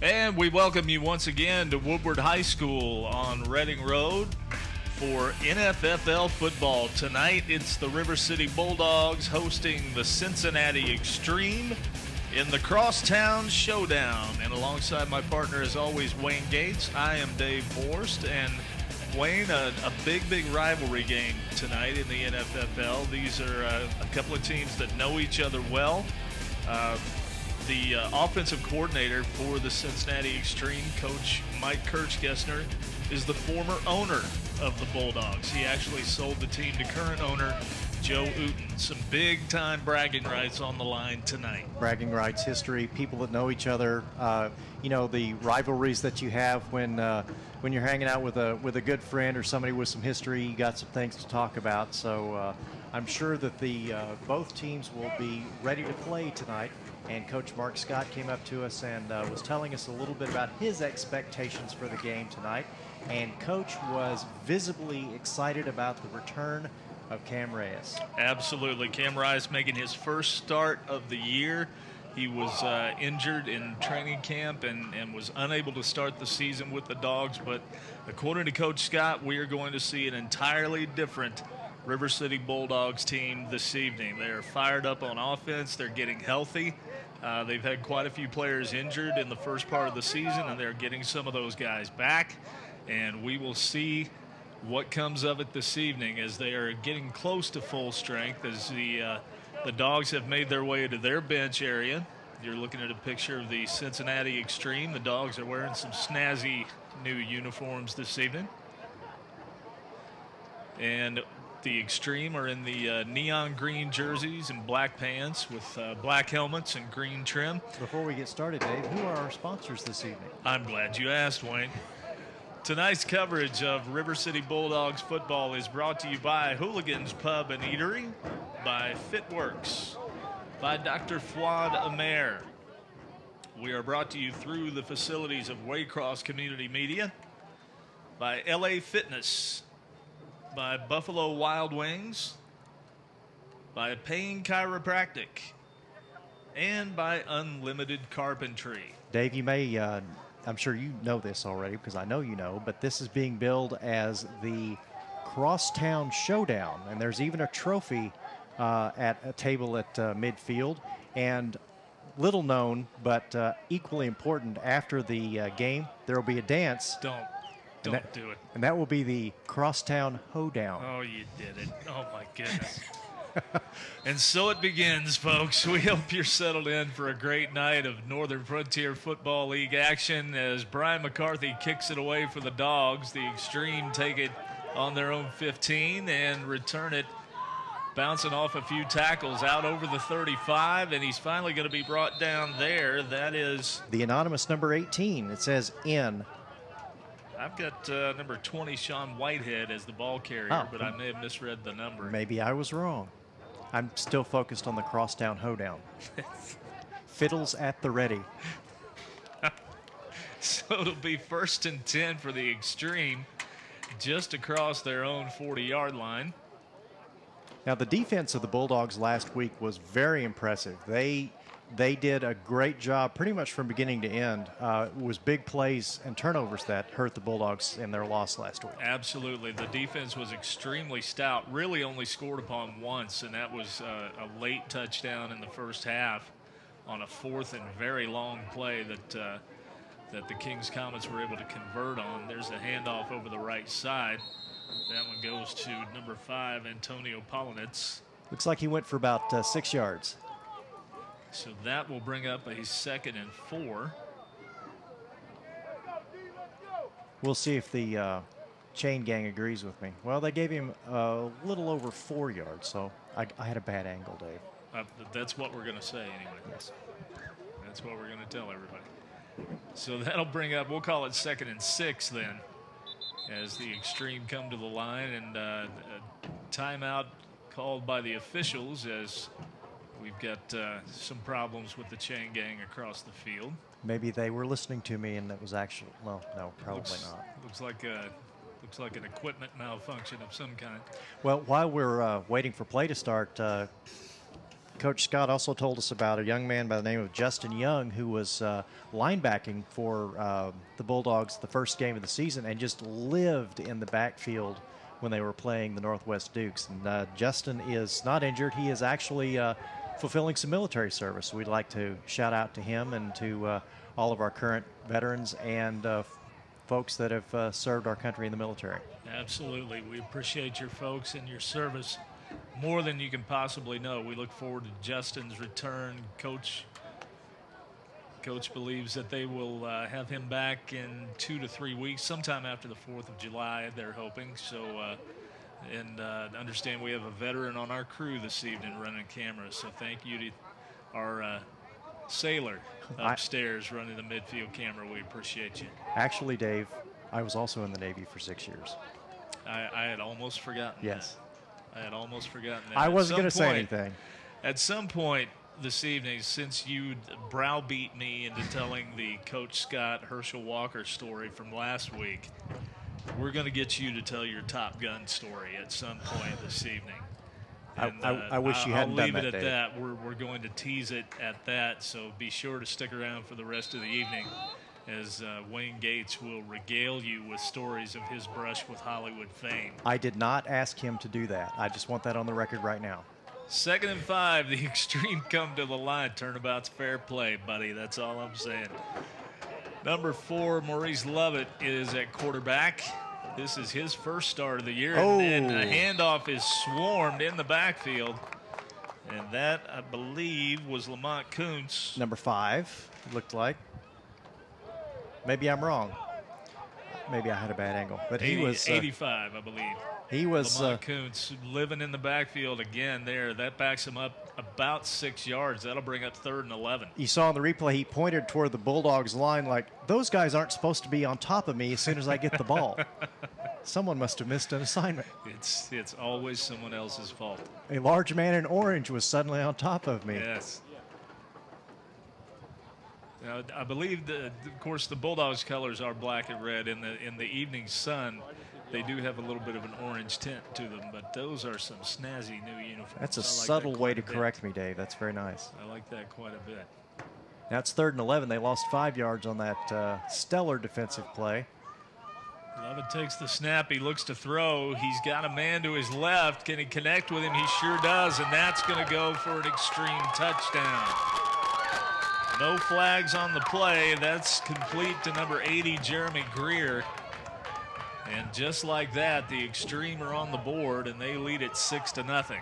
And we welcome you once again to Woodward High School on Reading Road for NFFL football. Tonight, it's the River City Bulldogs hosting the Cincinnati X-Treme in the Crosstown Showdown. And alongside my partner, as always, Wayne Gates, I am Dave Forrest. And Wayne, a big rivalry game tonight in the NFFL. These are a couple of teams that know each other well. The offensive coordinator for the Cincinnati X-Treme, Coach Mike Kirchgessner, is the former owner of the Bulldogs. He actually sold the team to current owner Joe Uten. Some big-time bragging rights on the line tonight. Bragging rights, history, people that know each other. You know, the rivalries that you have when you're hanging out with a good friend or somebody with some history. You got some things to talk about. So I'm sure that the both teams will be ready to play tonight. And Coach Mark Scott came up to us and was telling us a little bit about his expectations for the game tonight. And Coach was visibly excited about the return of Cam Reyes. Absolutely. Cam Reyes making his first start of the year. He was injured in training camp and was unable to start the season with the Dogs. But according to Coach Scott, we are going to see an entirely different River City Bulldogs team this evening. They are fired up on offense. They're getting healthy. They've had quite a few players injured in the first part of the season, and they're getting some of those guys back. And we will see what comes of it this evening as they are getting close to full strength as the Dogs have made their way to their bench area. You're looking at a picture of the Cincinnati X-Treme. The Dogs are wearing some snazzy new uniforms this evening. And the X-Treme are in the neon green jerseys and black pants with black helmets and green trim. Before we get started, Dave, who are our sponsors this evening? I'm glad you asked, Wayne. Tonight's coverage of River City Bulldogs football is brought to you by Hooligans Pub and Eatery, by Fitworks, by Dr. Fuad Amer. We are brought to you through the facilities of Waycross Community Media, by LA Fitness, by Buffalo Wild Wings, by Payne Chiropractic, and by Unlimited Carpentry. Dave, you may, I'm sure you know this already because I know you know, but this is being billed as the Crosstown Showdown, and there's even a trophy at a table at midfield. And little known, but equally important, after the game, there will be a dance. Don't do it. And that will be the Crosstown Hoedown. Oh, you did it. Oh, my goodness. And so it begins, folks. We hope you're settled in for a great night of Northern Frontier Football League action as Brian McCarthy kicks it away for the Dogs. The X-Treme take it on their own 15 and return it, bouncing off a few tackles out over the 35, and he's finally going to be brought down there. That is the anonymous number 18. It says in. I've got number 20, Sean Whitehead, as the ball carrier, but I may have misread the number. Maybe I was wrong. I'm still focused on the Crosstown Hoedown. Fiddles at the ready. So it'll be 1st and 10 for the X-Treme, just across their own 40-yard line. Now, the defense of the Bulldogs last week was very impressive. They did a great job pretty much from beginning to end. It was big plays and turnovers that hurt the Bulldogs in their loss last week. Absolutely. The defense was extremely stout, really only scored upon once, and that was a late touchdown in the first half on a 4th and very long play that the Kings Comets were able to convert on. There's a handoff over the right side. That one goes to number 5, Antonio Polinitz. Looks like he went for about 6 yards. So that will bring up a 2nd and 4. We'll see if the chain gang agrees with me. Well, they gave him a little over 4 yards, so I had a bad angle, Dave. That's what we're going to say anyway. Yes. That's what we're going to tell everybody. So that'll bring up, we'll call it 2nd and 6 then, as the X-Treme come to the line, and a timeout called by the officials as we've got some problems with the chain gang across the field. Maybe they were listening to me and it was actually, well, no, probably not. Looks like an equipment malfunction of some kind. Well, while we're waiting for play to start, Coach Scott also told us about a young man by the name of Justin Young, who was linebacking for the Bulldogs the first game of the season and just lived in the backfield when they were playing the Northwest Dukes. And Justin is not injured. He is actually fulfilling some military service. We'd like to shout out to him and to all of our current veterans and folks that have served our country in the military. Absolutely. We appreciate your folks and your service more than you can possibly know. We look forward to Justin's return. Coach believes that they will have him back in 2 to 3 weeks, sometime after the 4th of July, they're hoping. So, and understand we have a veteran on our crew this evening running cameras. So thank you to our sailor upstairs running the midfield camera. We appreciate you. Actually, Dave, I was also in the Navy for 6 years. I had almost forgotten. Yes. I had almost forgotten that. I wasn't going to say anything. At some point this evening, since you browbeat me into telling the Coach Scott Herschel Walker story from last week, we're going to get you to tell your Top Gun story at some point this evening. And, I wish you hadn't done that, I'll leave it at Dave. that. We're going to tease it at that, so be sure to stick around for the rest of the evening as Wayne Gates will regale you with stories of his brush with Hollywood fame. I did not ask him to do that. I just want that on the record right now. 2nd and 5, the X-Treme come to the line. Turnabout's fair play, buddy. That's all I'm saying. Number 4, Maurice Lovett is at quarterback. This is his first start of the year, and the handoff is swarmed in the backfield. And that, I believe, was Lamont Kuntz. Number 5, it looked like. Maybe I'm wrong. Maybe I had a bad angle. But he was 85, I believe. He was Lamont Kuntz living in the backfield again there. That backs him up about 6 yards. That'll bring up 3rd and 11. You saw in the replay, he pointed toward the Bulldogs line like, those guys aren't supposed to be on top of me as soon as I get the ball. Someone must have missed an assignment. It's always someone else's fault. A large man in orange was suddenly on top of me. Yes. Now, I believe, of course, the Bulldogs' colors are black and red. In the evening sun, they do have a little bit of an orange tint to them, but those are some snazzy new uniforms. That's a like subtle way to correct me, Dave. That's very nice. I like that quite a bit. Now it's 3rd and 11. They lost 5 yards on that stellar defensive play. Lovett takes the snap. He looks to throw. He's got a man to his left. Can he connect with him? He sure does, and that's going to go for an X-Treme touchdown. No flags on the play. That's complete to number 80, Jeremy Greer. And just like that, the X-Treme are on the board, and they lead it 6-0.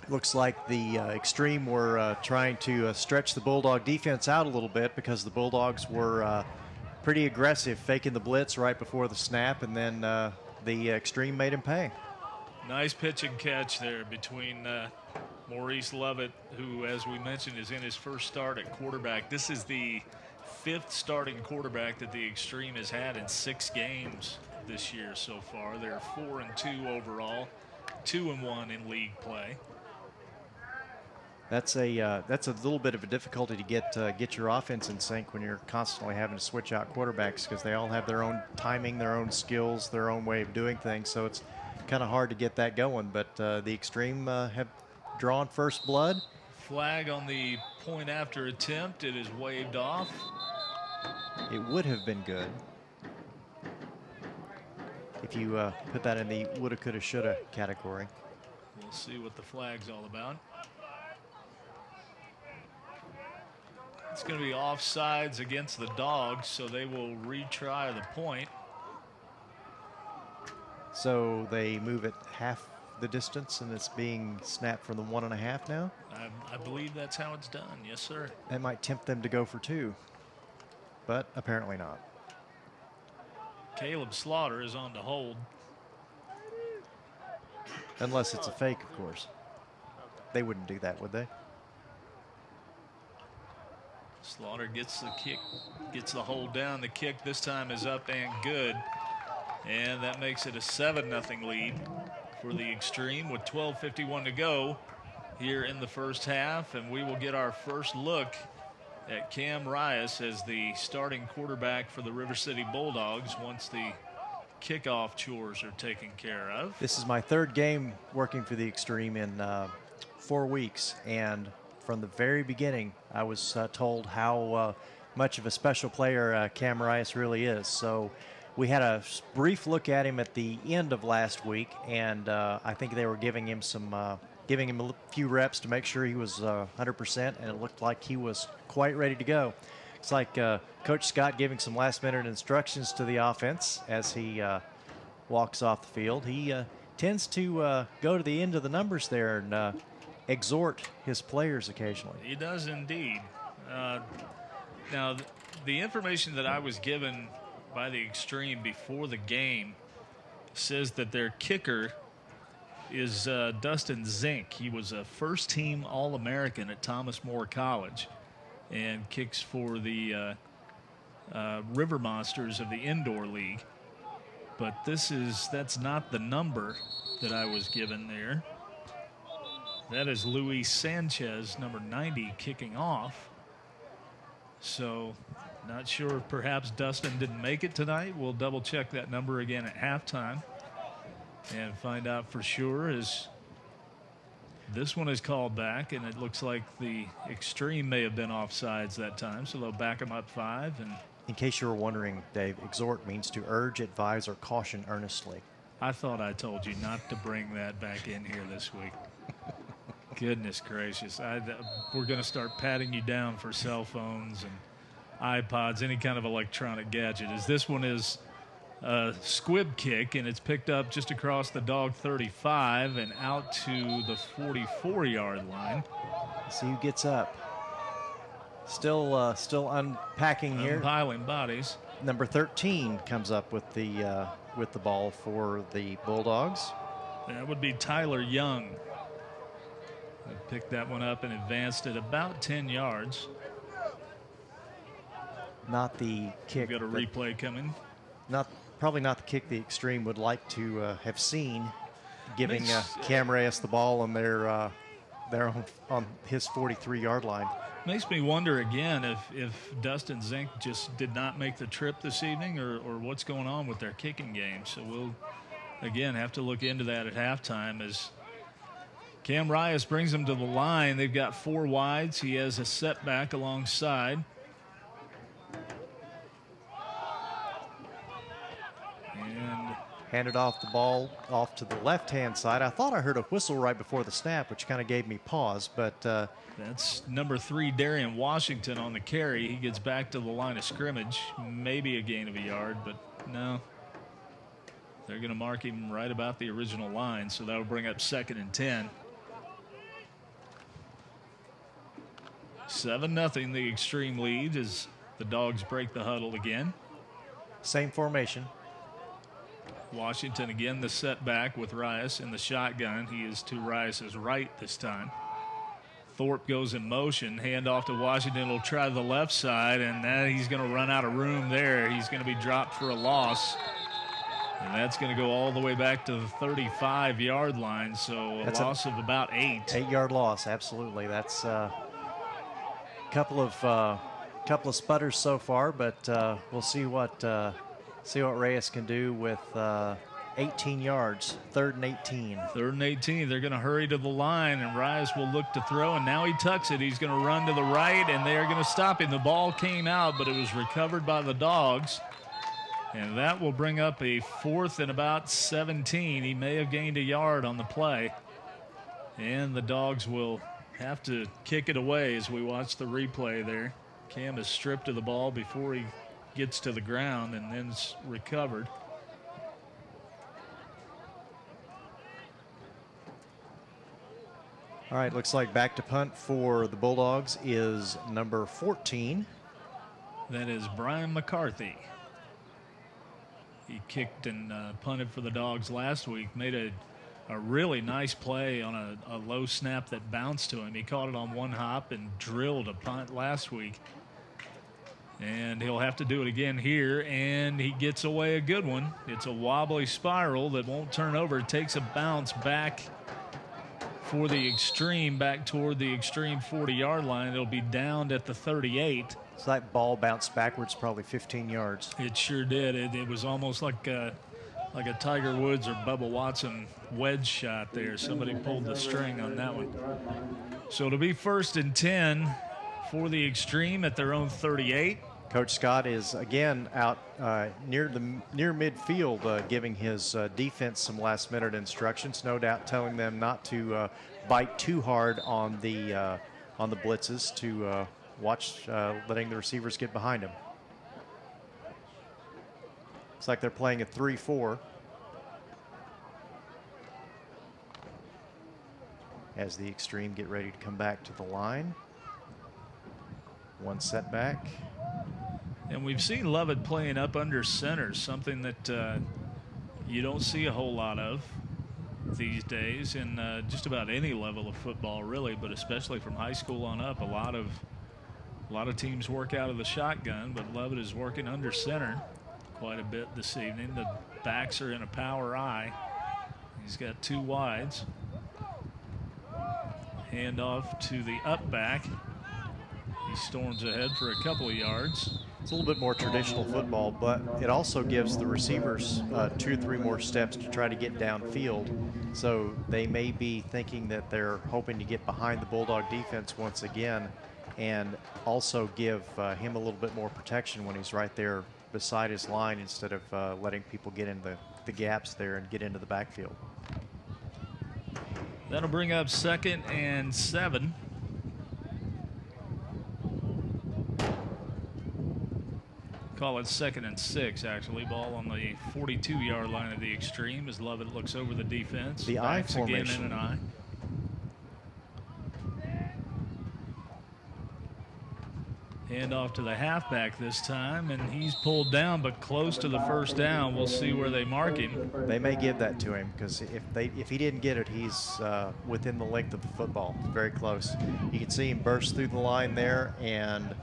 Looks like the X-Treme were trying to stretch the Bulldog defense out a little bit because the Bulldogs were pretty aggressive, faking the blitz right before the snap, and then the X-Treme made him pay. Nice pitch and catch there between Maurice Lovett, who, as we mentioned, is in his first start at quarterback. This is the 5th starting quarterback that the X-Treme has had in 6 games this year so far. They're 4-2 overall, 2-1 in league play. That's a little bit of a difficulty to get your offense in sync when you're constantly having to switch out quarterbacks because they all have their own timing, their own skills, their own way of doing things. So it's kind of hard to get that going. But the X-Treme have drawn first blood. Flag on the point after attempt. It is waved off. It would have been good if you put that in the woulda, coulda, shoulda category. We'll see what the flag's all about. It's going to be offsides against the Dogs, so they will retry the point. So they move it half the distance, and it's being snapped from the 1.5 now? I believe that's how it's done. Yes, sir. That might tempt them to go for 2, but apparently not. Caleb Slaughter is on to hold. Unless it's a fake, of course. They wouldn't do that, would they? Slaughter gets the kick, gets the hold down. The kick this time is up and good. And that makes it a 7-0 lead for the X-Treme with 12:51 to go here in the first half. And we will get our first look at Cam Rias as the starting quarterback for the River City Bulldogs once the kickoff chores are taken care of. This is my 3rd game working for the X-Treme in 4 weeks, and from the very beginning, I was told how much of a special player Cam Rice really is. So we had a brief look at him at the end of last week, and I think they were giving him a few reps to make sure he was 100%, and it looked like he was quite ready to go. It's like Coach Scott giving some last-minute instructions to the offense as he walks off the field. He tends to go to the end of the numbers there and exhort his players occasionally. He does indeed. Now, the information that I was given by the X-Treme before the game says that their kicker is Dustin Zink. He was a first-team All-American at Thomas More College and kicks for the River Monsters of the Indoor League. But that's not the number that I was given there. That is Luis Sanchez, number 90, kicking off. So not sure if perhaps Dustin didn't make it tonight. We'll double check that number again at halftime and find out for sure, as this one is called back, and it looks like the X-Treme may have been offsides that time, so they'll back him up 5. And in case you were wondering, Dave, exhort means to urge, advise, or caution earnestly. I thought I told you not to bring that back in here this week. Goodness gracious. We're going to start patting you down for cell phones and iPods, any kind of electronic gadget, as this one is a squib kick, and it's picked up just across the dog 35 and out to the 44-yard line. See who gets up. Still unpacking here. Piling bodies. Number 13 comes up with the ball for the Bulldogs. That would be Tyler Young. They picked that one up and advanced it about 10 yards. Not the kick. We've got a replay coming. Probably not the kick the X-Treme would like to have seen, giving Cam Reyes the ball on on his 43-yard line. Makes me wonder again if Dustin Zink just did not make the trip this evening, or what's going on with their kicking game. So we'll again have to look into that at halftime, as Cam Reyes brings them to the line. They've got 4 wides. He has a setback alongside. Handed off the ball off to the left-hand side. I thought I heard a whistle right before the snap, which kind of gave me pause, but that's number 3, Darian Washington, on the carry. He gets back to the line of scrimmage, maybe a gain of a yard, but no. They're going to mark him right about the original line, so that'll bring up 2nd and 10. 7-0, the X-Treme lead as the Dogs break the huddle again. Same formation. Washington again, the setback with Rice in the shotgun. He is to Rice's right this time. Thorpe goes in motion. Handoff to Washington. Will try the left side, and then he's going to run out of room there. He's going to be dropped for a loss. And that's going to go all the way back to the 35-yard line, so a loss of about 8. 8-yard loss, absolutely. That's a couple of sputters so far, but we'll see what Reyes can do with 18 yards, 3rd and 18. 3rd and 18. They're going to hurry to the line, and Reyes will look to throw, and now he tucks it. He's going to run to the right, and they are going to stop him. The ball came out, but it was recovered by the Dogs, and that will bring up a 4th and about 17. He may have gained a yard on the play, and the Dogs will have to kick it away as we watch the replay there. Cam is stripped of the ball before he gets to the ground and then recovered. All right, looks like back to punt for the Bulldogs is number 14. That is Brian McCarthy. He kicked and punted for the Dogs last week, made a really nice play on a low snap that bounced to him. He caught it on one hop and drilled a punt last week. And he'll have to do it again here, and he gets away a good one. It's a wobbly spiral that won't turn over. It takes a bounce back for the X-Treme, back toward the X-Treme 40-yard line. It'll be downed at the 38. So that ball bounced backwards probably 15 yards. It sure did. It was almost like like a Tiger Woods or Bubba Watson wedge shot there. Somebody pulled the string on that one. So it'll be 1st and 10 for the X-Treme at their own 38. Coach Scott is again out near midfield, giving his defense some last-minute instructions. No doubt, telling them not to bite too hard on the blitzes, to watch letting the receivers get behind him. Looks like they're playing a 3-4. As the X-Treme get ready to come back to the line. One setback. And we've seen Lovett playing up under center, something that you don't see a whole lot of these days in just about any level of football, really, but especially from high school on up. A lot of teams work out of the shotgun, but Lovett is working under center quite a bit this evening. The backs are in a power I. He's got 2 wides. Hand off to the up back. He storms ahead for a couple of yards. It's a little bit more traditional football, but it also gives the receivers 2 or 3 more steps to try to get downfield. So they may be thinking that they're hoping to get behind the Bulldog defense once again, and also give him a little bit more protection when he's right there beside his line, instead of letting people get in the gaps there and get into the backfield. That'll bring up 2nd and 7. Call it 2nd and 6, actually. Ball on the 42-yard line of the X-Treme as Lovett looks over the defense. The I formation. Again in an I. Hand off to the halfback this time, and he's pulled down, but close to the first down. We'll see where they mark him. They may give that to him, because if he didn't get it, he's within the length of the football. Very close. You can see him burst through the line there and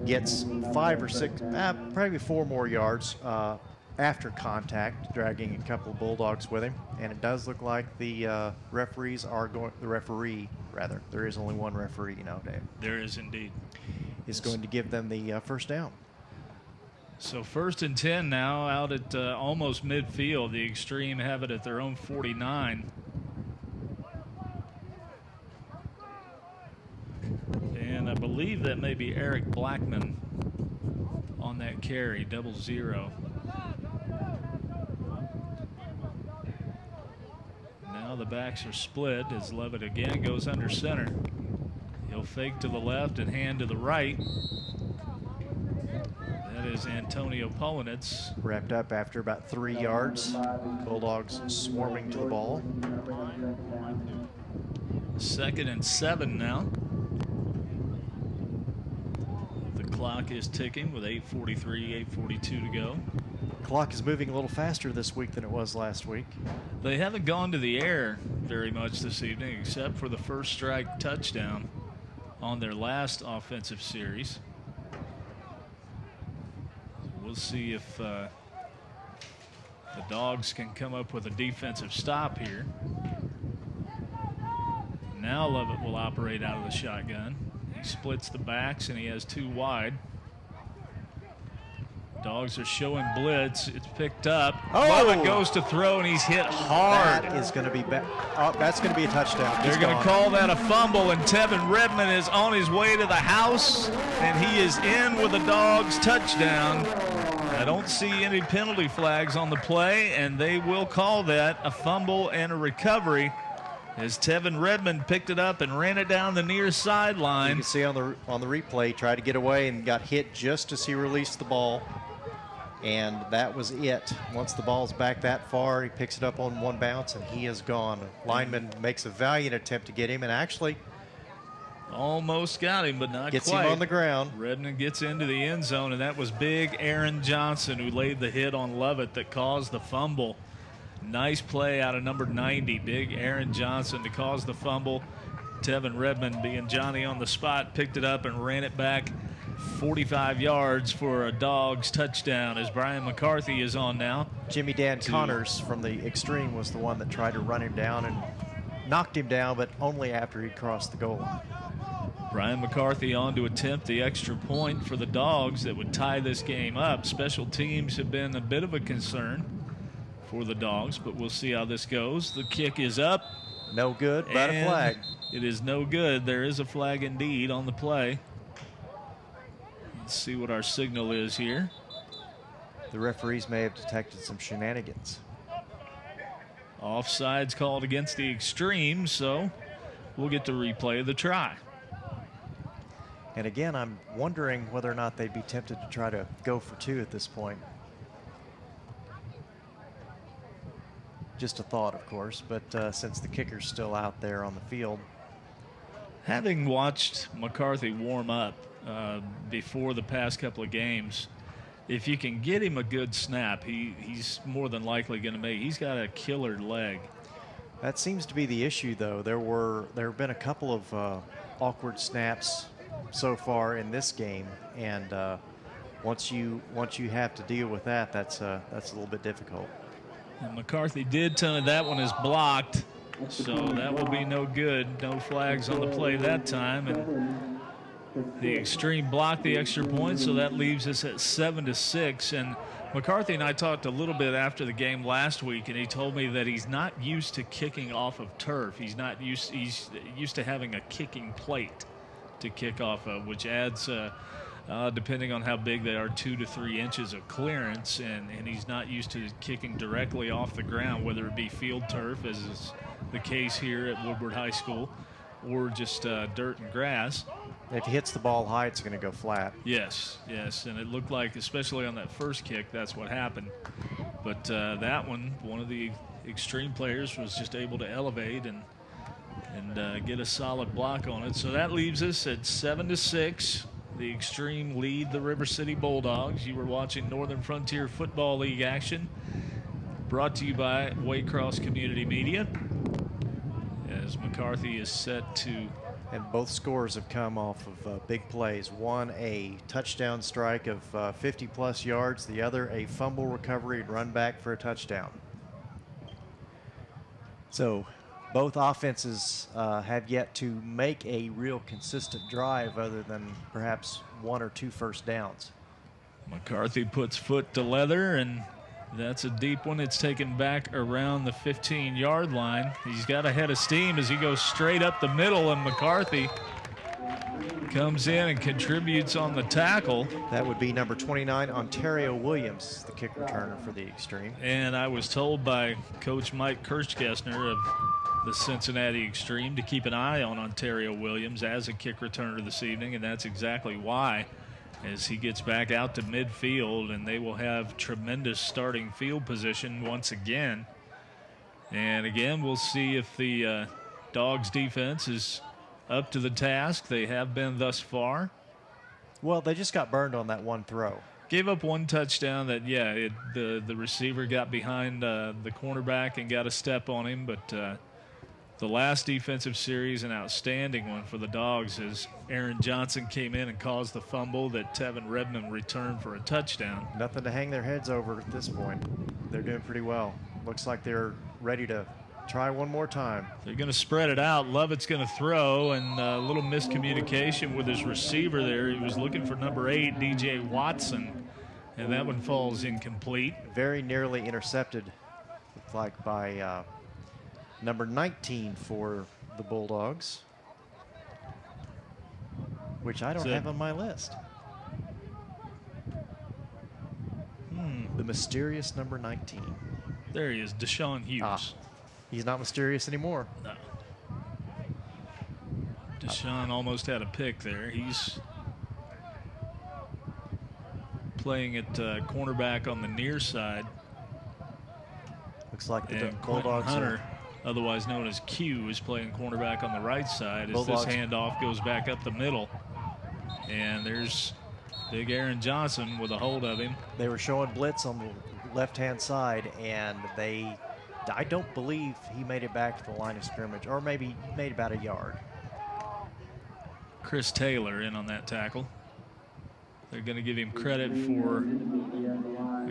gets 5 or 6, probably 4 more yards after contact, dragging a couple of Bulldogs with him. And it does look like the referees are going. The referee, rather, there is only one referee nowadays. There is indeed. Is going to give them the first down. So 1st and 10 now, out at almost midfield. The X-Treme have it at their own 49. And I believe that may be Eric Blackman on that carry, 00. Now the backs are split as Lovett again goes under center. He'll fake to the left and hand to the right. That is Antonio Polinitz. Wrapped up after about 3 yards. Bulldogs swarming to the ball. 2nd and 7 now. The clock is ticking with 8:43, 8:42 to go. Clock is moving a little faster this week than it was last week. They haven't gone to the air very much this evening, except for the first strike touchdown on their last offensive series. We'll see if the Dogs can come up with a defensive stop here. Now Lovett will operate out of the shotgun. He splits the backs and he has 2 wide. Dogs are showing blitz. It's picked up. Oh! Lovett goes to throw and he's hit hard. That is going to be that's going to be a touchdown. They're going to call that a fumble, and Tevin Redmond is on his way to the house, and he is in with the Dogs touchdown. I don't see any penalty flags on the play, and they will call that a fumble and a recovery as Tevin Redmond picked it up and ran it down the near sideline. You can see on the replay, tried to get away and got hit just as he released the ball. And that was it. Once the ball's back that far, he picks it up on one bounce, and he is gone. Lineman makes a valiant attempt to get him, and actually almost got him, but not gets quite. Him on the ground. Redmond gets into the end zone, and that was big Aaron Johnson who laid the hit on Lovett that caused the fumble. Nice play out of number 90, big Aaron Johnson, to cause the fumble. Tevin Redmond, being Johnny on the spot, picked it up and ran it back 45 yards for a Dogs touchdown as Brian McCarthy is on now. Jimmy Dan Connors from the X-Treme was the one that tried to run him down and knocked him down, but only after he crossed the goal line. Brian McCarthy on to attempt the extra point for the Dogs that would tie this game up. Special teams have been a bit of a concern for the Dogs, but we'll see how this goes. The kick is up. No good, but a flag. It is no good. There is a flag indeed on the play. Let's see what our signal is here. The referees may have detected some shenanigans. Offsides called against the X-Treme, so we'll get to replay the try. And again, I'm wondering whether or not they'd be tempted to try to go for two at this point. Just a thought, of course, but since the kicker's still out there on the field. Having watched McCarthy warm up before the past couple of games, if you can get him a good snap, he's more than likely going to make. He's got a killer leg. That seems to be the issue, though. There have been a couple of awkward snaps so far in this game, and once you have to deal with that, that's a little bit difficult. And McCarthy did tell me that one is blocked, so that will be no good. No flags on the play that time, and the X-Treme blocked the extra point, so that leaves us at 7-6. And McCarthy and I talked a little bit after the game last week, and he told me that he's not used to kicking off of turf. He's used to having a kicking plate to kick off of, which adds, depending on how big they are, 2 to 3 inches of clearance, and he's not used to kicking directly off the ground, whether it be field turf, as is the case here at Woodward High School, or just dirt and grass. If he hits the ball high, it's going to go flat. Yes, and it looked like, especially on that first kick, that's what happened. But that one of the X-Treme players was just able to elevate and get a solid block on it. So that leaves us at 7-6. The X-Treme lead the River City Bulldogs. You were watching Northern Frontier Football League action, brought to you by Waycross Community Media, as McCarthy is set to. And both scores have come off of big plays. One, a touchdown strike of 50-plus yards. The other, a fumble recovery and run back for a touchdown. So both offenses have yet to make a real consistent drive other than perhaps 1 or 2 first downs. McCarthy puts foot to leather, and that's a deep one. It's taken back around the 15-yard line. He's got a head of steam as he goes straight up the middle, and McCarthy comes in and contributes on the tackle. That would be number 29, Ontario Williams, the kick returner for the X-Treme. And I was told by Coach Mike Kirschgessner of the Cincinnati X-Treme to keep an eye on Ontario Williams as a kick returner this evening, and that's exactly why, as he gets back out to midfield, and they will have tremendous starting field position once again. And again, we'll see if the Dogs defense is up to the task. They have been thus far. Well, they just got burned on that one throw. Gave up one touchdown that, the receiver got behind the cornerback and got a step on him, but the last defensive series, an outstanding one for the Dogs, as Aaron Johnson came in and caused the fumble that Tevin Redmond returned for a touchdown. Nothing to hang their heads over at this point. They're doing pretty well. Looks like they're ready to try one more time. They're going to spread it out. Lovett's going to throw, and a little miscommunication with his receiver there. He was looking for number 8, DJ Watson, and that one falls incomplete. Very nearly intercepted, looks like, by number 19 for the Bulldogs, which I don't have on my list. The mysterious number 19. There he is, Deshaun Hughes. He's not mysterious anymore. No. Deshaun almost had a pick there. He's playing at cornerback on the near side. Looks like the and Bulldogs Hunter, otherwise known as Q, is playing cornerback on the right side as this handoff goes back up the middle. And there's big Aaron Johnson with a hold of him. They were showing blitz on the left-hand side, and I don't believe he made it back to the line of scrimmage, or maybe made about a yard. Chris Taylor in on that tackle. They're going to give him credit for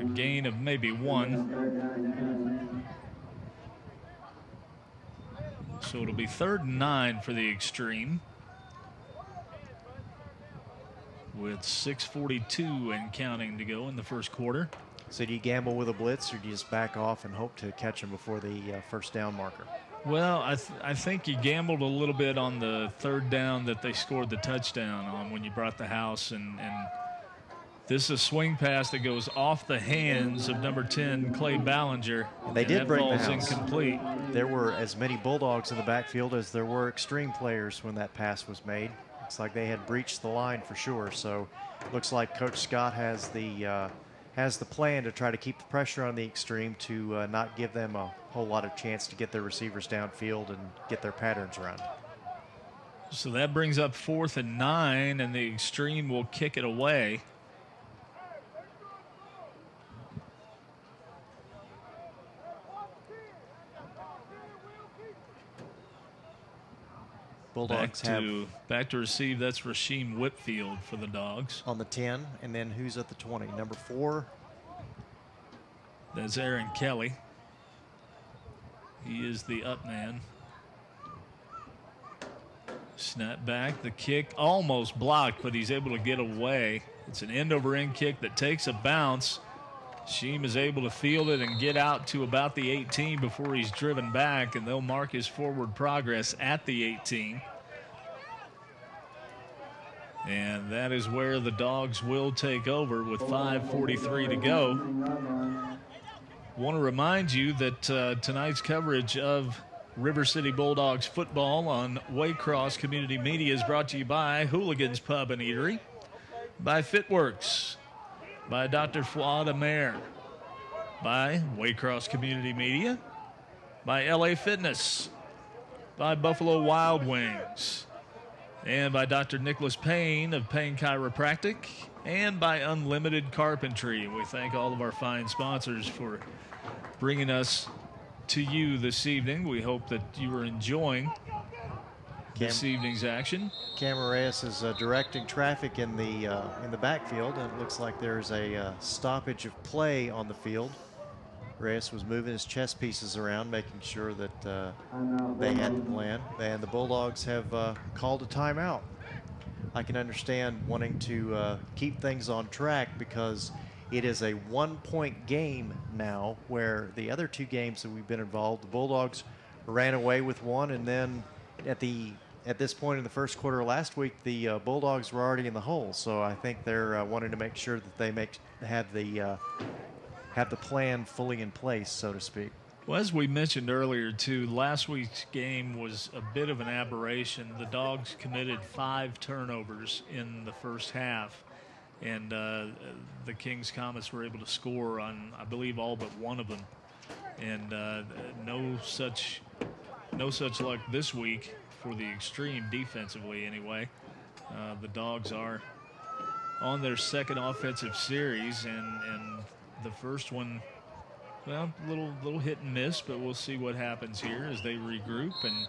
a gain of maybe 1. So it'll be 3rd and 9 for the X-Treme, with 6:42 and counting to go in the first quarter. So do you gamble with a blitz, or do you just back off and hope to catch them before the first down marker? Well, I think you gambled a little bit on the third down that they scored the touchdown on when you brought the house. And this is a swing pass that goes off the hands of number 10, Clay Ballinger. And they did bring the falls house. Incomplete. There were as many Bulldogs in the backfield as there were X-Treme players when that pass was made. Looks like they had breached the line for sure. So looks like Coach Scott has the plan to try to keep the pressure on the X-Treme to not give them a whole lot of chance to get their receivers downfield and get their patterns run. So that brings up 4th and 9, and the X-Treme will kick it away. Bulldogs back to receive. That's Rasheem Whitfield for the Dogs. On the 10, and then who's at the 20? Number 4. That's Aaron Kelly. He is the up man. Snap back. The kick almost blocked, but he's able to get away. It's an end-over-end kick that takes a bounce. Sheem is able to field it and get out to about the 18 before he's driven back, and they'll mark his forward progress at the 18. And that is where the Dogs will take over with 5:43 to go. Want to remind you that tonight's coverage of River City Bulldogs football on Waycross Community Media is brought to you by Hooligans Pub and Eatery, by Fitworks, by Dr. Fuad Amer, by Waycross Community Media, by LA Fitness, by Buffalo Wild Wings, and by Dr. Nicholas Payne of Payne Chiropractic, and by Unlimited Carpentry. We thank all of our fine sponsors for bringing us to you this evening. We hope that you are enjoying this evening's action. Cam Reyes is directing traffic in the backfield, and it looks like there's a stoppage of play on the field. Reyes was moving his chess pieces around, making sure that they had the plan, and the Bulldogs have called a timeout. I can understand wanting to keep things on track because it is a 1-point game now, where the other 2 games that we've been involved, the Bulldogs ran away with one, and then at this point in the first quarter last week, the Bulldogs were already in the hole. So I think they're wanting to make sure that they have the plan fully in place, so to speak. Well, as we mentioned earlier, too, last week's game was a bit of an aberration. The Dogs committed 5 turnovers in the first half, and the Kings Comets were able to score on, I believe, all but one of them. And no such luck this week for the X-Treme defensively, anyway. The Dogs are on their second offensive series, and the first one, well, little hit and miss, but we'll see what happens here as they regroup. And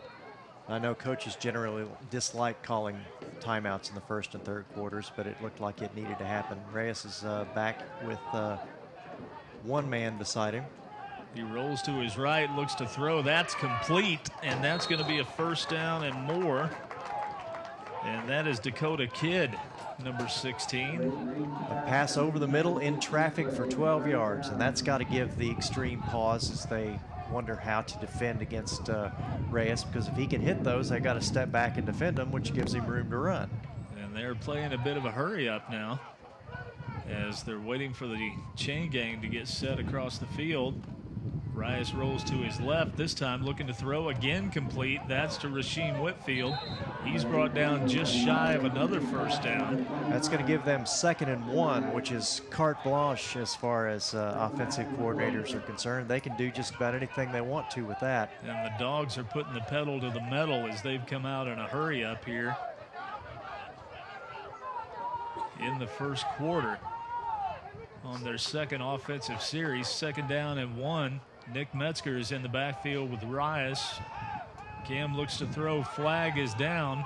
I know coaches generally dislike calling timeouts in the first and third quarters, but it looked like it needed to happen. Reyes is back with one man beside him. He rolls to his right, looks to throw. That's complete, and that's going to be a first down and more. And that is Dakota Kidd, number 16. A pass over the middle in traffic for 12 yards, and that's got to give the X-Treme pause as they wonder how to defend against Reyes, because if he can hit those, they got to step back and defend them, which gives him room to run. And they're playing a bit of a hurry up now as they're waiting for the chain gang to get set across the field. Reyes rolls to his left, this time looking to throw, again complete. That's to Rasheem Whitfield. He's brought down just shy of another first down. That's going to give them 2nd and 1, which is carte blanche as far as offensive coordinators are concerned. They can do just about anything they want to with that. And the Dogs are putting the pedal to the metal as they've come out in a hurry up here in the first quarter on their second offensive series. 2nd down and 1. Nick Metzger is in the backfield with Reyes. Cam looks to throw. Flag is down.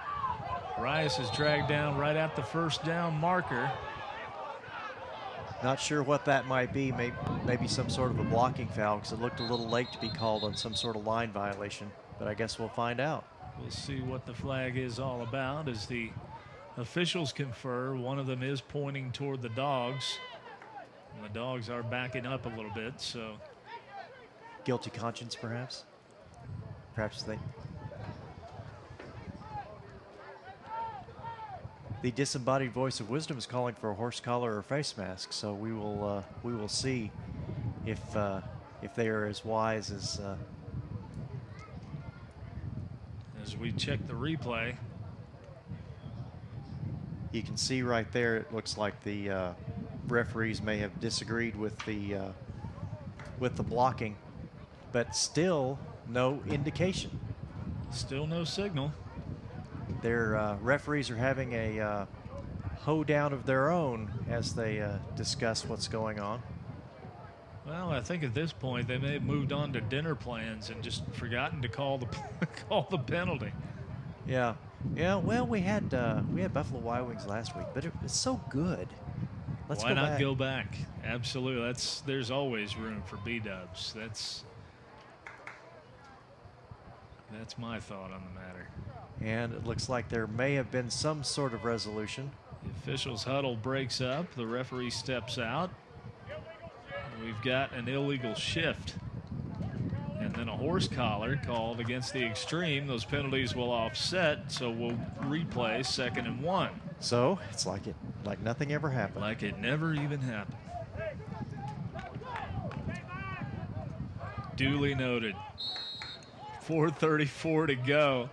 Reyes is dragged down right at the first down marker. Not sure what that might be. Maybe some sort of a blocking foul, because it looked a little late to be called on some sort of line violation. But I guess we'll find out. We'll see what the flag is all about as the officials confer. One of them is pointing toward the Dogs. And the Dogs are backing up a little bit, so. Guilty conscience, perhaps? Perhaps they... The disembodied voice of wisdom is calling for a horse collar or face mask, so we will see if they are as wise as we check the replay. You can see right there. It looks like the referees may have disagreed with the blocking, but still no indication. Still no signal. Their referees are having a hoedown of their own as they discuss what's going on. Well, I think at this point they may have moved on to dinner plans and just forgotten to call the penalty. Yeah. Well, we had Buffalo Wild Wings last week, but it was so good. Why not go back? Absolutely. There's always room for B-dubs. That's my thought on the matter. And it looks like there may have been some sort of resolution. The officials' huddle breaks up. The referee steps out. We've got an illegal shift. And then a horse collar called against the X-Treme. Those penalties will offset, so we'll replay 2nd and 1. So it's like nothing ever happened. Like it never even happened. Duly noted. 4:34 to go.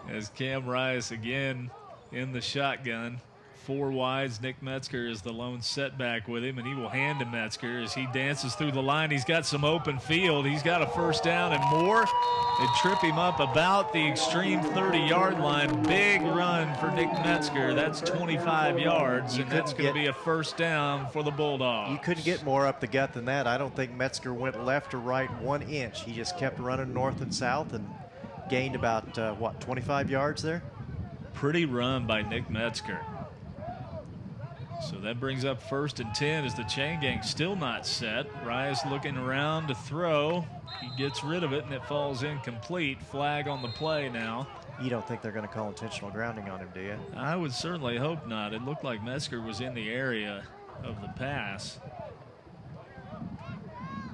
As Cam Rice again in the shotgun. 4 wides. Nick Metzger is the lone setback with him, and he will hand to Metzger as he dances through the line. He's got some open field. He's got a first down and more. They trip him up about the X-Treme 30-yard line. Big run for Nick Metzger. That's 25 yards, and that's going to be a first down for the Bulldogs. You couldn't get more up the gut than that. I don't think Metzger went left or right 1 inch. He just kept running north and south and gained about, 25 yards there? Pretty run by Nick Metzger. So that brings up 1st and 10 as the chain gang still not set. Rice looking around to throw. He gets rid of it, and it falls incomplete. Flag on the play now. You don't think they're going to call intentional grounding on him, do you? I would certainly hope not. It looked like Metzger was in the area of the pass.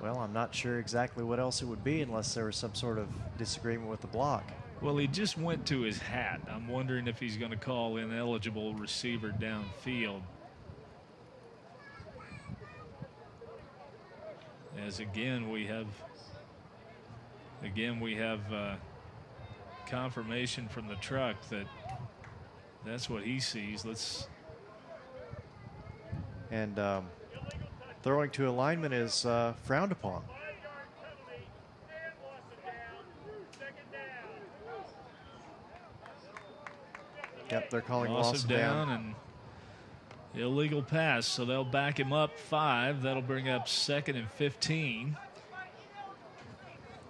Well, I'm not sure exactly what else it would be unless there was some sort of disagreement with the block. Well, he just went to his hat. I'm wondering if he's going to call ineligible receiver downfield. As again we have confirmation from the truck that that's what he sees. And throwing to alignment is frowned upon. Yep, they're calling loss of down and illegal pass, so they'll back him up 5. That'll bring up 2nd and 15.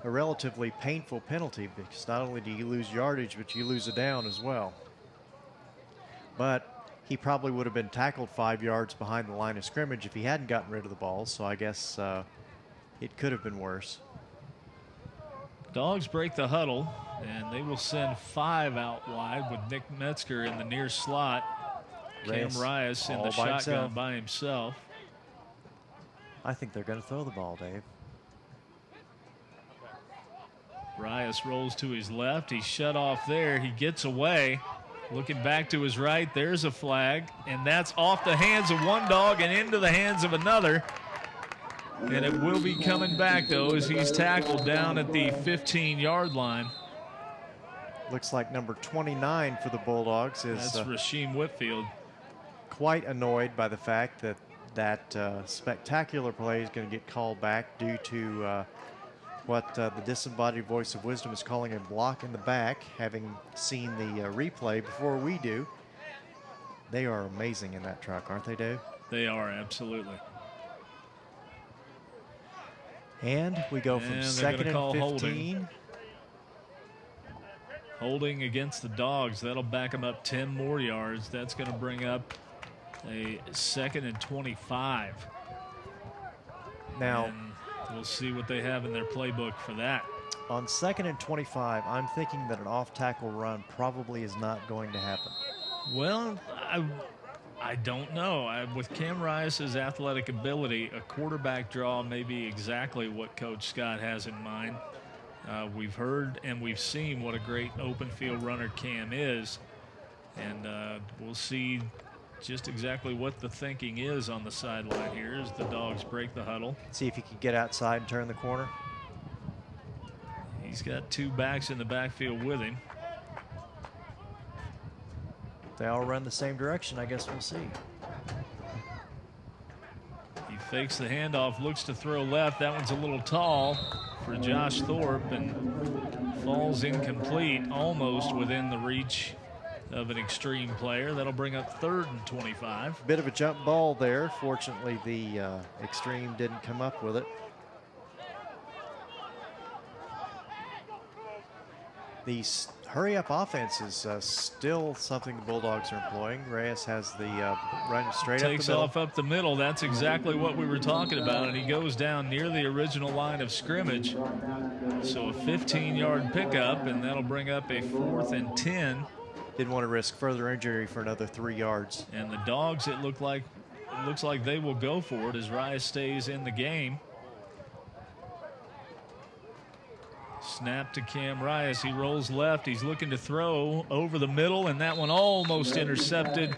A relatively painful penalty because not only do you lose yardage, but you lose a down as well. But he probably would have been tackled 5 yards behind the line of scrimmage if he hadn't gotten rid of the ball, so I guess it could have been worse. Dogs break the huddle, and they will send 5 out wide with Nick Metzger in the near slot. Cam Rice in the shotgun by himself. I think they're going to throw the ball, Dave. Rice rolls to his left. He's shut off there. He gets away. Looking back to his right, there's a flag, and that's off the hands of one dog and into the hands of another. And it will be coming back, though, as he's tackled down at the 15-yard line. Looks like number 29 for the Bulldogs is that's Rasheem Whitfield. Quite annoyed by the fact that that spectacular play is going to get called back due to what the disembodied voice of wisdom is calling a block in the back, having seen the replay before we do. They are amazing in that truck, aren't they, Dave? They are, absolutely. And we go from 2nd and 15. Holding against the Dogs. That'll back them up 10 more yards. That's going to bring up a 2nd and 25. Now, and we'll see what they have in their playbook for that. On 2nd and 25, I'm thinking that an off-tackle run probably is not going to happen. Well, I don't know. With Cam Rice's athletic ability, a quarterback draw may be exactly what Coach Scott has in mind. We've heard and we've seen what a great open field runner Cam is, and we'll see just exactly what the thinking is on the sideline here as the Dogs break the huddle. See if he can get outside and turn the corner. He's got two backs in the backfield with him. They all run the same direction. I guess we'll see. He fakes the handoff, looks to throw left. That one's a little tall for Josh Thorpe and falls incomplete, almost within the reach of an X-Treme player. That'll bring up 3rd and 25. Bit of a jump ball there. Fortunately, the X-Treme didn't come up with it. The hurry-up offense is still something the Bulldogs are employing. Reyes has the run straight up the middle. Takes off up the middle. That's exactly what we were talking about, and he goes down near the original line of scrimmage. So a 15-yard pickup, and that'll bring up a 4th and 10. Didn't want to risk further injury for another 3 yards. And the Dogs, it looks like they will go for it as Reyes stays in the game. Snap to Cam Reyes. He rolls left. He's looking to throw over the middle, and that one almost intercepted.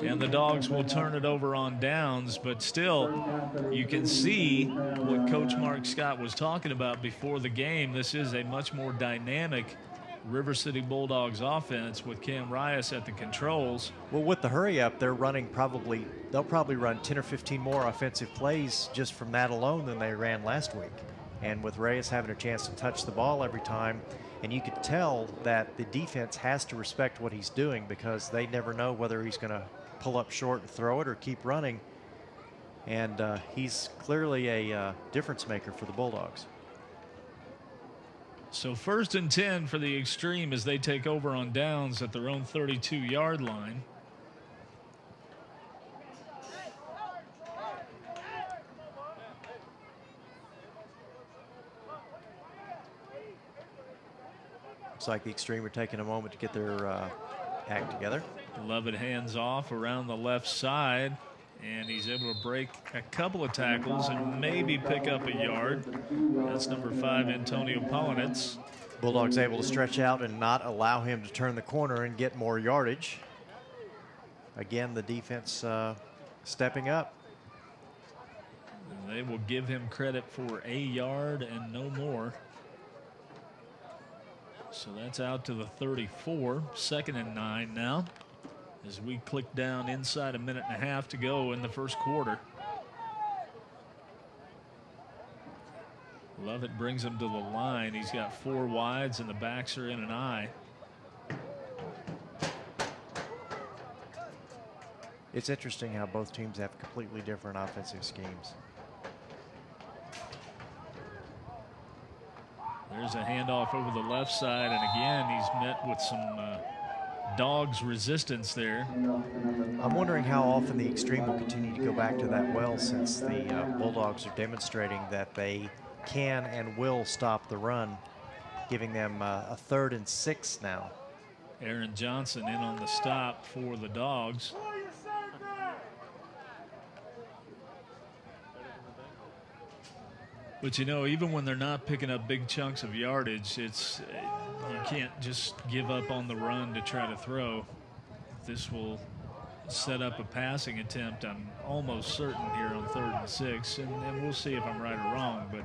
And the Dogs will turn it over on downs. But still, you can see what Coach Mark Scott was talking about before the game. This is a much more dynamic River City Bulldogs offense with Cam Reyes at the controls. Well, with the hurry up, they'll probably run 10 or 15 more offensive plays just from that alone than they ran last week. And with Reyes having a chance to touch the ball every time, and you could tell that the defense has to respect what he's doing because they never know whether he's going to pull up short and throw it or keep running. And he's clearly a difference maker for the Bulldogs. So 1st and 10 for the X-Treme as they take over on downs at their own 32-yard line. Looks like the X-Treme are taking a moment to get their act together. Lovett hands off around the left side, and he's able to break a couple of tackles and maybe pick up a yard. That's number 5, Antonio Polinitz. Bulldogs able to stretch out and not allow him to turn the corner and get more yardage. Again, the defense stepping up. They will give him credit for a yard and no more. So that's out to the 34, 2nd and 9 now, as we click down inside a minute and a half to go in the first quarter. Lovett brings him to the line. He's got 4 wides and the backs are in an eye. It's interesting how both teams have completely different offensive schemes. There's a handoff over the left side, and again, he's met with some Dogs resistance there. I'm wondering how often the X-Treme will continue to go back to that well, since the Bulldogs are demonstrating that they can and will stop the run, giving them a 3rd and 6 now. Aaron Johnson in on the stop for the Dogs. But you know, even when they're not picking up big chunks of yardage, it's you can't just give up on the run to try to throw. This will set up a passing attempt, I'm almost certain, here on 3rd and 6, and we'll see if I'm right or wrong, but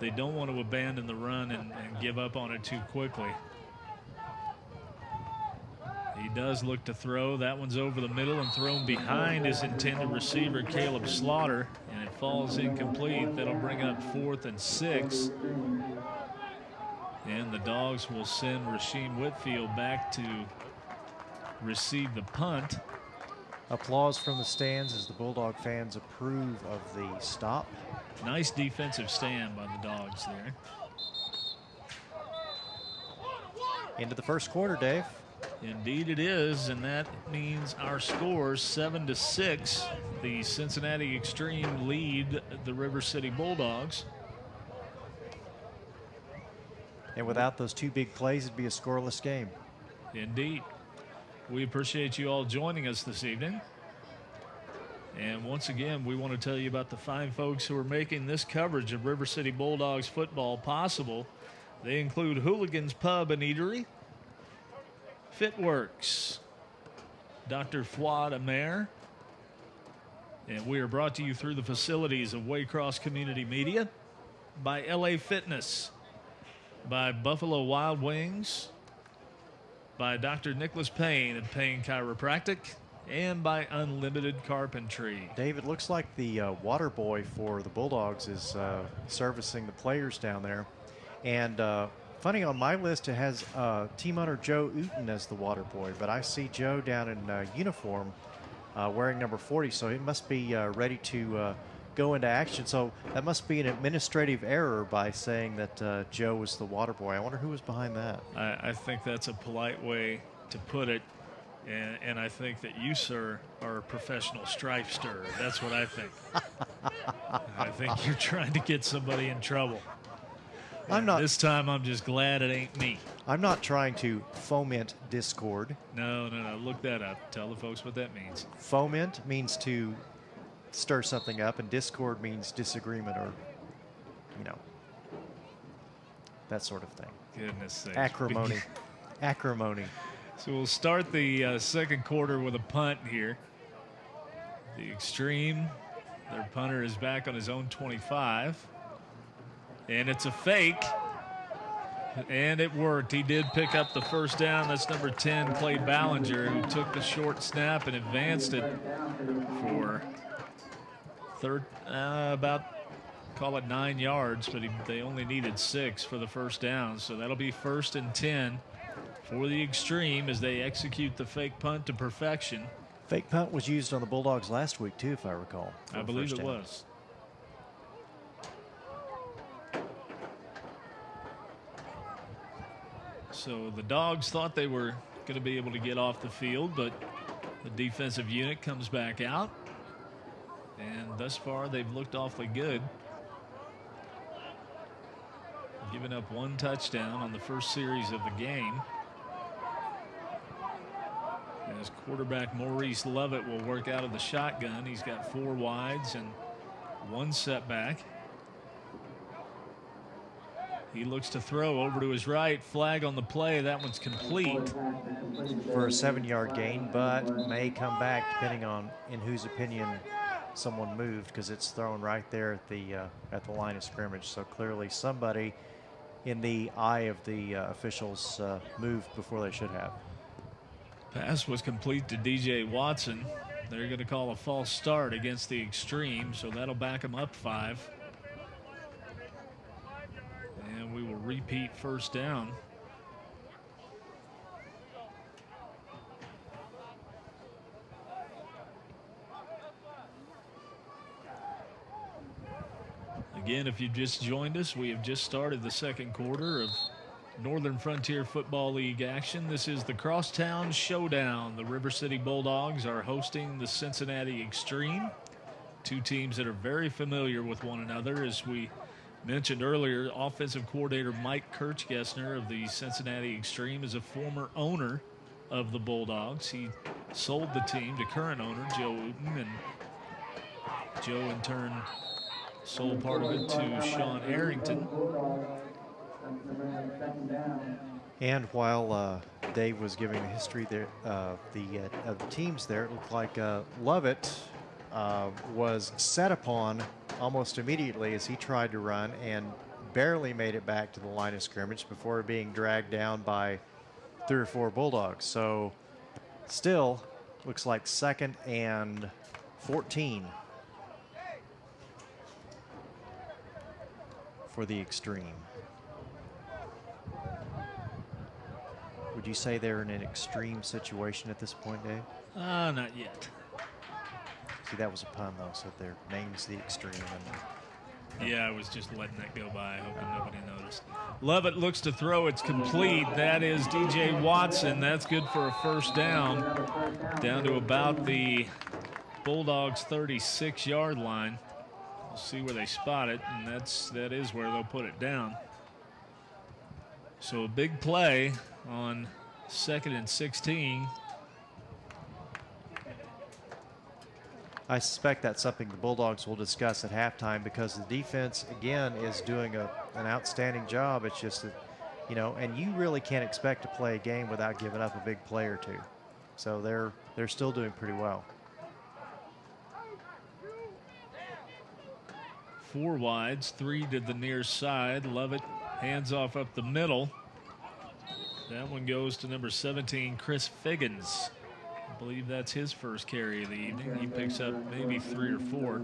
they don't want to abandon the run and give up on it too quickly. He does look to throw. That one's over the middle and thrown behind his intended receiver, Caleb Slaughter, and it falls incomplete. That'll bring up 4th and 6. And the Dogs will send Rasheem Whitfield back to receive the punt. Applause from the stands as the Bulldog fans approve of the stop. Nice defensive stand by the Dogs there. Into the first quarter, Dave. Indeed it is, and that means our scores 7-6. The Cincinnati X-Treme lead the River City Bulldogs. And without those 2 big plays, it'd be a scoreless game. Indeed. We appreciate you all joining us this evening. And once again, we want to tell you about the fine folks who are making this coverage of River City Bulldogs football possible. They include Hooligans Pub and Eatery, Fitworks, Dr. Fouad Amer, and we are brought to you through the facilities of Waycross Community Media, by LA Fitness, by Buffalo Wild Wings, by Dr. Nicholas Payne at Payne Chiropractic, and by Unlimited Carpentry. David, looks like the water boy for the Bulldogs is servicing the players down there. And funny, on my list, it has team owner Joe Uten as the water boy, but I see Joe down in uniform wearing number 40, so he must be ready to go into action. So that must be an administrative error by saying that Joe was the water boy. I wonder who was behind that. I think that's a polite way to put it. And I think that you, sir, are a professional strife stirrer. That's what I think. I think you're trying to get somebody in trouble. I'm not. This time, I'm just glad it ain't me. I'm not trying to foment discord. No. Look that up. Tell the folks what that means. Foment means to stir something up, and discord means disagreement or, that sort of thing. Goodness sakes. Acrimony. Acrimony. So we'll start the second quarter with a punt here. The X-Treme, their punter is back on his own 25. And it's a fake. And it worked. He did pick up the first down. That's number 10, Clay Ballinger, who took the short snap and advanced it for about, call it 9 yards, but they only needed 6 for the first down. So that'll be 1st and 10. For the X-Treme as they execute the fake punt to perfection. Fake punt was used on the Bulldogs last week, too, if I recall. I believe it was. So the Dogs thought they were going to be able to get off the field, but the defensive unit comes back out. And thus far, they've looked awfully good. Giving up 1 touchdown on the first series of the game. As quarterback Maurice Lovett will work out of the shotgun. He's got 4 wides and 1 setback. He looks to throw over to his right. Flag on the play. That one's complete. For a 7-yard gain, but may come back depending on in whose opinion someone moved, because it's thrown right there at the line of scrimmage. So clearly somebody in the eye of the officials moved before they should have. Pass was complete to DJ Watson. They're going to call a false start against the X-Treme, so that'll back them up 5. And we will repeat first down. Again, if you've just joined us, we have just started the second quarter of Northern Frontier Football League action. This is the Crosstown Showdown. The River City Bulldogs are hosting the Cincinnati X-Treme. 2 teams that are very familiar with one another. As we mentioned earlier, offensive coordinator Mike Kirchgessner of the Cincinnati X-Treme is a former owner of the Bulldogs. He sold the team to current owner Joe Uten, and Joe in turn sold part of it to Sean Arrington. And while Dave was giving the history there of the teams there, it looked like Lovett was set upon almost immediately as he tried to run and barely made it back to the line of scrimmage before being dragged down by 3 or 4 Bulldogs. So still looks like 2nd and 14 for the X-Treme. Would you say they're in an extreme situation at this point, Dave? Not yet. See, that was a pun, though, so their name's the X-Treme. Yeah, I was just letting that go by, hoping nobody noticed. Lovett looks to throw. It's complete. That is DJ Watson. That's good for a first down to about the Bulldogs' 36-yard line. We'll see where they spot it, and that is where they'll put it down. So a big play on 2nd and 16 I suspect that's something the Bulldogs will discuss at halftime, because the defense, again, is doing an outstanding job. It's just that, you know, and you really can't expect to play a game without giving up a big play or two. So they're still doing pretty well. 4 wides, 3 to the near side. Lovett hands off up the middle. That one goes to number 17, Chris Figgins. I believe that's his first carry of the evening. He picks up maybe 3 or 4.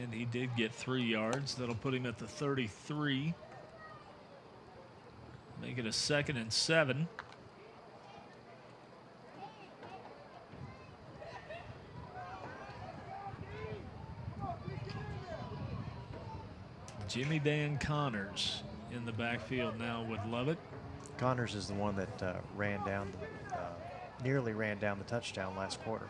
And he did get 3 yards. That'll put him at the 33. Make it a 2nd and 7. Jimmy Dan Connors in the backfield now with Lovett. Connors is the one that nearly ran down the touchdown last quarter.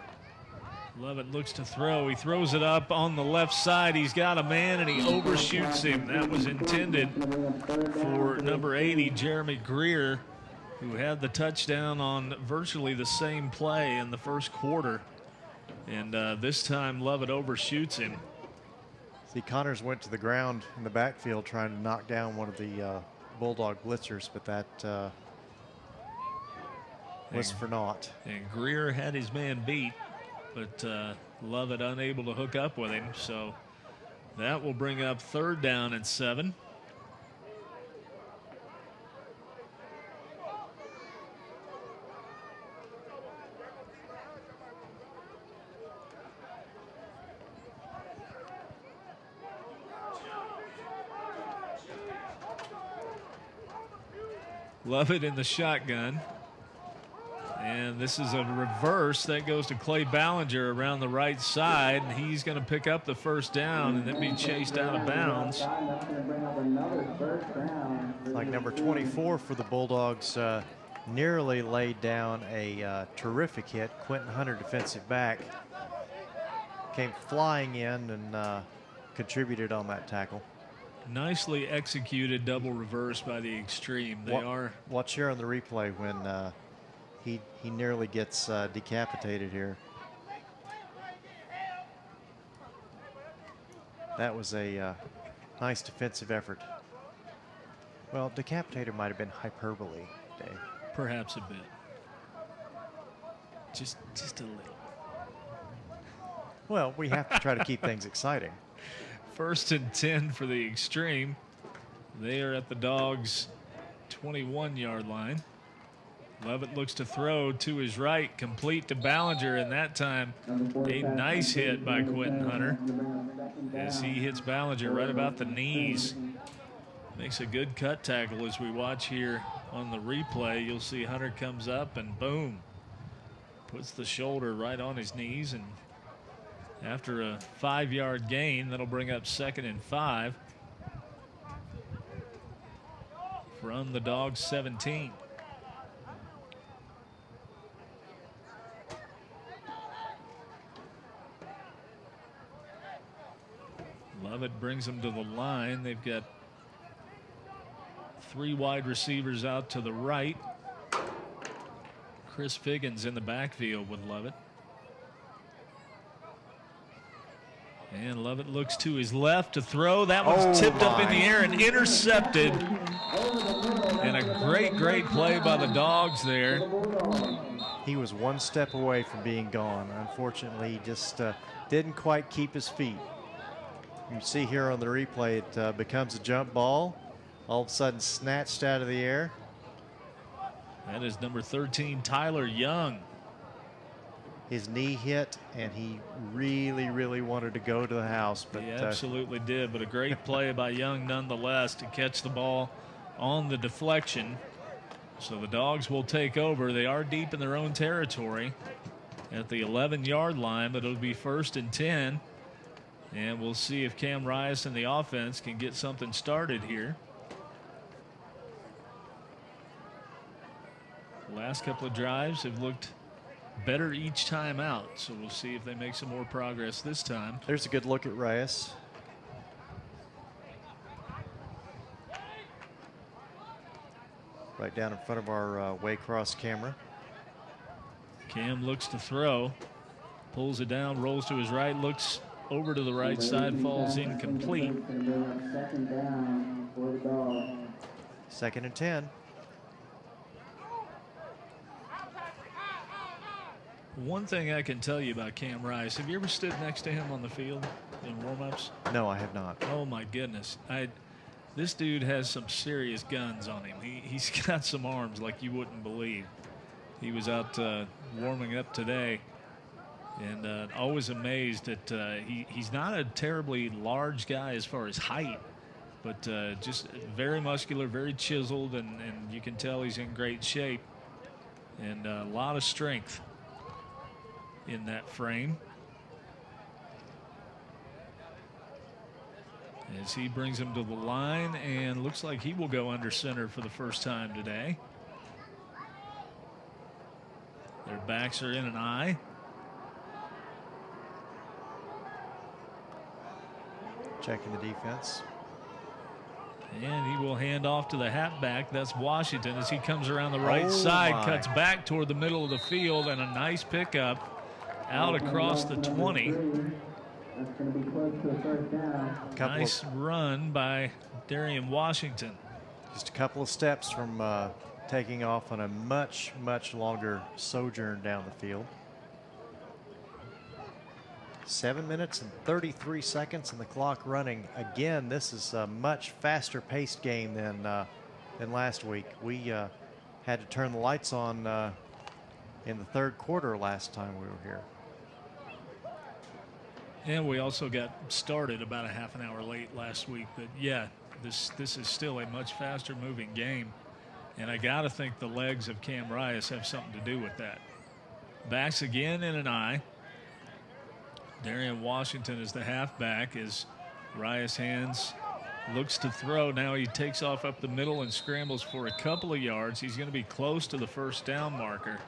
Lovett looks to throw. He throws it up on the left side. He's got a man and he overshoots him. That was intended for number 80, Jeremy Greer, who had the touchdown on virtually the same play in the first quarter. And this time Lovett overshoots him. See, Connors went to the ground in the backfield trying to knock down one of the Bulldog blitzers, but that was for naught. And Greer had his man beat, but Lovett unable to hook up with him. So that will bring up 3rd down and 7. Lovett in the shotgun. And this is a reverse that goes to Clay Ballinger around the right side, and he's going to pick up the 1st down and then be chased out of bounds. Like number 24 for the Bulldogs nearly laid down a terrific hit. Quentin Hunter, defensive back, came flying in and contributed on that tackle. Nicely executed double reverse by the X-Treme. Watch here on the replay when he nearly gets decapitated here. That was a nice defensive effort. Well, decapitated might have been hyperbole, Dave. Perhaps a bit. Just a little. Well, we have to try to keep things exciting. 1st and 10 for the X-Treme. They are at the Dogs' 21-yard line. Lovett looks to throw to his right, complete to Ballinger, and that time a nice hit by Quentin Hunter as he hits Ballinger right about the knees. Makes a good cut tackle. As we watch here on the replay, you'll see Hunter comes up and boom, puts the shoulder right on his knees, and after a 5-yard gain, that'll bring up 2nd and 5 from the Dogs' 17. Lovett brings them to the line. They've got 3 wide receivers out to the right. Chris Figgins in the backfield with Lovett. And Lovett looks to his left to throw. That one's tipped up in the air and intercepted. And a great play by the Dogs there. He was 1 step away from being gone. Unfortunately, he just didn't quite keep his feet. You see here on the replay, it becomes a jump ball. All of a sudden snatched out of the air. That is number 13, Tyler Young. His knee hit, and he really wanted to go to the house. But he absolutely did, but a great play by Young nonetheless to catch the ball on the deflection. So the Dogs will take over. They are deep in their own territory at the 11-yard line, but it'll be 1st and 10. And we'll see if Cam Rice and the offense can get something started here. The last couple of drives have looked better each time out, so we'll see if they make some more progress this time. There's a good look at Rice. right down in front of our Waycross camera. Cam looks to throw, pulls it down, rolls to his right, looks over to the right side, falls incomplete. 2nd down for the Dogs. 2nd and 10. One thing I can tell you about Cam Rice, have you ever stood next to him on the field in warm-ups? No, I have not. Oh my goodness. This dude has some serious guns on him. He's got some arms like you wouldn't believe. He was out warming up today, and always amazed that he's not a terribly large guy as far as height, but just very muscular, very chiseled, and you can tell he's in great shape, and a lot of strength in that frame. As he brings him to the line, and looks like he will go under center for the first time today. Their backs are in an I. Checking the defense. And he will hand off to the halfback. That's Washington as he comes around the right side, my. cuts back toward the middle of the field, and a nice pickup out across the 20. That's going to be close to a 1st down. Nice run by Darian Washington. Just a couple of steps from taking off on a much, much longer sojourn down the field. 7 minutes and 33 seconds and the clock running. Again, this is a much faster paced game than last week. We had to turn the lights on in the 3rd quarter last time we were here. And we also got started about a half an hour late last week. But yeah, this is still a much faster moving game. And I got to think the legs of Cam Rice have something to do with that. Backs again in an I. Darian Washington is the halfback as Rice hands, looks to throw. Now he takes off up the middle and scrambles for a couple of yards. He's going to be close to the 1st down marker.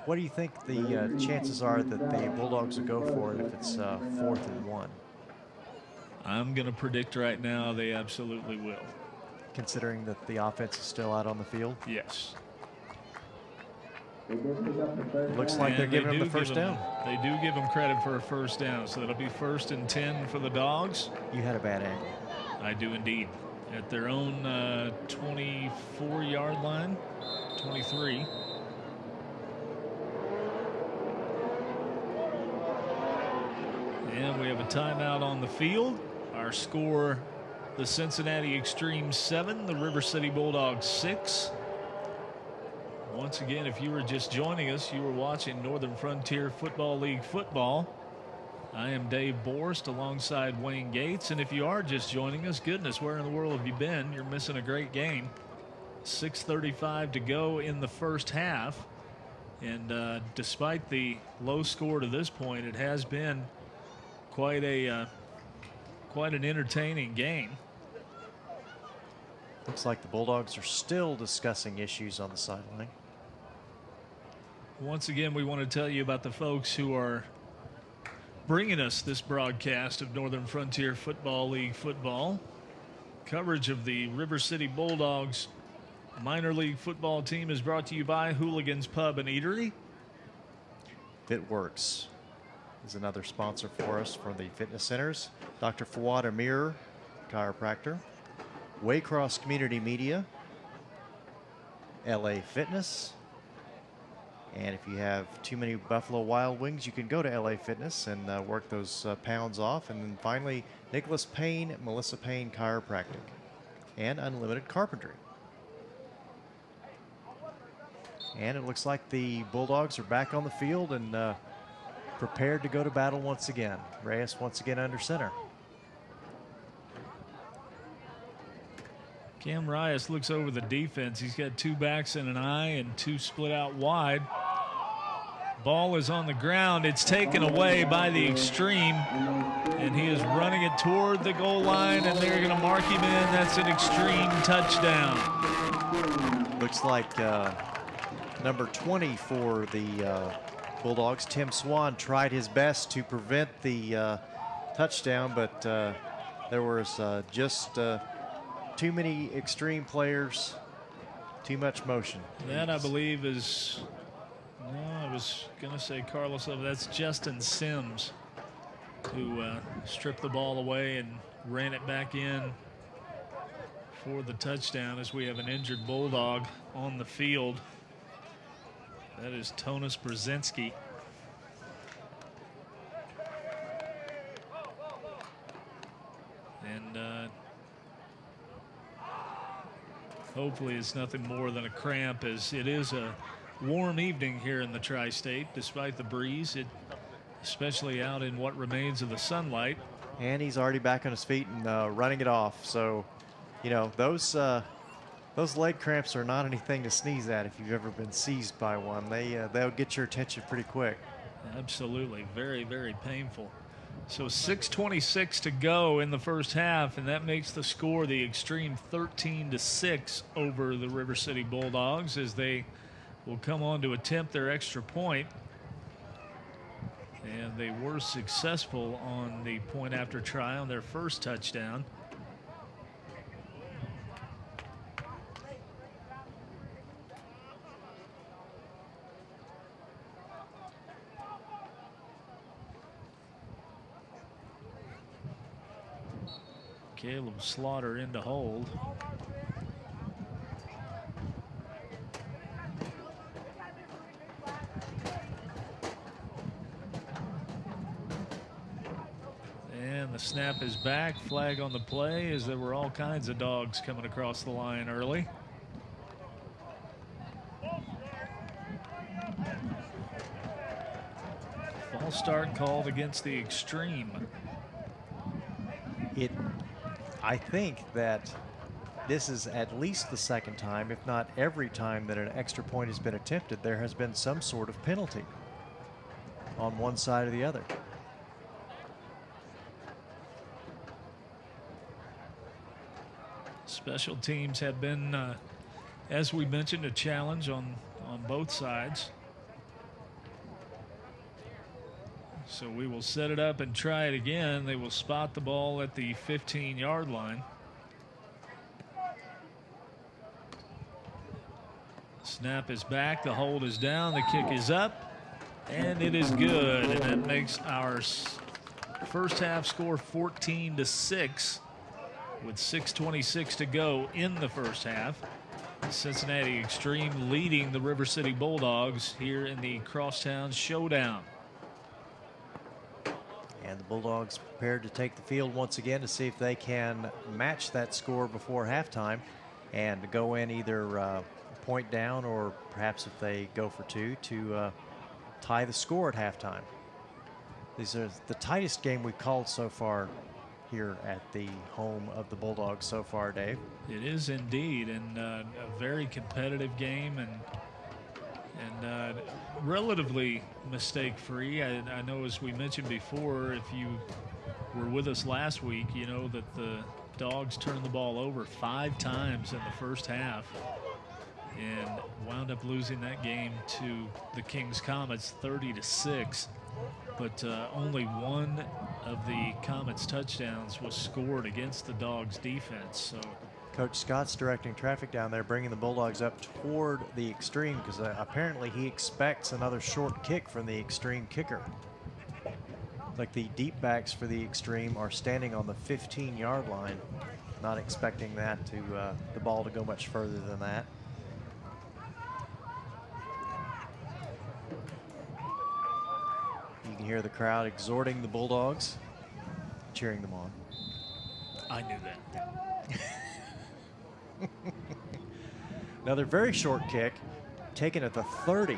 What do you think the chances are that the Bulldogs will go for it if it's 4th and 1? I'm going to predict right now they absolutely will. Considering that the offense is still out on the field? Yes. Looks like they're giving them the 1st down. They do give them credit for a 1st down, so that'll be 1st and 10 for the Dogs. You had a bad angle. I do indeed. At their own 24-yard line, 23. And we have a timeout on the field. Our score, the Cincinnati X-Treme 7, the River City Bulldogs 6. Once again, if you were just joining us, you were watching Northern Frontier Football League football. I am Dave Borst alongside Wayne Gates. And if you are just joining us, goodness, where in the world have you been? You're missing a great game. 6:35 to go in the 1st half. And despite the low score to this point, it has been quite an entertaining game. Looks like the Bulldogs are still discussing issues on the sideline. Once again, we want to tell you about the folks who are bringing us this broadcast of Northern Frontier Football League football. Coverage of the River City Bulldogs minor league football team is brought to you by Hooligans Pub and Eatery. FitWorks is another sponsor for us from the fitness centers. Dr. Fawad Amir, chiropractor. Waycross Community Media. LA Fitness. And if you have too many Buffalo Wild Wings, you can go to LA Fitness and work those pounds off. And then finally, Nicholas Payne, Melissa Payne Chiropractic, and Unlimited Carpentry. And it looks like the Bulldogs are back on the field and prepared to go to battle once again. Reyes once again under center. Cam Rice looks over the defense. He's got 2 backs in an I and 2 split out wide. Ball is on the ground. It's taken away by the X-Treme, and he is running it toward the goal line, and they're going to mark him in. That's an X-Treme touchdown. Looks like number 20 for the Bulldogs, Tim Swan, tried his best to prevent the touchdown, but there was just too many extreme players, too much motion. That, I believe, is, no, I was going to say Carlos, that's Justin Sims, who stripped the ball away and ran it back in for the touchdown, as we have an injured Bulldog on the field. That is Tonis Brzezinski. And hopefully it's nothing more than a cramp, as it is a warm evening here in the tri-state despite the breeze, especially out in what remains of the sunlight. And he's already back on his feet and running it off. So, you know, those leg cramps are not anything to sneeze at if you've ever been seized by one. They'll get your attention pretty quick. Absolutely. Very, very painful. So 6:26 to go in the first half, and that makes the score the X-Treme 13-6 over the River City Bulldogs, as they will come on to attempt their extra point. And they were successful on the point after try on their first touchdown. Caleb Slaughter into hold. And the snap is back. Flag on the play, as there were all kinds of dogs coming across the line early. False start called against the X-Treme. I think that this is at least the second time, if not every time, that an extra point has been attempted, there has been some sort of penalty on one side or the other. Special teams have been, as we mentioned, a challenge on both sides. So we will set it up and try it again. They will spot the ball at the 15-yard line. Snap is back. The hold is down. The kick is up. And it is good. And that makes our first half score 14-6 with 6:26 to go in the first half. Cincinnati X-Treme leading the River City Bulldogs here in the Crosstown Showdown. And the Bulldogs prepared to take the field once again to see if they can match that score before halftime and go in either point down, or perhaps if they go for two, to tie the score at halftime. These are the tightest game we've called so far here at the home of the Bulldogs so far, Dave. It is indeed, and a very competitive game, and relatively mistake-free. I know, as we mentioned before, if you were with us last week, you know that the Dogs turned the ball over 5 times in the first half and wound up losing that game to the Kings Comets 30-6. But only one of the Comets' touchdowns was scored against the Dogs' defense. So Coach Scott's directing traffic down there, bringing the Bulldogs up toward the X-Treme, because apparently he expects another short kick from the X-Treme kicker. Like the deep backs for the X-Treme are standing on the 15-yard line, not expecting that to the ball to go much further than that. You can hear the crowd exhorting the Bulldogs, cheering them on. I knew that. Another very short kick, taken at the 30.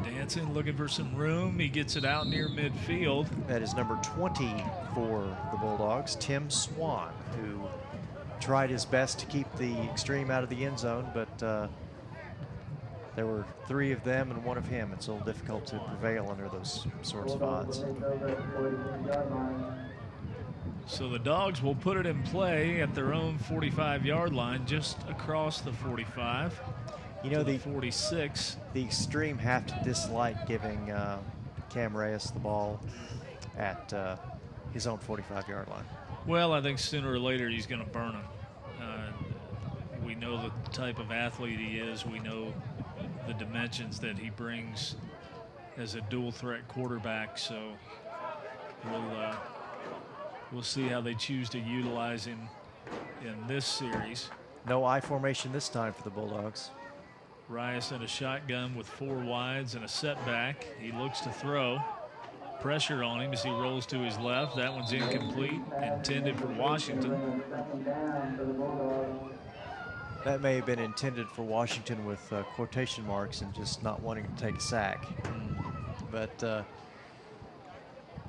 Dancing, looking for some room. He gets it out near midfield. That is number 20 for the Bulldogs, Tim Swan, who tried his best to keep the X-Treme out of the end zone, but there were 3 of them and 1 of him. It's a little difficult to prevail under those sorts of odds. So the Dogs will put it in play at their own 45-yard line, just across the 45. You know, the 46. The X-Treme have to dislike giving Cam Reyes the ball at his own 45-yard line. Well, I think sooner or later he's going to burn them. We know the type of athlete he is. We know the dimensions that he brings as a dual threat quarterback. So we'll see how they choose to utilize him in this series. No I formation this time for the Bulldogs. Rice in a shotgun with 4 wides and a setback. He looks to throw. Pressure on him as he rolls to his left. That one's incomplete, intended for Washington. That may have been intended for Washington with quotation marks and just not wanting to take a sack. But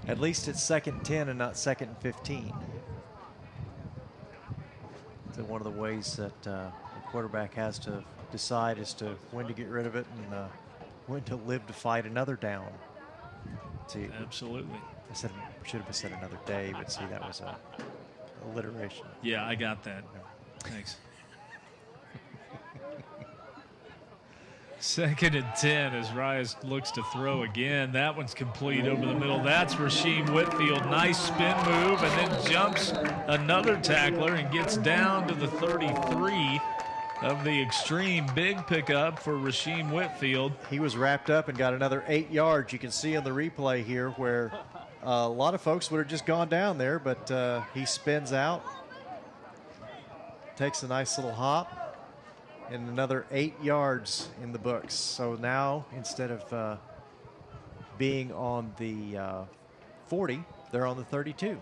at least it's 2nd and 10 and not 2nd and 15. So one of the ways that the quarterback has to decide as to when to get rid of it and when to live to fight another down. See, absolutely. I said should have said another day, but see, that was a alliteration. Yeah, I got that. Thanks. 2nd and 10 as Rice looks to throw again. That one's complete over the middle. That's Rasheem Whitfield. Nice spin move, and then jumps another tackler and gets down to the 33 of the X-Treme. Big pickup for Rasheem Whitfield. He was wrapped up and got another 8 yards. You can see on the replay here where a lot of folks would have just gone down there, but he spins out, takes a nice little hop, and another 8 yards in the books. So now, instead of being on the 40, they're on the 32.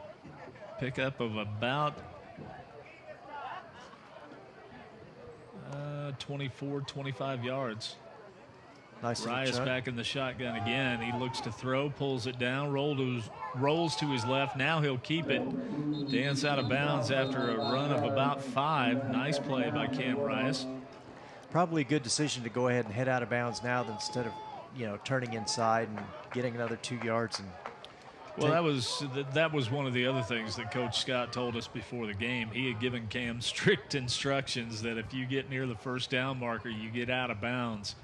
Pickup of about 24, 25 yards. Nice. Rice back in the shotgun again. He looks to throw, pulls it down, rolls to his left. Now he'll keep it. Dance out of bounds after a run of about 5. Nice play by Cam Rice. Probably a good decision to go ahead and head out of bounds now instead of, turning inside and getting another 2 yards. And well, that was one of the other things that Coach Scott told us before the game. He had given Cam strict instructions that if you get near the first down marker, you get out of bounds.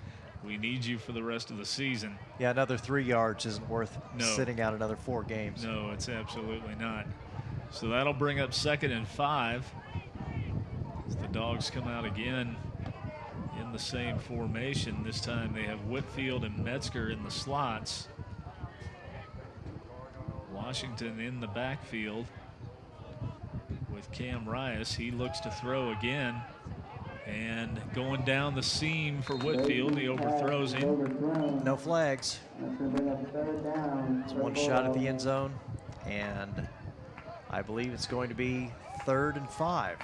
We need you for the rest of the season. Yeah, another 3 yards isn't worth sitting out another 4 games. No, it's absolutely not. So that'll bring up 2nd and 5. As the Dogs come out again in the same formation. This time they have Whitfield and Metzger in the slots. Washington in the backfield with Cam Rice. He looks to throw again. And going down the seam for Whitfield, he overthrows him. No flags. It's one shot at the end zone, and I believe it's going to be 3rd and 5.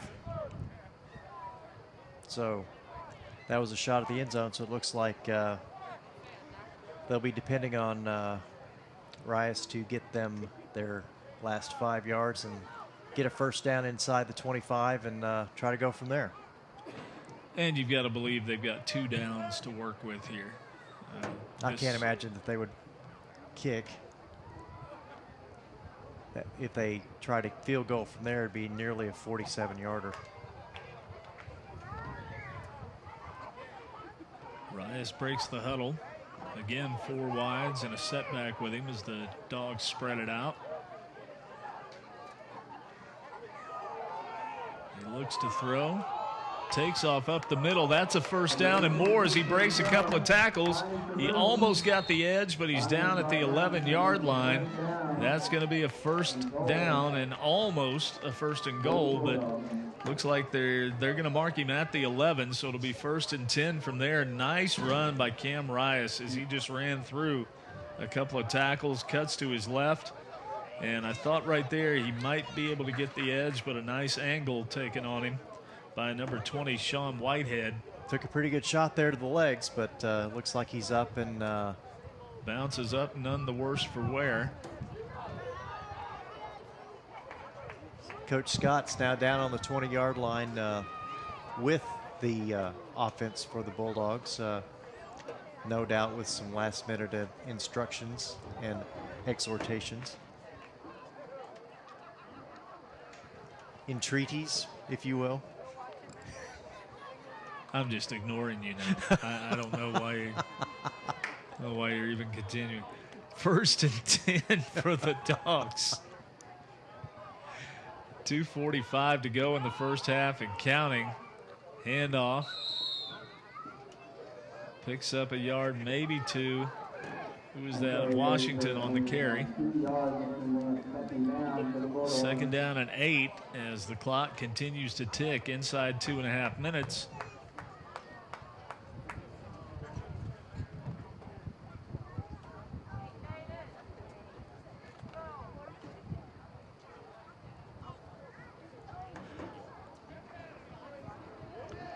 So that was a shot at the end zone, so it looks like they'll be depending on Rice to get them their last 5 yards and get a first down inside the 25 and try to go from there. And you've got to believe they've got 2 downs to work with here. I can't imagine that they would kick. If they try to field goal from there, it'd be nearly a 47-yarder. Rice breaks the huddle. Again, 4 wides and a setback with him as the Dogs spread it out. He looks to throw. Takes off up the middle. That's a first down and more as he breaks a couple of tackles. He almost got the edge, but he's down at the 11-yard line. That's going to be a first down and almost a 1st and goal, but looks like they're going to mark him at the 11, so it'll be 1st and 10 from there. Nice run by Cam Rice as he just ran through a couple of tackles, cuts to his left. And I thought right there he might be able to get the edge, but a nice angle taken on him by number 20, Sean Whitehead. Took a pretty good shot there to the legs, but looks like he's up and bounces up, none the worse for wear. Coach Scott's now down on the 20-yard line with the offense for the Bulldogs. No doubt with some last-minute instructions and exhortations. Entreaties, if you will. I'm just ignoring you now. I don't know why you're even continuing. 1st and 10 for the Dogs. 2:45 to go in the first half and counting. Handoff. Picks up a yard, maybe two. Who is that? Washington on the carry. Second down and 8 as the clock continues to tick inside 2.5 minutes.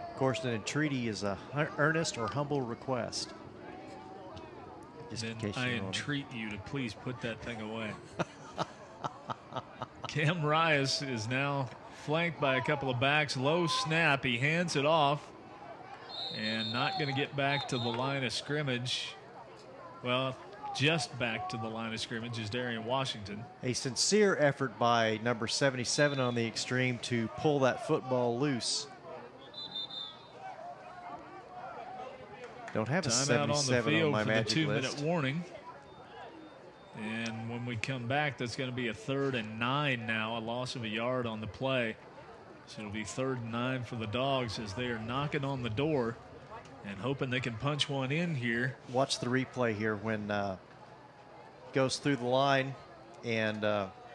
Of course, an entreaty is a earnest or humble request. Then I entreat you to please put that thing away. Cam Rias is now flanked by a couple of backs. Low snap. He hands it off and not going to get back to the line of scrimmage. Well, just back to the line of scrimmage is Darian Washington. A sincere effort by number 77 on the X-Treme to pull that football loose. Don't have a 77 on my magic list. 2-minute warning. And when we come back, that's going to be a 3rd and 9 now, a loss of a yard on the play. So it'll be 3rd and 9 for the Dogs as they are knocking on the door and hoping they can punch one in here. Watch the replay here when goes through the line, and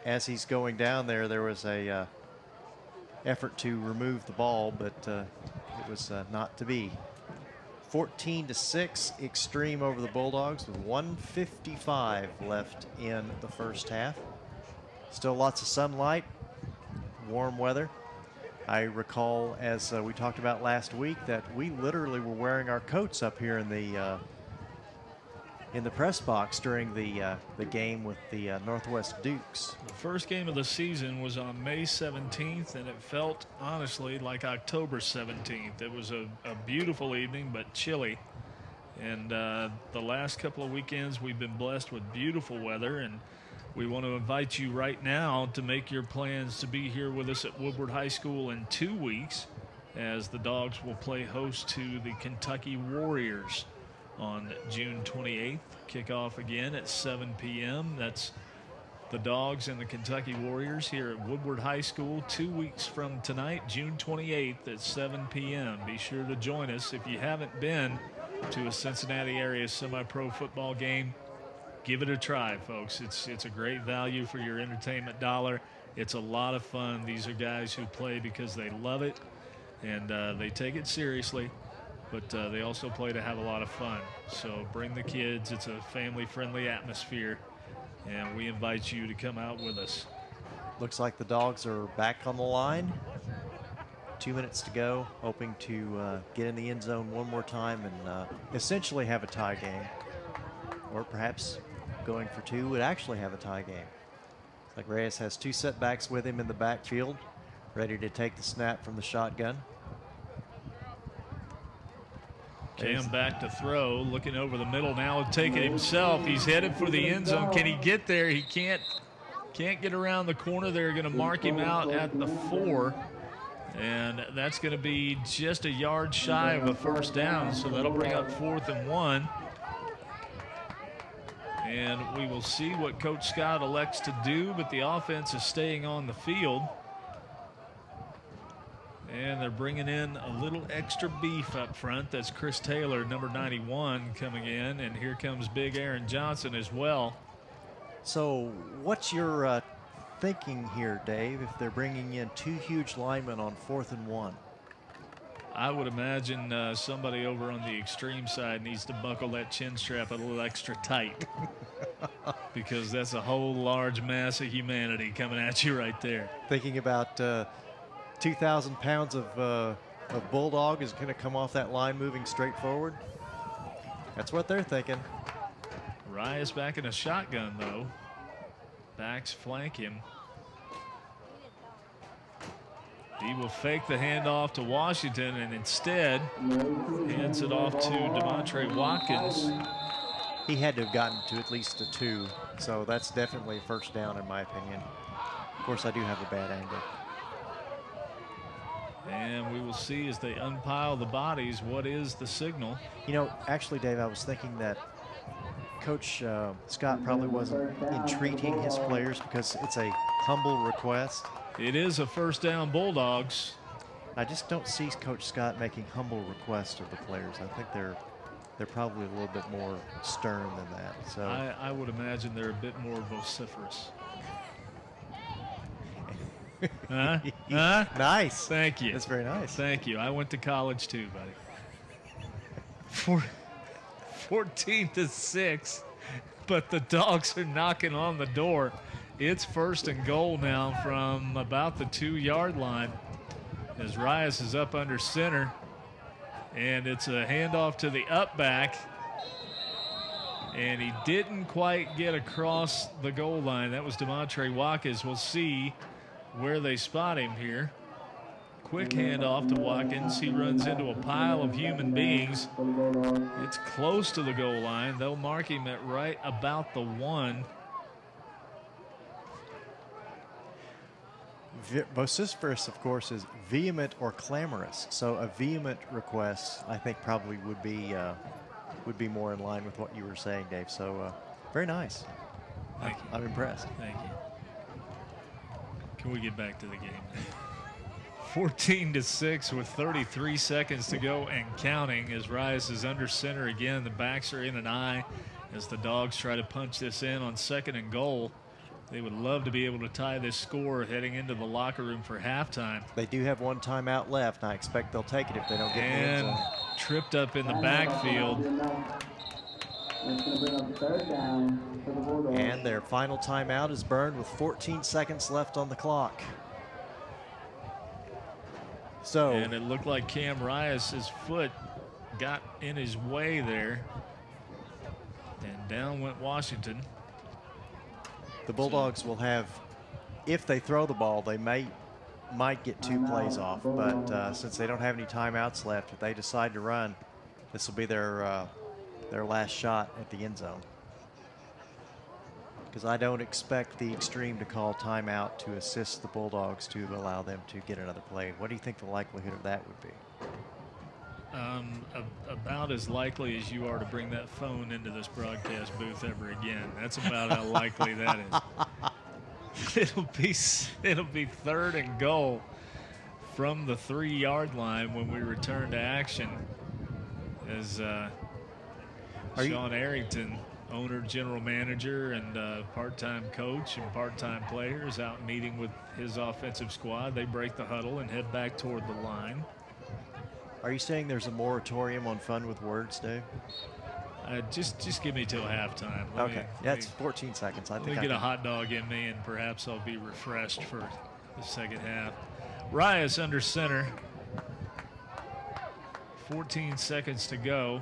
as he's going down there, there was a effort to remove the ball, but it was not to be. 14-6, X-Treme over the Bulldogs with 1:55 left in the first half. Still lots of sunlight, warm weather. I recall, as we talked about last week, that we literally were wearing our coats up here in the press box during the game with the Northwest Dukes. The first game of the season was on May 17th, and it felt, honestly, like October 17th. It was a beautiful evening, but chilly. And the last couple of weekends, we've been blessed with beautiful weather, and we want to invite you right now to make your plans to be here with us at Woodward High School in 2 weeks, as the Dogs will play host to the Kentucky Warriors on June 28th. Kickoff again at 7 p.m. That's the Dogs and the Kentucky Warriors here at Woodward High School 2 weeks from tonight, June 28th at 7 p.m. Be sure to join us. If you haven't been to a Cincinnati area semi-pro football game, give it a try, folks. It's a great value for your entertainment dollar. It's a lot of fun. These are guys who play because they love it and they take it seriously. But they also play to have a lot of fun. So bring the kids. It's a family-friendly atmosphere, and we invite you to come out with us. Looks like the Dogs are back on the line. 2 minutes to go, hoping to get in the end zone one more time and essentially have a tie game. Or perhaps going for 2 would actually have a tie game. Looks like Reyes has 2 setbacks with him in the backfield, ready to take the snap from the shotgun. Cam back to throw, looking over the middle now, take it himself. He's headed for the end zone. Can he get there? He can't get around the corner. They're going to mark him out at the 4. And that's going to be just a yard shy of a first down. So that'll bring up 4th and 1. And we will see what Coach Scott elects to do, but the offense is staying on the field. And they're bringing in a little extra beef up front. That's Chris Taylor, number 91, coming in. And here comes big Aaron Johnson as well. So what's your thinking here, Dave, if they're bringing in 2 huge linemen on 4th and 1? I would imagine somebody over on the X-Treme side needs to buckle that chin strap a little extra tight. Because that's a whole large mass of humanity coming at you right there. Thinking about 2,000 pounds of Bulldog is going to come off that line moving straight forward. That's what they're thinking. Rias back in a shotgun, though. Backs flank him. He will fake the handoff to Washington and instead hands it off to DeMontre Watkins. He had to have gotten to at least a 2, so that's definitely a first down in my opinion. Of course, I do have a bad angle. And we will see as they unpile the bodies what is the signal. You know, actually, Dave, I was thinking that Coach Scott probably wasn't entreating his players because it's a humble request. It is a first down, Bulldogs. I just don't see Coach Scott making humble requests of the players. I think they're probably a little bit more stern than that. So I would imagine they're a bit more vociferous. Huh? Nice. Thank you. That's very nice. Thank you. I went to college too, buddy. 14-6, but the Dogs are knocking on the door. It's first and goal now from about the 2-yard line as Rias is up under center, and it's a handoff to the up back, and he didn't quite get across the goal line. That was Demontre Watkins. We'll see where they spot him here. Quick handoff to Watkins. He runs into a pile of human beings. It's close to the goal line. They'll mark him at right about the 1. Vociferous, of course, is vehement or clamorous. So a vehement request, I think, probably would be more in line with what you were saying, Dave. So very nice. Thank you. I'm impressed. Thank you. Can we get back to the game? 14-6 with 33 seconds to go and counting as Rias is under center again. The backs are in an eye as the Dogs try to punch this in on 2nd and goal. They would love to be able to tie this score heading into the locker room for halftime. They do have 1 timeout left, and I expect they'll take it if they don't get the end And zone. tripped up in the backfield. And their final timeout is burned with 14 seconds left on the clock. So, And it looked like Cam Rias' foot got in his way there. And down went Washington. the Bulldogs will have, if they throw the ball, they might get 2 plays off. But since they don't have any timeouts left, if they decide to run, this will be their last shot at the end zone. Because I don't expect the X-Treme to call timeout to assist the Bulldogs to allow them to get another play. What do you think the likelihood of that would be? About as likely as you are to bring that phone into this broadcast booth ever again. That's about how likely that is. It'll be 3rd and goal from the 3-yard line when we return to action. As Sean Arrington, owner, general manager, and part-time coach and part-time players out meeting with his offensive squad. They break the huddle and head back toward the line. Are you saying there's a moratorium on fun with words, Dave? Just give me till halftime. Okay, that's 14 seconds. Let me get a hot dog in me, and perhaps I'll be refreshed for the second half. Rias under center. 14 seconds to go.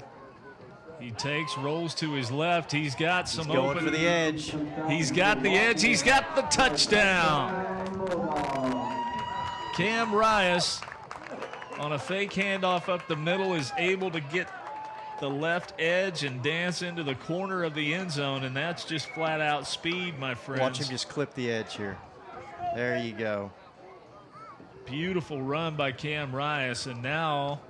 He takes, rolls to his left. He's got some He's going open. for the edge. He's got the edge. He's got the touchdown. Cam Rias on a fake handoff up the middle is able to get the left edge and dance into the corner of the end zone, and that's just flat out speed, my friends. Watch him just clip the edge here. There you go. Beautiful run by Cam Rias, and now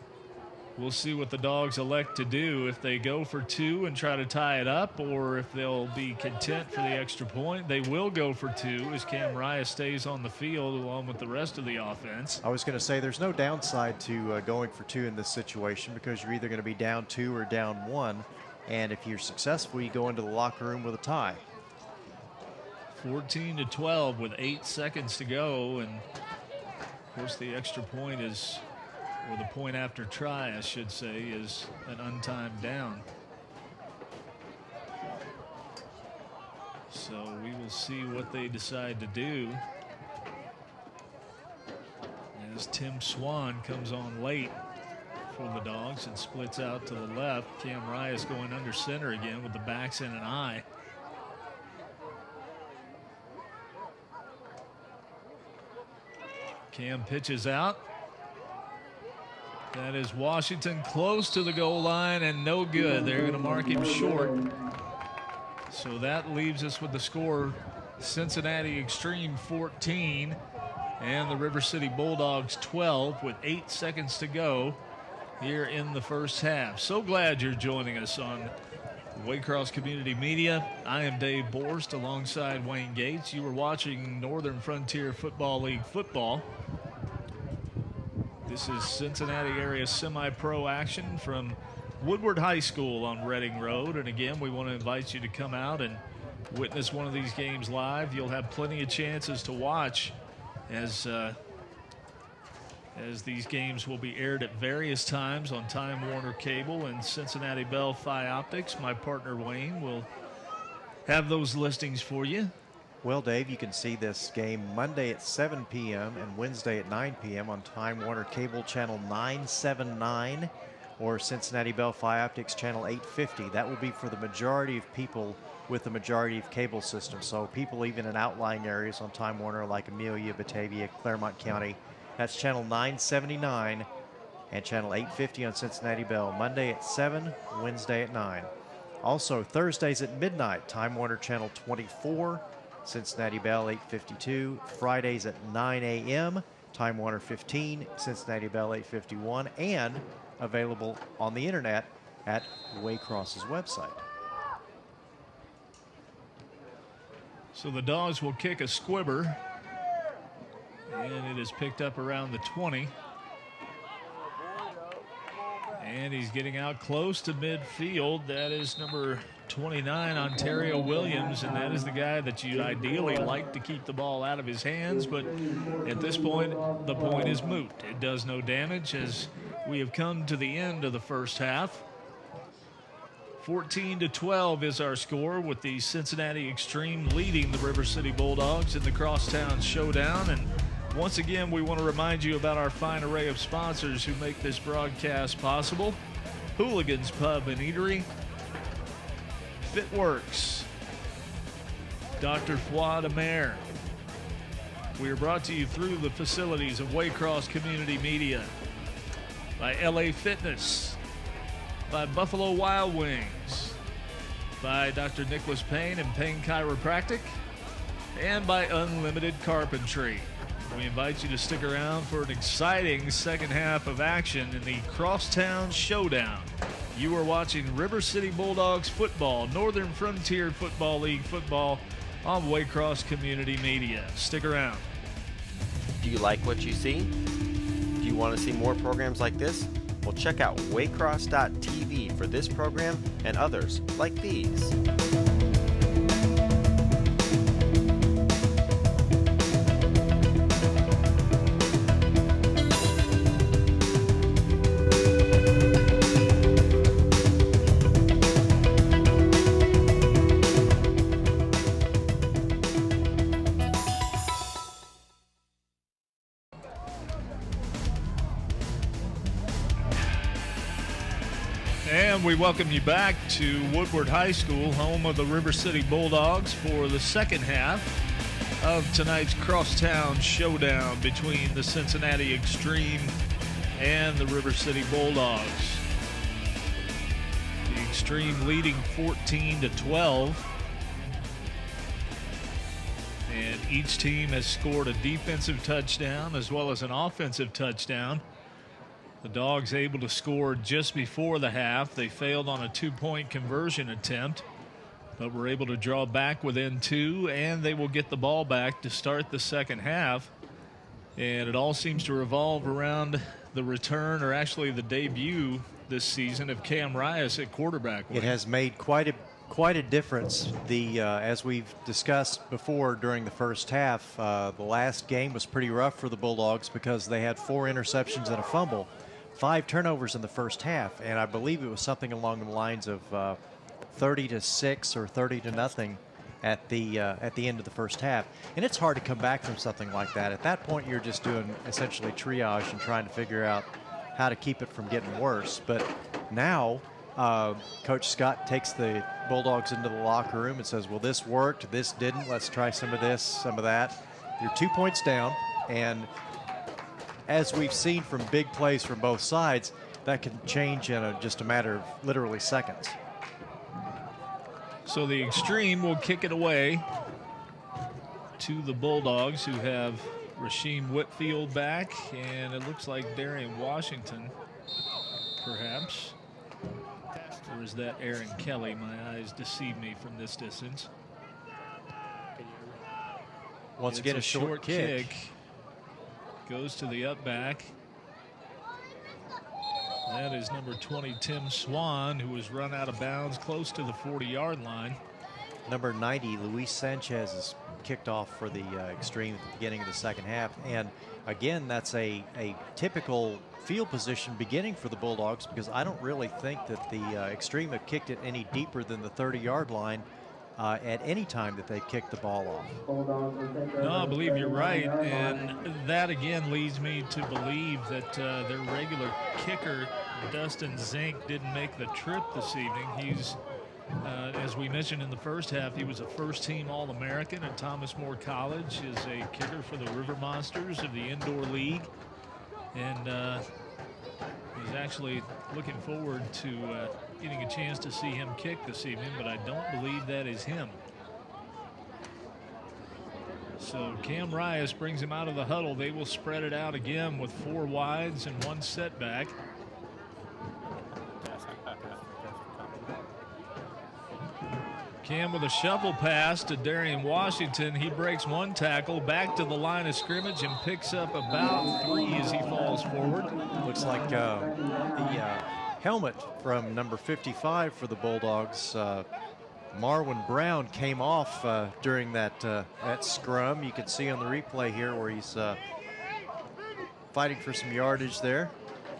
we'll see what the Dogs elect to do, if they go for 2 and try to tie it up, or if they'll be content for the extra point. They will go for 2 as Cam Rias stays on the field along with the rest of the offense. I was going to say there's no downside to going for 2 in this situation, because you're either going to be down 2 or down 1. And if you're successful, you go into the locker room with a tie. 14-12 with 8 seconds to go. And of course the extra point is, or the point after try, I should say, is an untimed down. So we will see what they decide to do as Tim Swan comes on late for the Dogs and splits out to the left. Cam Rias going under center again with the backs in an eye. Cam pitches out. That is Washington close to the goal line and no good. They're going to mark him short. So that leaves us with the score: Cincinnati X-Treme 14 and the River City Bulldogs 12 with 8 seconds to go here in the first half. So glad you're joining us on Waycross Community Media. I am Dave Borst alongside Wayne Gates. You were watching Northern Frontier Football League football. This is Cincinnati area semi-pro action from Woodward High School on Reading Road. And again, we want to invite you to come out and witness one of these games live. You'll have plenty of chances to watch as these games will be aired at various times on Time Warner Cable and Cincinnati Bell Phi Optics. My partner Wayne will have those listings for you. Well, Dave, you can see this game Monday at 7 p.m. and Wednesday at 9 p.m. on Time Warner Cable Channel 979 or Cincinnati Bell Phi Optics Channel 850. That will be for the majority of people with the majority of cable systems. So people even in outlying areas on Time Warner like Amelia, Batavia, Claremont County. That's Channel 979 and Channel 850 on Cincinnati Bell. Monday at 7, Wednesday at 9. Also, Thursdays at midnight, Time Warner Channel 24, Cincinnati Bell 852. Fridays at 9 a.m., Time Warner 15, Cincinnati Bell 851, and available on the internet at Waycross's website. So the Dogs will kick a squibber. And it is picked up around the 20. And he's getting out close to midfield. That is number 29, Ontario Williams, and that is the guy that you'd ideally like to keep the ball out of his hands. But at this point, the point is moot. It does no damage as we have come to the end of the first half. 14-12 is our score, with the Cincinnati X-Treme leading the River City Bulldogs in the Crosstown Showdown. And once again, we want to remind you about our fine array of sponsors who make this broadcast possible. Hooligans Pub and Eatery, Fitworks, Dr. Fouad Amer. We are brought to you through the facilities of Waycross Community Media, by LA Fitness, by Buffalo Wild Wings, by Dr. Nicholas Payne and Payne Chiropractic, and by Unlimited Carpentry. We invite you to stick around for an exciting second half of action in the Crosstown Showdown. You are watching River City Bulldogs football, Northern Frontier Football League football on Waycross Community Media. Stick around. Do you like what you see? Do you want to see more programs like this? Well, check out waycross.tv for this program and others like these. And we welcome you back to Woodward High School, home of the River City Bulldogs, for the second half of tonight's Crosstown Showdown between the Cincinnati X-Treme and the River City Bulldogs. The X-Treme leading 14-12. And each team has scored a defensive touchdown as well as an offensive touchdown. The Dogs able to score just before the half. They failed on a two-point conversion attempt, but were able to draw back within two, and they will get the ball back to start the second half. And it all seems to revolve around the return, or actually the debut this season, of Cam Rias at quarterback. It has made quite a difference. As we've discussed before during the first half, the last game was pretty rough for the Bulldogs because they had 4 interceptions and a fumble. 5 turnovers in the first half, and I believe it was something along the lines of 30-6 or 30-0 at the end of the first half. And it's hard to come back from something like that. At that point, you're just doing essentially triage and trying to figure out how to keep it from getting worse. But now, Coach Scott takes the Bulldogs into the locker room and says, well, this worked, this didn't, let's try some of this, some of that. You're 2 points down, and as we've seen from big plays from both sides, that can change in just a matter of literally seconds. So the X-Treme will kick it away to the Bulldogs, who have Rasheem Whitfield back, and it looks like Darian Washington, perhaps. Or is that Aaron Kelly? My eyes deceive me from this distance. Once again, a short kick. Goes to the up back. That is number 20, Tim Swan, who was run out of bounds close to the 40-yard line. Number 90, Luis Sanchez, is kicked off for the X-Treme at the beginning of the second half. And again, that's a typical field position beginning for the Bulldogs, because I don't really think that the X-Treme have kicked it any deeper than the 30-yard line at any time that they've kicked the ball off. No, I believe you're right, and that again leads me to believe that their regular kicker, Dustin Zink, didn't make the trip this evening. He's, as we mentioned in the first half, he was a first-team All-American at Thomas More College, is a kicker for the River Monsters of the Indoor League, and he's actually looking forward to getting a chance to see him kick this evening, but I don't believe that is him. So Cam Rias brings him out of the huddle. They will spread it out again with 4 wides and 1 setback. Cam with a shovel pass to Darian Washington. He breaks 1 tackle, back to the line of scrimmage, and picks up about 3 as he falls forward. Looks like the helmet from number 55 for the Bulldogs, Marwin Brown, came off during that scrum. You can see on the replay here where he's fighting for some yardage there.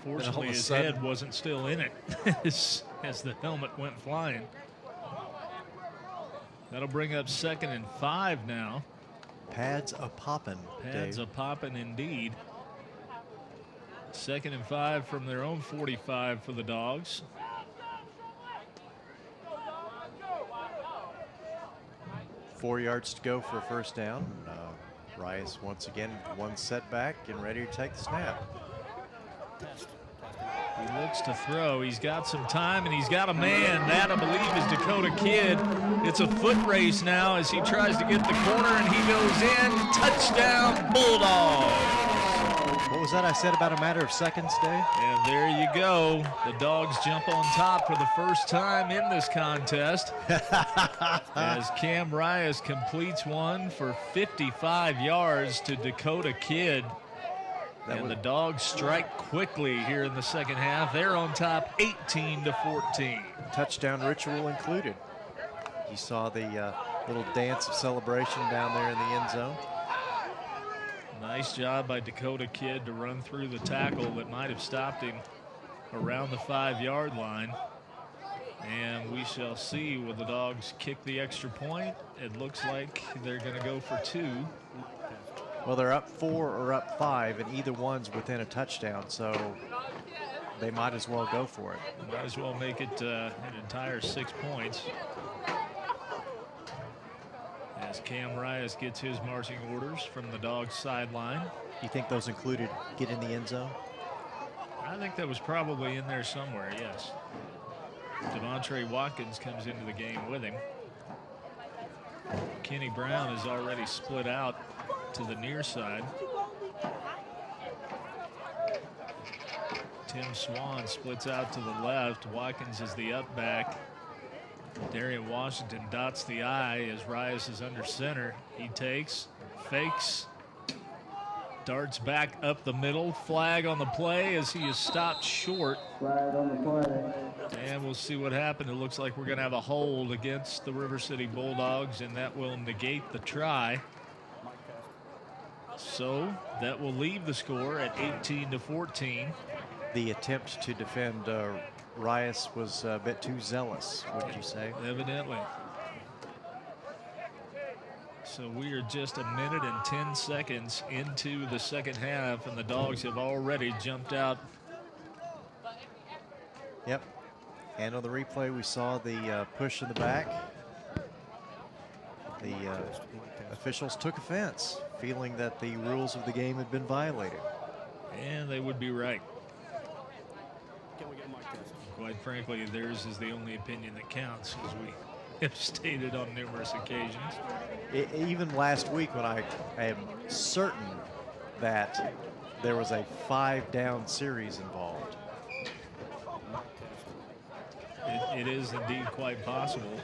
Fortunately, his head wasn't still in it as the helmet went flying. That'll bring up 2nd and 5 now. Pads a poppin', Pads Dave. a poppin' indeed. 2nd and 5 from their own 45 for the Dogs. Four yards to go for a first down. Rice once again 1 setback and ready to take the snap. He looks to throw. He's got some time, and he's got a man. That, I believe, is Dakota Kidd. It's a foot race now as he tries to get the corner, and he goes in. Touchdown, Bulldogs. What was that I said about a matter of seconds, Dave? And there you go. The Dogs jump on top for the first time in this contest as Cam Rias completes one for 55 yards to Dakota Kidd. And the Dogs strike quickly here in the second half. They're on top 18-14. Touchdown ritual included. You saw the little dance of celebration down there in the end zone. Nice job by Dakota Kidd to run through the tackle that might have stopped him around the 5-yard line. And we shall see, will the Dogs kick the extra point? It looks like they're going to go for 2. Well, they're up 4 or up 5, and either one's within a touchdown, so they might as well go for it. Might as well make it an entire 6 points. As Cam Rias gets his marching orders from the Dogs sideline. You think those included get in the end zone? I think that was probably in there somewhere, yes. Devontre Watkins comes into the game with him. Kenny Brown is already split out to the near side. Tim Swan splits out to the left. Watkins is the up back. Darian Washington dots the I as Rias is under center. He takes, fakes, darts back up the middle. Flag on the play as he is stopped short. Flag on the play. And we'll see what happened. It looks like we're going to have a hold against the River City Bulldogs, and that will negate the try. So that will leave the score at 18-14. The attempt to defend Rias was a bit too zealous, would you say? Evidently. So we are just a minute and 10 seconds into the second half, and the Dogs have already jumped out. Yep. And on the replay, we saw the push in the back. The officials took offense, feeling that the rules of the game had been violated. And they would be right. Quite frankly, theirs is the only opinion that counts, as we have stated on numerous occasions. Even last week, when I am certain that there was a 5-down series involved. it is indeed quite possible.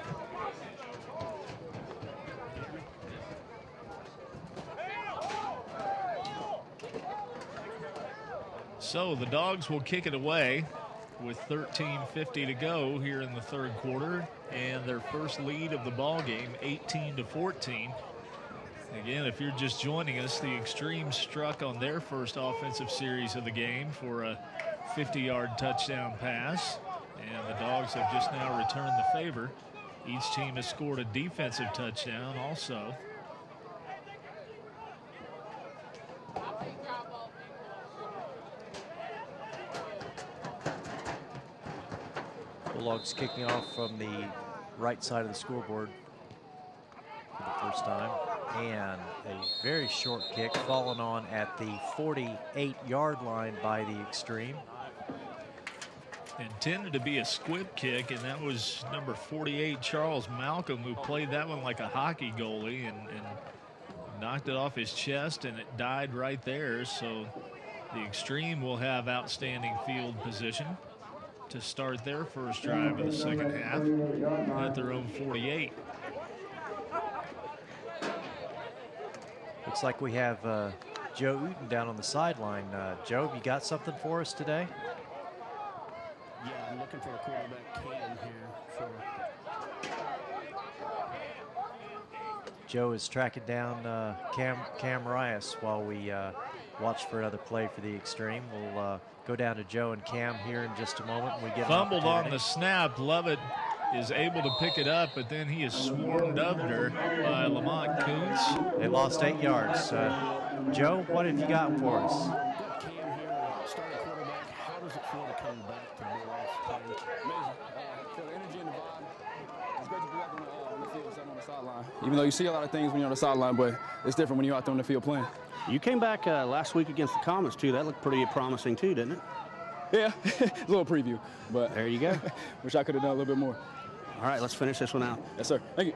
So the Dogs will kick it away with 13:50 to go here in the third quarter, and their first lead of the ball game, 18-14. Again, if you're just joining us, the X-Treme struck on their first offensive series of the game for a 50-yard touchdown pass, and the Dogs have just now returned the favor. Each team has scored a defensive touchdown also. Bulldogs kicking off from the right side of the scoreboard for the first time. And a very short kick fallen on at the 48-yard line by the X-Treme. Intended to be a squib kick, and that was number 48, Charles Malcolm, who played that one like a hockey goalie and knocked it off his chest, and it died right there. So the X-Treme will have outstanding field position to start their first drive of the second half at their own 48. Looks like we have Joe Uten down on the sideline. Joe, you got something for us today? Yeah, I'm looking for a quarterback Cam here. Joe is tracking down Cam Rias while we watch for another play for the X-Treme. We'll go down to Joe and Cam here in just a moment. We get fumbled on the snap. Lovett is able to pick it up, but then he is swarmed under by Lamont Kuntz. They lost 8 yards. Joe, what have you got for us? Got Cam here, starting quarterback. How does it feel to come back to Bulldogs playing? Amazing. Feel the energy and the vibe. It's great to be back on the field, sitting on the sideline. Even though you see a lot of things when you're on the sideline, but it's different when you're out there on the field playing. You came back last week against the Comets, too. That looked pretty promising, too, didn't it? Yeah, a little preview, but there you go. Wish I could have done a little bit more. All right, let's finish this one out. Yes, sir. Thank you.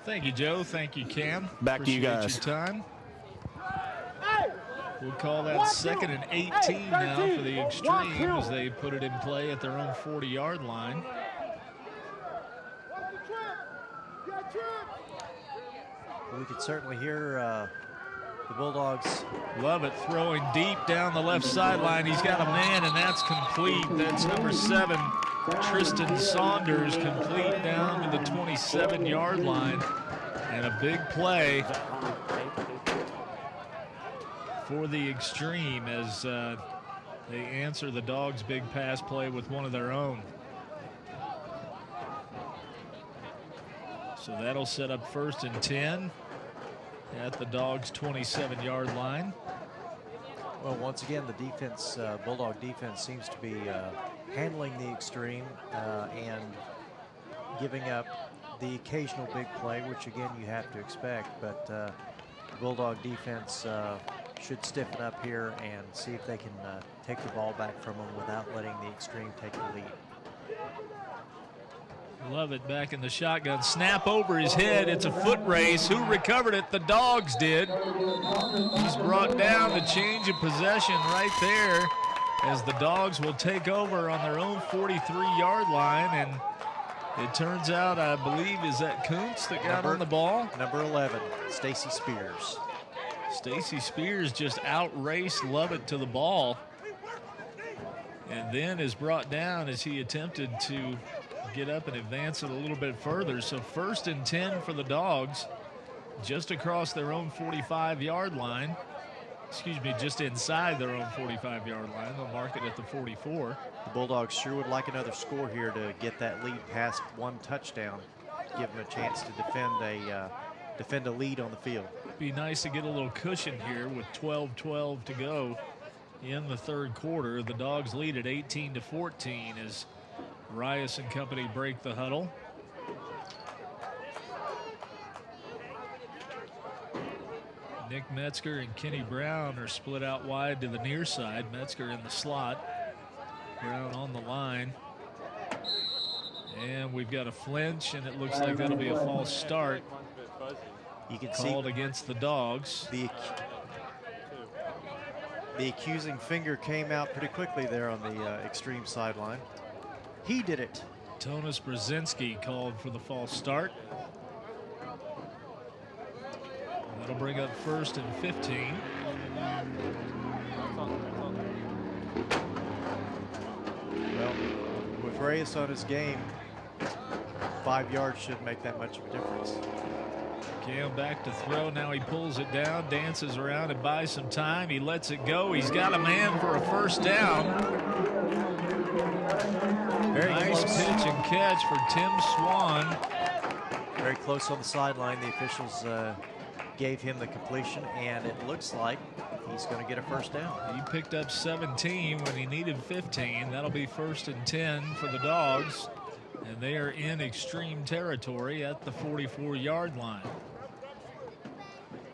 Thank you, Joe. Thank you, Cam. Back to you guys. Your time. We'll call that second and 18 now for the X-Treme as they put it in play at their own 40-yard line. We could certainly hear the Bulldogs. Lovett throwing deep down the left sideline. He's got a man, and that's complete. That's number 7, Tristan Saunders, complete down to the 27-yard line. And a big play for the X-Treme as they answer the Dogs' big pass play with one of their own. So that'll set up first and 10 at the Dogs' 27-yard line. Well, once again, the defense, Bulldog defense, seems to be handling the X-Treme and giving up the occasional big play, which again you have to expect. But the Bulldog defense should stiffen up here and see if they can take the ball back from them without letting the X-Treme take the lead. Lovett back in the shotgun. Snap over his head. It's a foot race. Who recovered it? The Dogs did. He's brought down. The change of possession right there as the Dogs will take over on their own 43-yard line. And it turns out, I believe, is that Kuntz that got on the ball? Number 11, Stacy Spears. Stacy Spears just outraced Lovett to the ball and then is brought down as he attempted to get up and advance it a little bit further. So first and 10 for the Dogs, just across their own 45-yard line. Excuse me, just inside their own 45-yard line. They'll mark it at the 44. The Bulldogs sure would like another score here to get that lead past one touchdown, give them a chance to defend a lead on the field. Be nice to get a little cushion here with 12-12 to go in the third quarter. The Dogs lead at 18-14 as Rias and company break the huddle. Nick Metzger and Kenny Brown are split out wide to the near side. Metzger in the slot. Brown on the line. And we've got a flinch, and it looks like that'll be a false start. You can called see against the Dogs. The accusing finger came out pretty quickly there on the X-Treme sideline. He did it. Tonis Brzezinski called for the false start. That'll bring up 1st and 15. Well, with Reyes on his game, 5 yards shouldn't make that much of a difference. Cam back to throw. Now he pulls it down, dances around and buys some time. He lets it go. He's got a man for a first down. Very nice close. pitch and catch for Tim Swan. Very close on the sideline. The officials gave him the completion, and it looks like he's going to get a first down. He picked up 17 when he needed 15. That'll be 1st and 10 for the Dogs, and they are in X-Treme territory at the 44-yard line.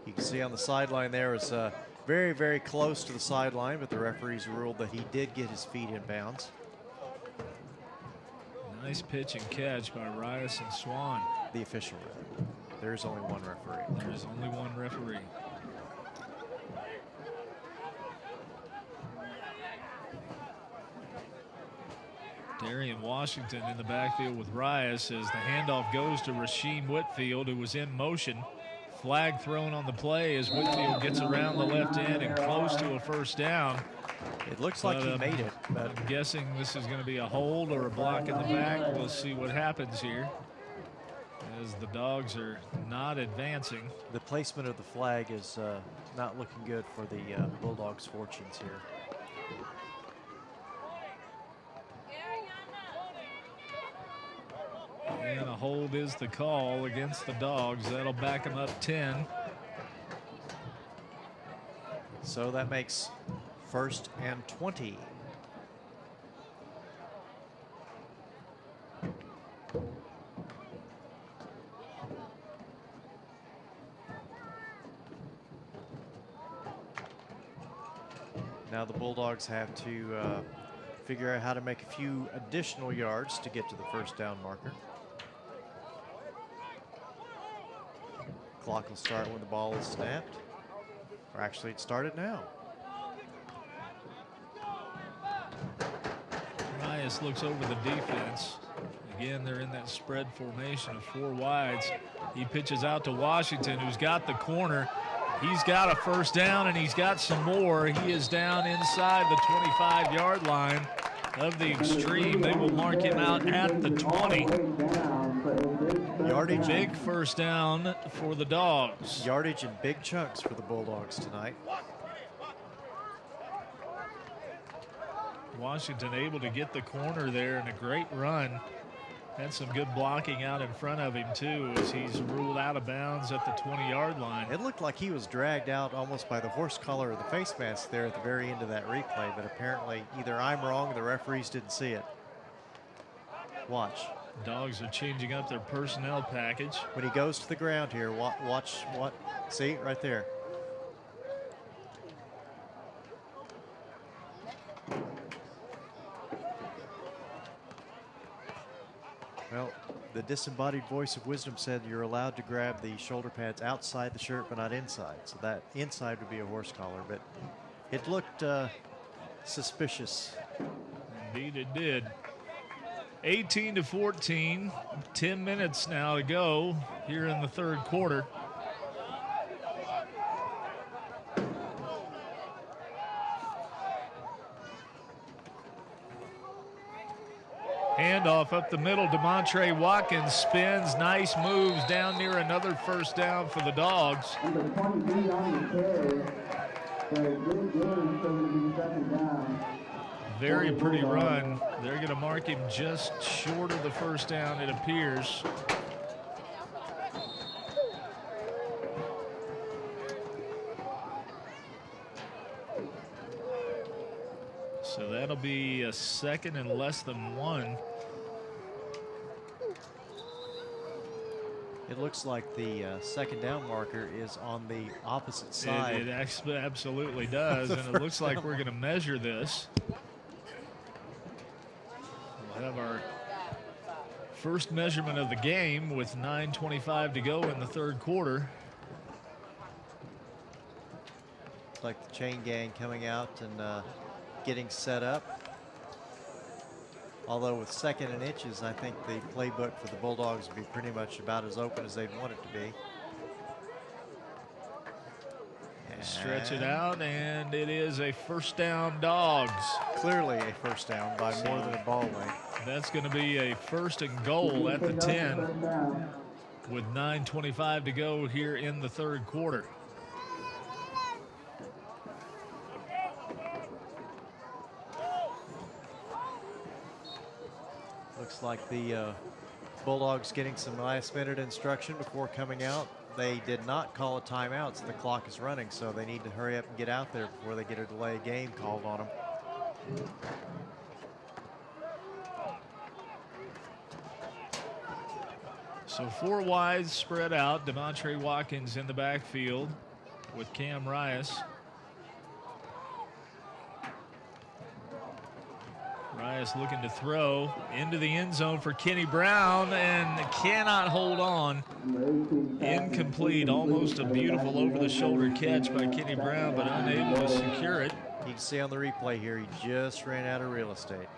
You can see on the sideline there is very, very close to the sideline, but the referees ruled that he did get his feet in bounds. Nice pitch and catch by Reyes and Swan. The official read. There's only one referee. There's only one referee. Darian Washington in the backfield with Reyes as the handoff goes to Rasheem Whitfield, who was in motion. Flag thrown on the play as Whitfield gets around the left end and close to a first down. It looks like he made it, but I'm guessing this is going to be a hold or a block in the back. We'll see what happens here as the Dogs are not advancing. the placement of the flag is not looking good for the Bulldogs' fortunes here. And a hold is the call against the Dogs. That'll back them up 10. So that makes 1st and 20. Now the Bulldogs have to figure out how to make a few additional yards to get to the first down marker. Clock will start when the ball is snapped. Or actually, it started now. Reyes looks over the defense. Again, they're in that spread formation of 4 wides. He pitches out to Washington, who's got the corner. He's got a first down, and he's got some more. He is down inside the 25-yard line of the X-Treme. They will mark him out at the 20. Yardage. Big first down for the Dogs. Yardage in big chunks for the Bulldogs tonight. Washington able to get the corner there and a great run. Had some good blocking out in front of him, too, as he's ruled out of bounds at the 20-yard line. It looked like he was dragged out almost by the horse collar or the face mask there at the very end of that replay, but apparently either I'm wrong or the referees didn't see it. Watch. Dogs are changing up their personnel package. When he goes to the ground here, watch what? See, right there. Well, the disembodied voice of wisdom said you're allowed to grab the shoulder pads outside the shirt, but not inside. So that inside would be a horse collar, but it looked suspicious. Indeed it did. 18-14, 10 minutes now to go here in the third quarter. Handoff up the middle. DeMontre Watkins spins. Nice moves down near another first down for the Dogs. Number 23 on the carry. For a good game, so it'll be 2nd down. Very pretty run. They're going to mark him just short of the first down, it appears. So that'll be a 2nd and less than 1. It looks like the 2nd down marker is on the opposite side. It absolutely does, and it looks like we're going to measure this. We'll have our first measurement of the game with 9:25 to go in the third quarter. Like the chain gang coming out and getting set up. Although with second and inches, I think the playbook for the Bulldogs would be pretty much about as open as they'd want it to be. Stretch it out, and it is a first down, Dogs. Clearly a first down by more than a ball length. That's going to be a first and goal at the 10 with 9:25 to go here in the third quarter. Looks like the Bulldogs getting some last-minute instruction before coming out. They did not call a timeout, so the clock is running, so they need to hurry up and get out there before they get a delay game called on them. So 4 wides spread out. Demontre Watkins in the backfield with Cam Rias. Rias looking to throw into the end zone for Kenny Brown and cannot hold on. Incomplete, almost a beautiful over-the-shoulder catch by Kenny Brown, but unable to secure it. You can see on the replay here, he just ran out of real estate.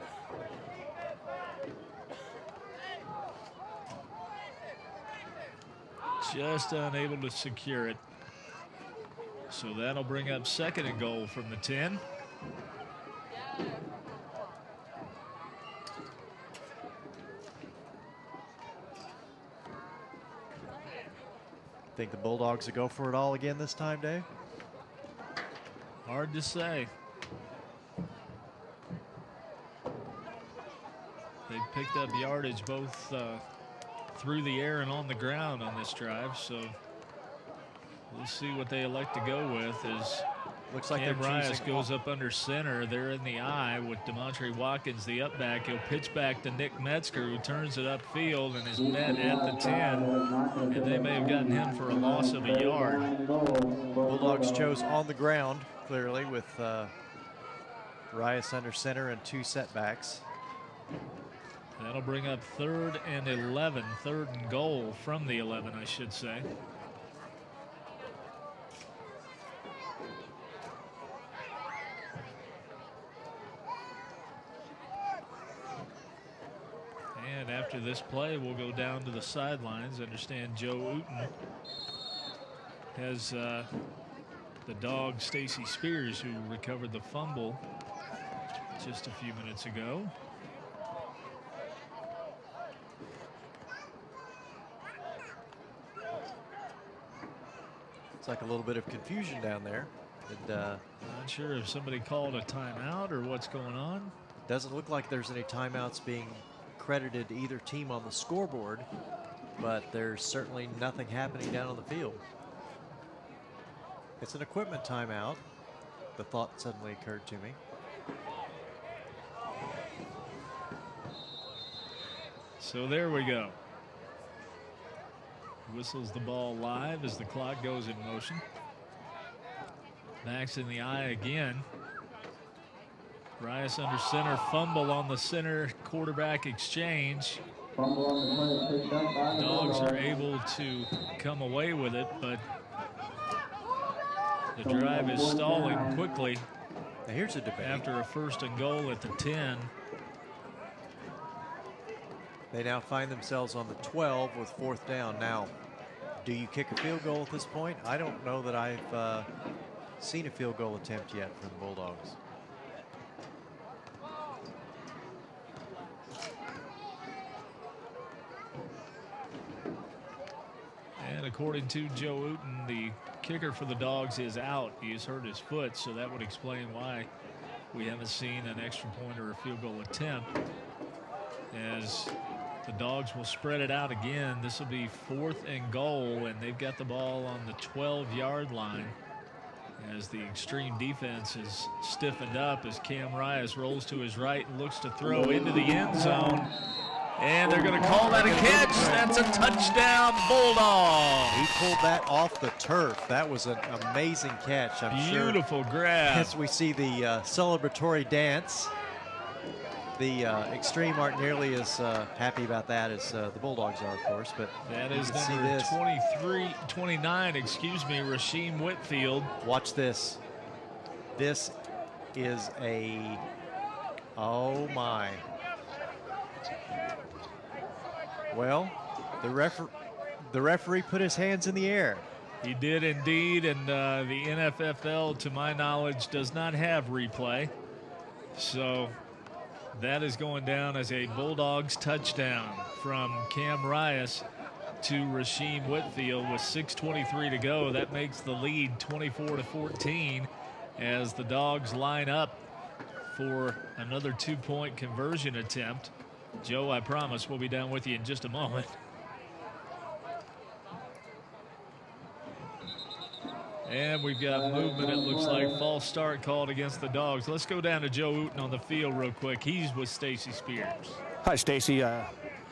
Just unable to secure it. So that'll bring up second and goal from the 10. Think the Bulldogs will go for it all again this time, Dave? Hard to say. They picked up yardage both through the air and on the ground on this drive, so we'll see what they elect to go with. As looks like Cam Rias goes up under center. They're in the eye with Demontre Watkins, the up back. He'll pitch back to Nick Metzger, who turns it upfield and is met at the 10. And they may have gotten him for a loss of a yard. Bulldogs chose on the ground, clearly, with Rias under center and 2 setbacks. That'll bring up third and 11, third and goal from the 11, I should say. And after this play, we'll go down to the sidelines. Understand Joe Uten has the dog Stacy Spears, who recovered the fumble just a few minutes ago. It's like a little bit of confusion down there. Not sure if somebody called a timeout or what's going on. Doesn't look like there's any timeouts being credited to either team on the scoreboard, but there's certainly nothing happening down on the field. It's an equipment timeout. The thought suddenly occurred to me. So there we go. Whistles the ball live as the clock goes in motion. Backs in the eye again. Rias under center, fumble on the center quarterback exchange. Dogs are able to come away with it, but the drive is stalling quickly. Now here's a debate. After a first and goal at the 10. They now find themselves on the 12 with 4th down. Now, do you kick a field goal at this point? I don't know that I've seen a field goal attempt yet for the Bulldogs. And according to Joe Uten, the kicker for the Dogs is out. He has hurt his foot, so that would explain why we haven't seen an extra point or a field goal attempt. As the Dogs will spread it out again. This will be 4th and goal, and they've got the ball on the 12-yard line as the X-Treme defense is stiffened up as Cam Rias rolls to his right and looks to throw into the end zone. And they're going to call that a catch. That's a touchdown, Bulldog. He pulled that off the turf. That was an amazing catch, I'm sure. Beautiful grab. As we see the celebratory dance. The X-Treme aren't nearly as happy about that as the Bulldogs are, of course. But that is number 29, excuse me, Rasheem Whitfield. Watch this. This is a, oh my. Well, the referee put his hands in the air. He did indeed, and the NFFL, to my knowledge, does not have replay. So that is going down as a Bulldogs touchdown from Cam Rias to Rasheem Whitfield with 6:23 to go. That makes the lead 24-14 as the Dogs line up for another 2-point conversion attempt. Joe, I promise we'll be down with you in just a moment. And we've got movement, it looks like. False start called against the Dogs. Let's go down to Joe Uten on the field real quick. He's with Stacy Spears. Hi, Stacy.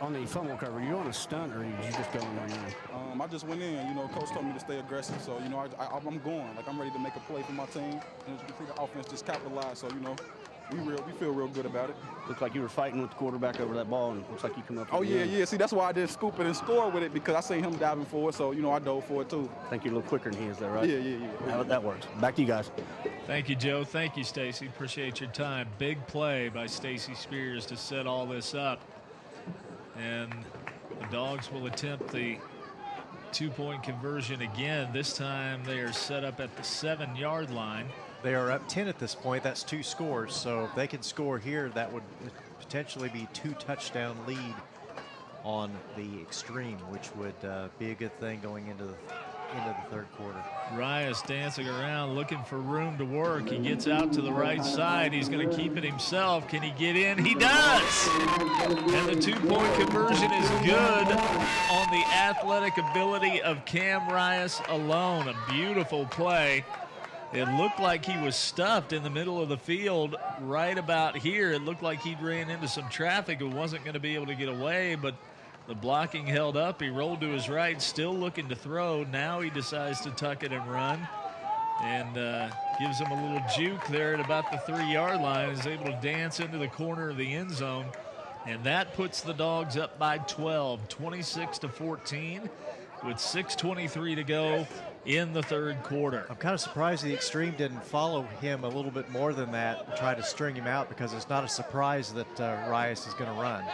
On the fumble cover, you on a stunt or you just going in? I just went in. You know, coach told me to stay aggressive, so you know I'm going. Like I'm ready to make a play for my team. And as you can see, the offense just capitalized. So you know, we feel real good about it. Looked like you were fighting with the quarterback over that ball, and looks like you come up. Oh yeah. See, that's why I didn't scoop it and score with it, because I seen him diving for it. So you know, I dove for it too. I think you're a little quicker than he is, there, right? Yeah. That works. Back to you guys. Thank you, Joe. Thank you, Stacy. Appreciate your time. Big play by Stacy Spears to set all this up. And the Dogs will attempt the 2-point conversion again. This time they are set up at the 7-yard line. They are up 10 at this point. That's 2 scores. So if they can score here, that would potentially be 2-touchdown lead on the X-Treme, which would be a good thing going into the third quarter. Rias dancing around looking for room to work. He gets out to the right side. He's going to keep it himself. Can he get in? He does! And the 2-point conversion is good on the athletic ability of Cam Rias alone. A beautiful play. It looked like he was stuffed in the middle of the field right about here. It looked like he ran into some traffic and wasn't going to be able to get away, but the blocking held up. He rolled to his right, still looking to throw. Now he decides to tuck it and run, and gives him a little juke there at about the 3-yard line. Is able to dance into the corner of the end zone, and that puts the Dogs up by 12, 26-14, with 6:23 to go in the third quarter. I'm kind of surprised the X-Treme didn't follow him a little bit more than that and try to string him out, because it's not a surprise that Rias is going to run.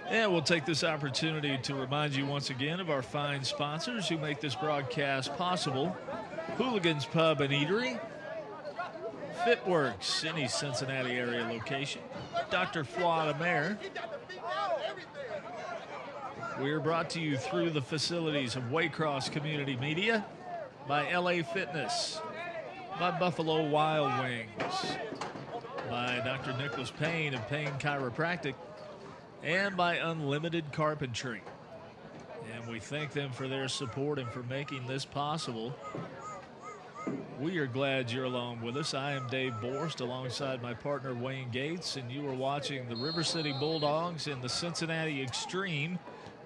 And we'll take this opportunity to remind you once again of our fine sponsors who make this broadcast possible. Hooligans Pub and Eatery, Fitworks, any Cincinnati area location, Dr. Floyd Amer. We are brought to you through the facilities of Waycross Community Media, by LA Fitness, by Buffalo Wild Wings, by Dr. Nicholas Payne of Payne Chiropractic, and by Unlimited Carpentry. And we thank them for their support and for making this possible. We are glad you're along with us. I am Dave Borst alongside my partner Wayne Gates, and you are watching the River City Bulldogs and the Cincinnati X-Treme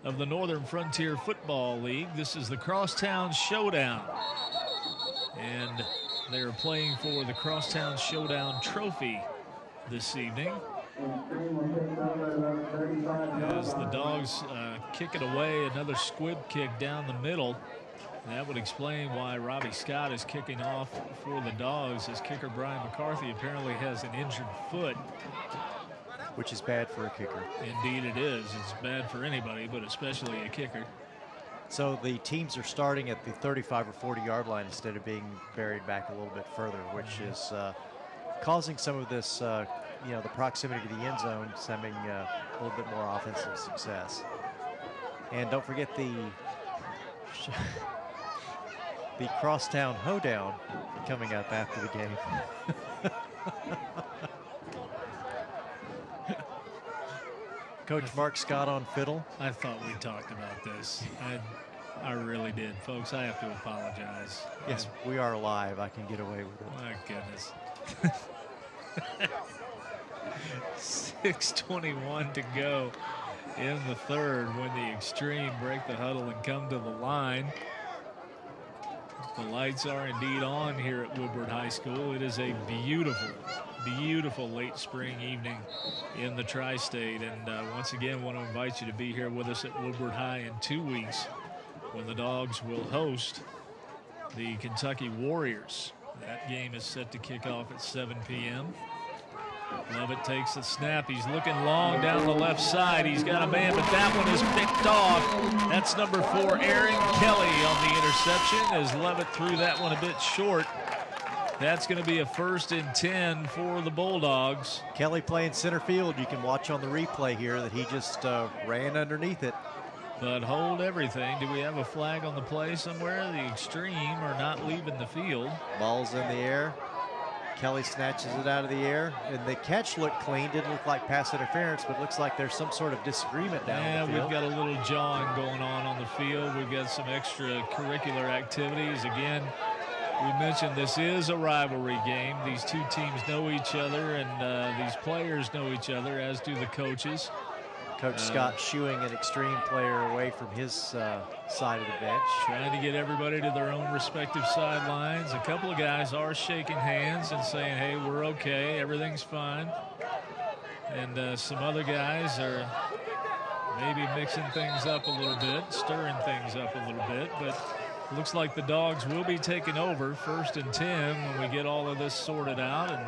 of the Northern Frontier Football League. This is the Crosstown Showdown, and they are playing for the Crosstown Showdown Trophy this evening, as the Dogs kick it away. Another squib kick down the middle. That would explain why Robbie Scott is kicking off for the Dogs, as kicker Brian McCarthy apparently has an injured foot. Which is bad for a kicker. Indeed it is. It's bad for anybody, but especially a kicker. So the teams are starting at the 35 or 40-yard line instead of being buried back a little bit further, which is causing some of this, the proximity to the end zone, sending a little bit more offensive success. And don't forget the Crosstown Hoedown coming up after the game. Coach Mark Scott on fiddle. I thought we talked about this. I really did, folks. I have to apologize. Yes, we are live. I can get away with it. My goodness. 6:21 to go in the third when the X-Treme break the huddle and come to the line. The lights are indeed on here at Woodward High School. It is a beautiful, beautiful late spring evening in the tri-state, and once again want to invite you to be here with us at Woodward High in 2 weeks when the Dogs will host the Kentucky Warriors. That game is set to kick off at 7 p.m. Lovett takes the snap. He's looking long down the left side. He's got a man, but that one is picked off. That's number 4, Aaron Kelly, on the interception, as Lovett threw that one a bit short. That's going to be a 1st and 10 for the Bulldogs. Kelly playing center field. You can watch on the replay here that he just ran underneath it. But hold everything. Do we have a flag on the play somewhere? The X-Treme are not leaving the field. Ball's in the air. Kelly snatches it out of the air, and the catch looked clean. Didn't look like pass interference, but looks like there's some sort of disagreement down the field. Yeah, we've got a little jawing going on the field. We've got some extracurricular activities. Again, we mentioned this is a rivalry game. These two teams know each other, and these players know each other, as do the coaches. Coach Scott shooing an X-Treme player away from his side of the bench. Trying to get everybody to their own respective sidelines. A couple of guys are shaking hands and saying, hey, we're okay, everything's fine. And some other guys are maybe mixing things up a little bit, stirring things up a little bit. But looks like the Dogs will be taking over 1st and 10 when we get all of this sorted out and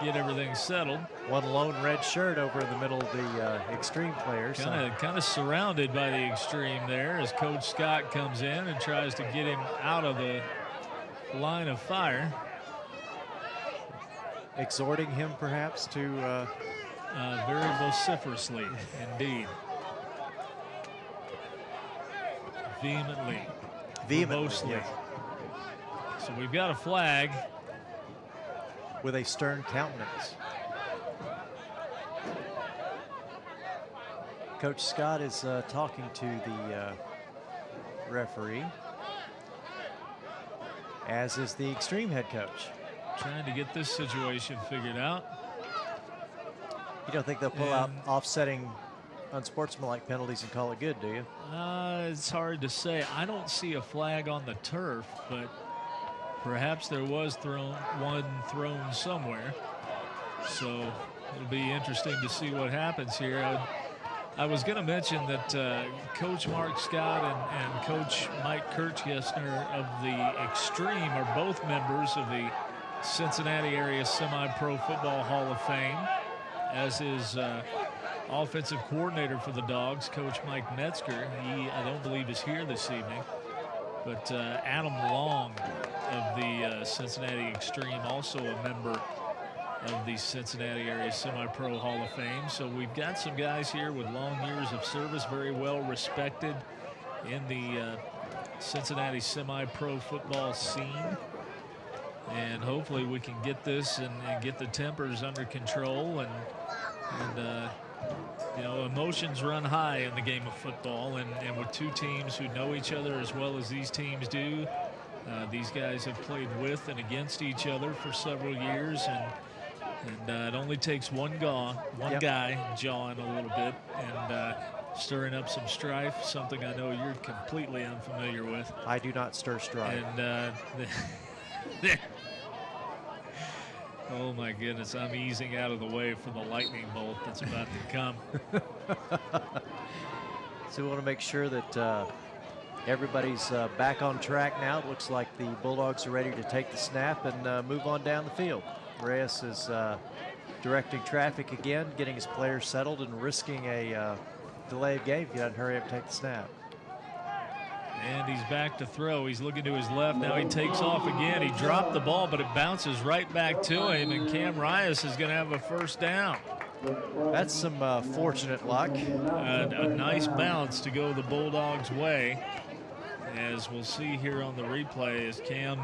get everything settled. One lone red shirt over in the middle of the X-Treme players. Kind of surrounded by the X-Treme there as Coach Scott comes in and tries to get him out of the line of fire. Exhorting him perhaps to... very vociferously, indeed. Vehemently. Verbosely. Yes. So we've got a flag. With a stern countenance. Coach Scott is talking to the referee, as is the X-Treme head coach. Trying to get this situation figured out. You don't think they'll pull out offsetting unsportsmanlike penalties and call it good, do you? It's hard to say. I don't see a flag on the turf, but perhaps there was one thrown somewhere. So it'll be interesting to see what happens here. I was going to mention that Coach Mark Scott and Coach Mike Kirchgessner of the X-Treme are both members of the Cincinnati Area Semi-Pro Football Hall of Fame, as is offensive coordinator for the Dogs, Coach Mike Metzger. He, I don't believe, is here this evening. But Adam Long of the Cincinnati X-Treme, also a member of the Cincinnati Area Semi-Pro Hall of Fame. So we've got some guys here with long years of service, very well respected in the Cincinnati Semi-Pro football scene. And hopefully we can get this and get the tempers under control. And you know, emotions run high in the game of football, and with two teams who know each other as well as these teams do, these guys have played with and against each other for several years, and it only takes one guy jawing a little bit and stirring up some strife, something I know you're completely unfamiliar with. I do not stir strife. And oh my goodness, I'm easing out of the way for the lightning bolt that's about to come. So we want to make sure that everybody's back on track now. It looks like the Bulldogs are ready to take the snap and move on down the field. Reyes is directing traffic again, getting his players settled and risking a delay of game if he doesn't hurry up and take the snap. And he's back to throw. He's looking to his left. Now he takes off again. He dropped the ball, but it bounces right back to him, and Cam Reyes is going to have a first down. That's some fortunate luck. A nice bounce to go the Bulldogs' way, as we'll see here on the replay, as Cam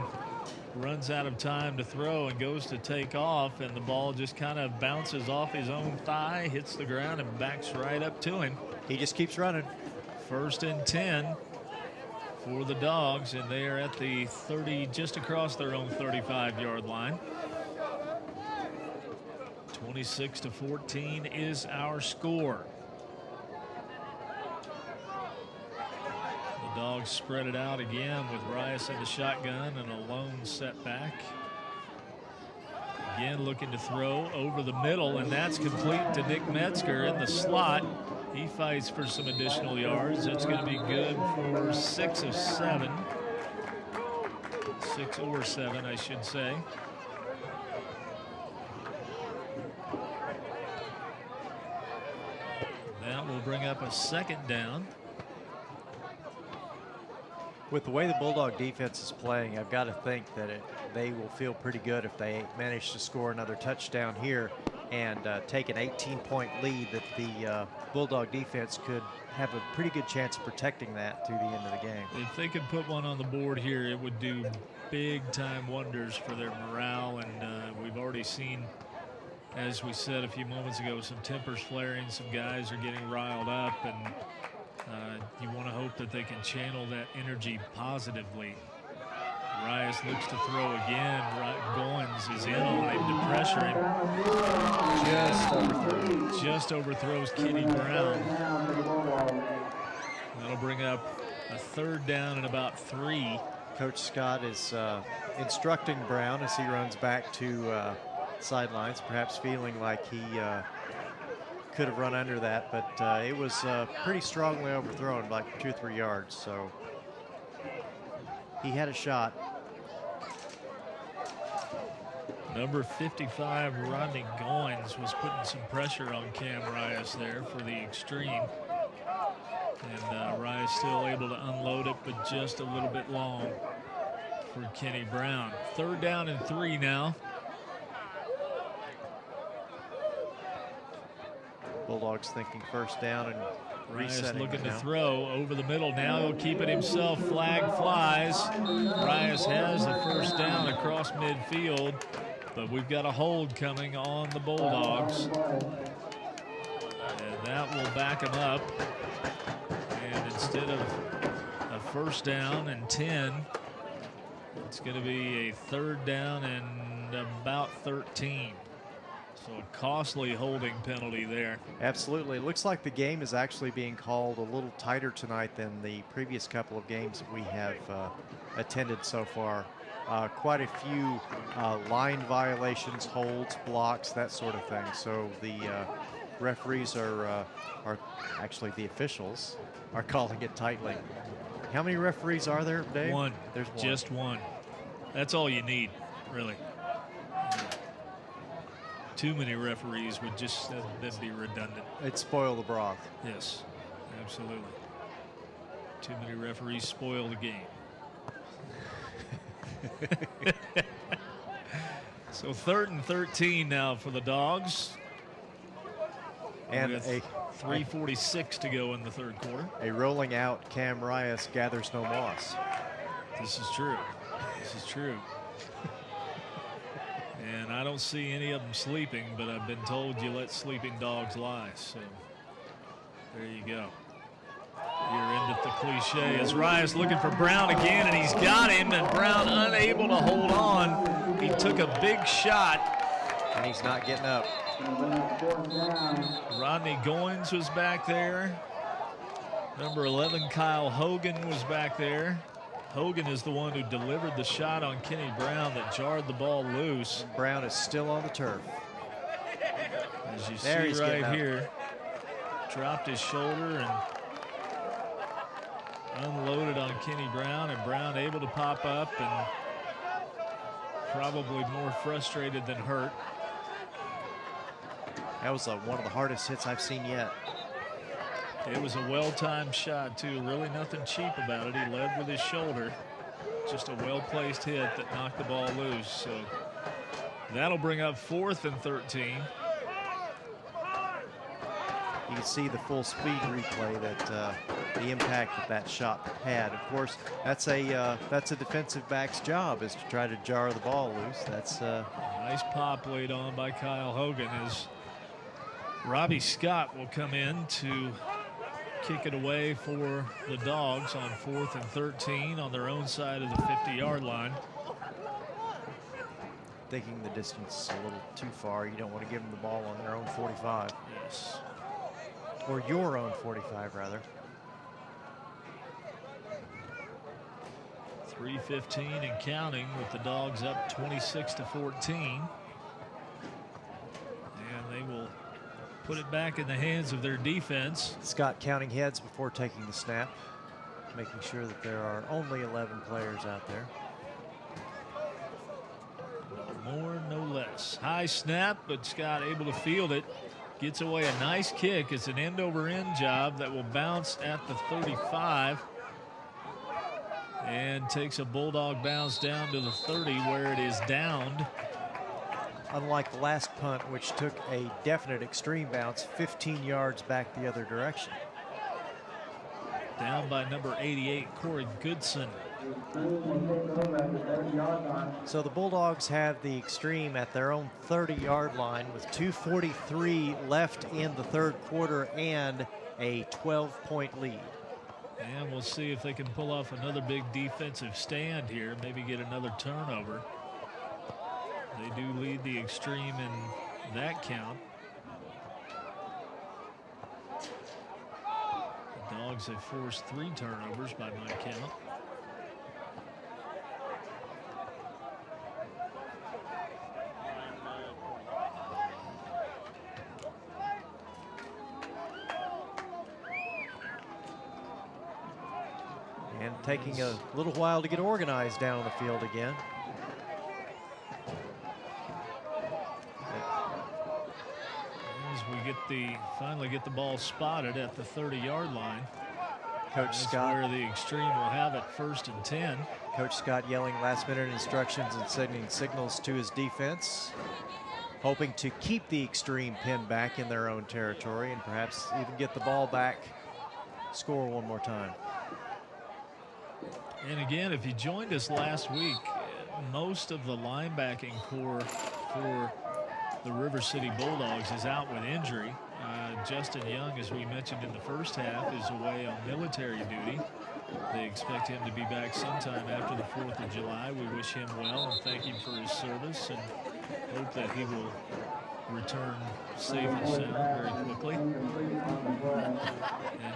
runs out of time to throw and goes to take off, and the ball just kind of bounces off his own thigh, hits the ground, and backs right up to him. He just keeps running. 1st and 10 for the Dogs, and they are at the 30, just across their own 35-yard line. 26-14 is our score. The Dogs spread it out again with Reyes in the shotgun and a lone setback. Again looking to throw over the middle, and that's complete to Nick Metzger in the slot. He fights for some additional yards. That's going to be good for 6 of 7. 6 or 7, I should say. up a second down. With the way the Bulldog defense is playing, I've got to think that they will feel pretty good if they manage to score another touchdown here and take an 18-point lead, that the Bulldog defense could have a pretty good chance of protecting that through the end of the game. If they could put one on the board here, it would do big-time wonders for their morale, and we've already seen, as we said a few moments ago, some tempers flaring, some guys are getting riled up, and you want to hope that they can channel that energy positively. Rias looks to throw again. Goins is in on him to pressure him. Just overthrows Kenny Brown. That'll bring up a third down and about 3. Coach Scott is instructing Brown as he runs back to sidelines, perhaps feeling like he could have run under that, but it was pretty strongly overthrown, like 2 or 3 yards, so he had a shot. Number 55, Rodney Goins, was putting some pressure on Cam Rias there for the X-Treme. And Rias still able to unload it, but just a little bit long for Kenny Brown. Third down and 3 now. Bulldogs thinking first down and Rias resetting looking to now. throw over the middle now. He'll keep it himself. Flag flies. Rias has the first down across midfield, but we've got a hold coming on the Bulldogs. And that will back him up. And instead of a first down and 10, it's going to be a third down and about 13. So a costly holding penalty there. Absolutely. It looks like the game is actually being called a little tighter tonight than the previous couple of games that we have attended so far. Quite a few line violations, holds, blocks, that sort of thing. So the referees are actually the officials are calling it tightly. How many referees are there, Dave? One. There's one. Just one. That's all you need, really. Too many referees would just that'd be redundant. It'd spoil the broth. Yes, absolutely. Too many referees spoil the game. So 3rd and 13 now for the Dogs. And with 3:46 to go in the third quarter. A rolling out Cam Rias gathers no moss. This is true. This is true. And I don't see any of them sleeping, but I've been told you let sleeping dogs lie. So there you go. You're into the cliche as Rias looking for Brown again, and he's got him, and Brown unable to hold on. He took a big shot. And he's not getting up. Rodney Goins was back there. Number 11, Kyle Hogan, was back there. Hogan is the one who delivered the shot on Kenny Brown that jarred the ball loose. Brown is still on the turf. As you There see right here, dropped his shoulder and unloaded on Kenny Brown, and Brown able to pop up and probably more frustrated than hurt. That was one of the hardest hits I've seen yet. It was a well-timed shot, too. Really nothing cheap about it. He led with his shoulder. Just a well-placed hit that knocked the ball loose. So that'll bring up 4th and 13. You can see the full speed replay that the impact that shot had. Of course, that's a defensive back's job, is to try to jar the ball loose. That's nice pop laid on by Kyle Hogan as Robbie Scott will come in to kick it away for the Dogs on 4th and 13 on their own side of the 50-yard line. Thinking the distance is a little too far. You don't want to give them the ball on their own 45. Yes. Or your own 45, rather. 3:15 and counting with the Dogs up 26-14. And they will put it back in the hands of their defense. Scott counting heads before taking the snap, making sure that there are only 11 players out there. No more, no less. High snap, but Scott able to field it. Gets away a nice kick. It's an end-over-end job that will bounce at the 35 and takes a Bulldog bounce down to the 30 where it is downed. Unlike the last punt, which took a definite extreme bounce 15 yards back the other direction. Down by number 88, Corey Goodson. So the Bulldogs have the extreme at their own 30-yard line with 2:43 left in the third quarter and a 12-point lead. And we'll see if they can pull off another big defensive stand here, maybe get another turnover. They do lead the extreme in that count. The Dogs have forced 3 turnovers by my count. And taking a little while to get organized down on the field again. As we finally get the ball spotted at the 30-yard line. Coach Scott, where the extreme will have it, 1st and 10. Coach Scott yelling last-minute instructions and sending signals to his defense, hoping to keep the extreme pinned back in their own territory and perhaps even get the ball back, score one more time. And again, if you joined us last week, most of the linebacking core for the River City Bulldogs is out with injury. Justin Young, as we mentioned in the first half, is away on military duty. They expect him to be back sometime after the 4th of July. We wish him well and thank him for his service and hope that he will return safe and sound very quickly.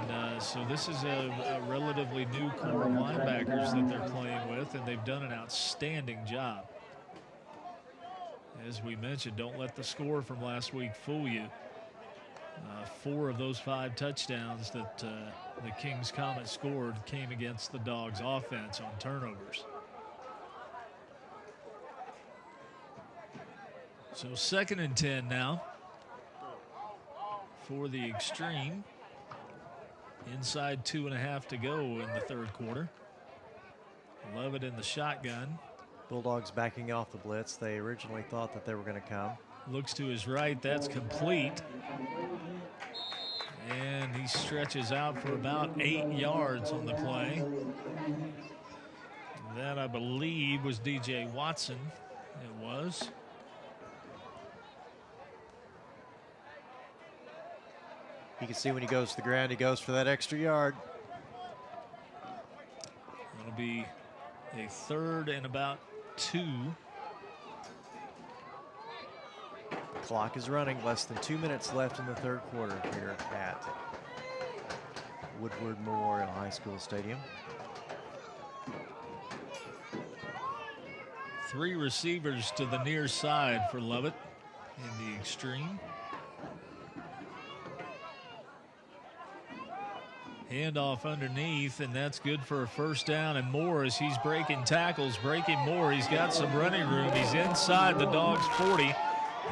And so this is a relatively new core of linebackers that they're playing with, and they've done an outstanding job. As we mentioned, don't let the score from last week fool you. 4 of those 5 touchdowns that the Kings Comet scored came against the Dogs offense on turnovers. So 2nd and 10 now for the extreme. Inside 2.5 to go in the third quarter. Lovett in the shotgun. Bulldogs backing off the blitz. They originally thought that they were going to come. Looks to his right. That's complete. And he stretches out for about 8 yards on the play. That, I believe, was DJ Watson. It was. You can see when he goes to the ground, he goes for that extra yard. It'll be a 3rd and about 2. Clock is running, less than 2 minutes left in the third quarter here at Woodward Memorial High School Stadium. 3 receivers to the near side for Lovett in the extreme. Handoff underneath, and that's good for a 1st down and more as he's breaking tackles, breaking more. He's got some running room. He's inside the Dogs 40,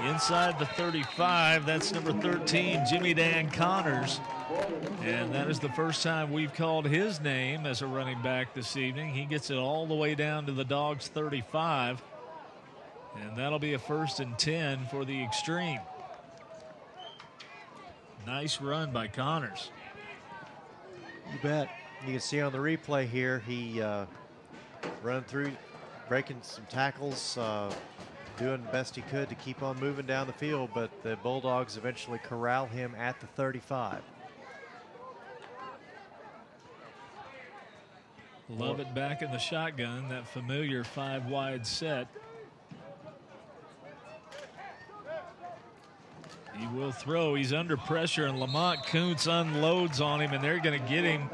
inside the 35. That's number 13, Jimmy Dan Connors. And that is the first time we've called his name as a running back this evening. He gets it all the way down to the Dogs 35. And that'll be a 1st and 10 for the extreme. Nice run by Connors. You bet. You can see on the replay here, he run through, breaking some tackles, doing the best he could to keep on moving down the field, but the Bulldogs eventually corral him at the 35. Lovett back in the shotgun, that familiar 5-wide set. He will throw. He's under pressure, and Lamont Kuntz unloads on him, and they're going to get him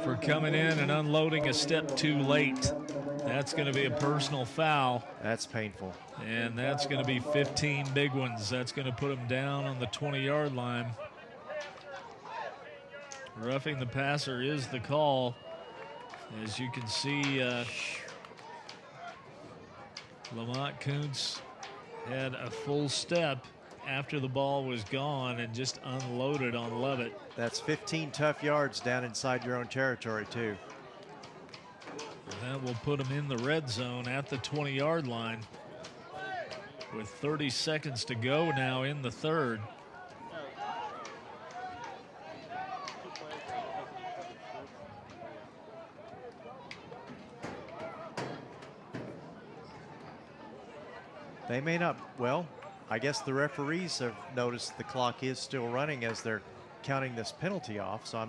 for coming in and unloading a step too late. That's going to be a personal foul. That's painful. And that's going to be 15 big ones. That's going to put him down on the 20-yard line. Roughing the passer is the call. As you can see, Lamont Kuntz had a full step after the ball was gone and just unloaded on Lovett. That's 15 tough yards down inside your own territory, too. That will put them in the red zone at the 20-yard line with 30 seconds to go now in the third. They may not, well, I guess the referees have noticed the clock is still running as they're counting this penalty off, so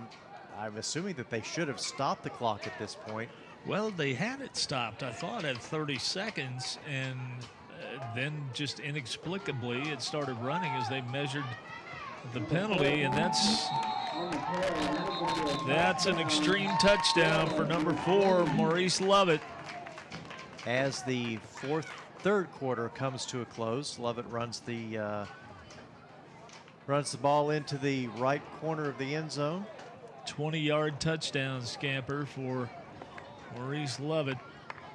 I'm assuming that they should have stopped the clock at this point. Well, they had it stopped, I thought, at 30 seconds, and then just inexplicably it started running as they measured the penalty, and that's an extreme touchdown for number 4, Maurice Lovett. As the third quarter comes to a close, Lovett runs the ball into the right corner of the end zone. 20-yard touchdown scamper for Maurice Lovett.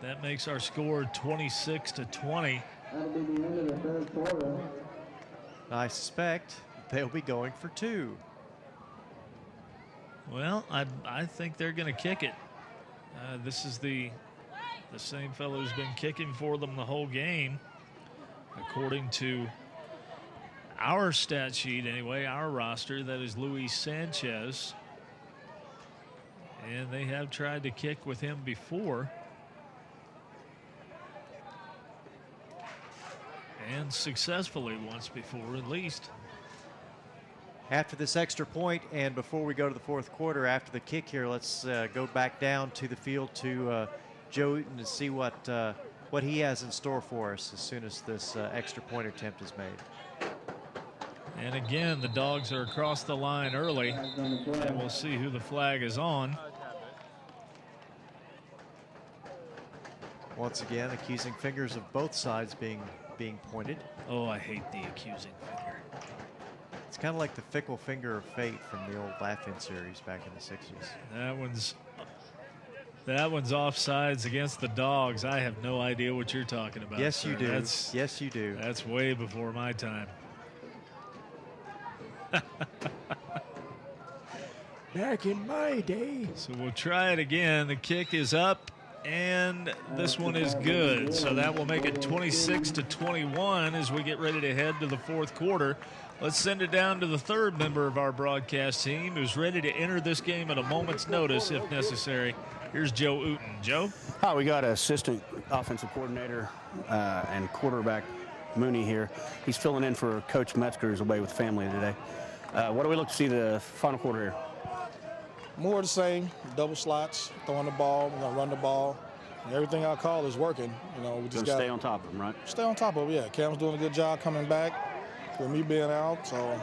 That makes our score 26-20. That'll be the end of the third quarter. I suspect they'll be going for 2. Well, I think they're going to kick it. This is the same fellow who's been kicking for them the whole game, according to our stat sheet anyway, our roster. That is Luis Sanchez. And they have tried to kick with him before. And successfully once before, at least. After this extra point, and before we go to the fourth quarter, after the kick here, let's go back down to the field to Joe Uten to see what he has in store for us as soon as this extra point attempt is made. And again, the Dogs are across the line early, and we'll see who the flag is on. Once again, accusing fingers of both sides being pointed. Oh, I hate the accusing finger. It's kind of like the fickle finger of fate from the old Laugh-In series back in the 60s. That one's offsides against the Dogs. I have no idea what you're talking about. Yes, sir. you do. Yes, you do. That's way before my time. Back in my day. So we'll try it again. The kick is up, and this one is good. So that will make it 26-21 as we get ready to head to the fourth quarter. Let's send it down to the third member of our broadcast team who's ready to enter this game at a moment's notice if necessary. Here's Joe Uten. Joe? Hi, we got assistant offensive coordinator and quarterback Mooney here. He's filling in for Coach Metzger, who's away with family today. What do we look to see the final quarter here? More of the same, double slots, throwing the ball, we're gonna run the ball. And everything I call is working. You know, we just got to stay on top of him, right? Stay on top of it, yeah. Cam's doing a good job coming back with me being out, so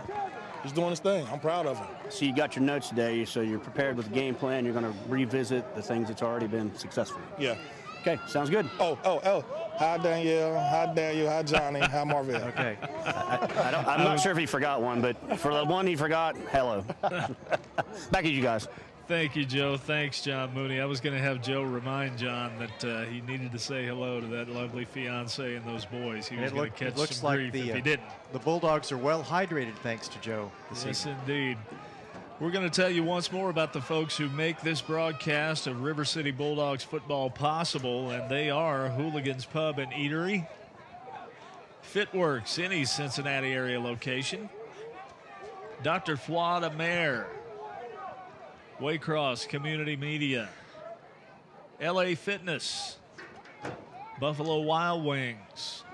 he's doing his thing. I'm proud of him. So you got your notes today, so you're prepared with the game plan. You're going to revisit the things that's already been successful. Yeah. Okay, sounds good. Oh. Hi, Danielle. Hi, Daniel. Hi, Johnny. Hi, Marvin. Okay. I'm not sure if he forgot one, but for the one he forgot, hello. Back at you guys. Thank you, Joe. Thanks, John Mooney. I was going to have Joe remind John that he needed to say hello to that lovely fiance and those boys. He was going to catch some grief if he didn't. The Bulldogs are well hydrated thanks to Joe this evening. Yes, indeed. We're going to tell you once more about the folks who make this broadcast of River City Bulldogs football possible, and they are Hooligans Pub and Eatery, Fitworks, any Cincinnati area location, Dr. Fuad Amer, Waycross Community Media, LA Fitness, Buffalo Wild Wings,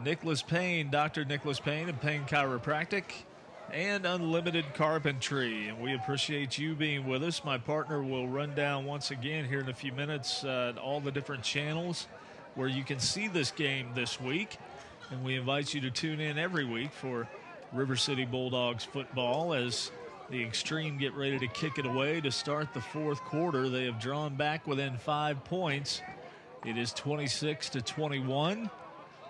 Nicholas Payne, Dr. Nicholas Payne of Payne Chiropractic, and Unlimited Carpentry. And we appreciate you being with us. My partner will run down once again here in a few minutes all the different channels where you can see this game this week. And we invite you to tune in every week for River City Bulldogs football as the X-Treme get ready to kick it away to start the fourth quarter. They have drawn back within 5 points. It is 26-21.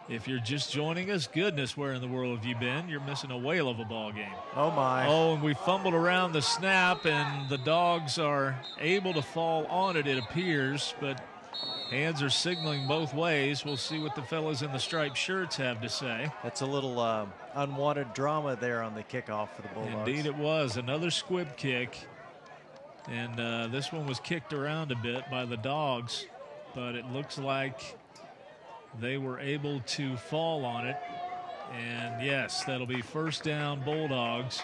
If you're just joining us, goodness, where in the world have you been? You're missing a whale of a ball game. Oh, my. Oh, and we fumbled around the snap, and the Dogs are able to fall on it, it appears, but Hands are signaling both ways. We'll see what the fellas in the striped shirts have to say. That's a little unwanted drama there on the kickoff for the Bulldogs. Indeed it was. Another squib kick. And this one was kicked around a bit by the Dogs, but it looks like they were able to fall on it. And yes, that'll be first down Bulldogs.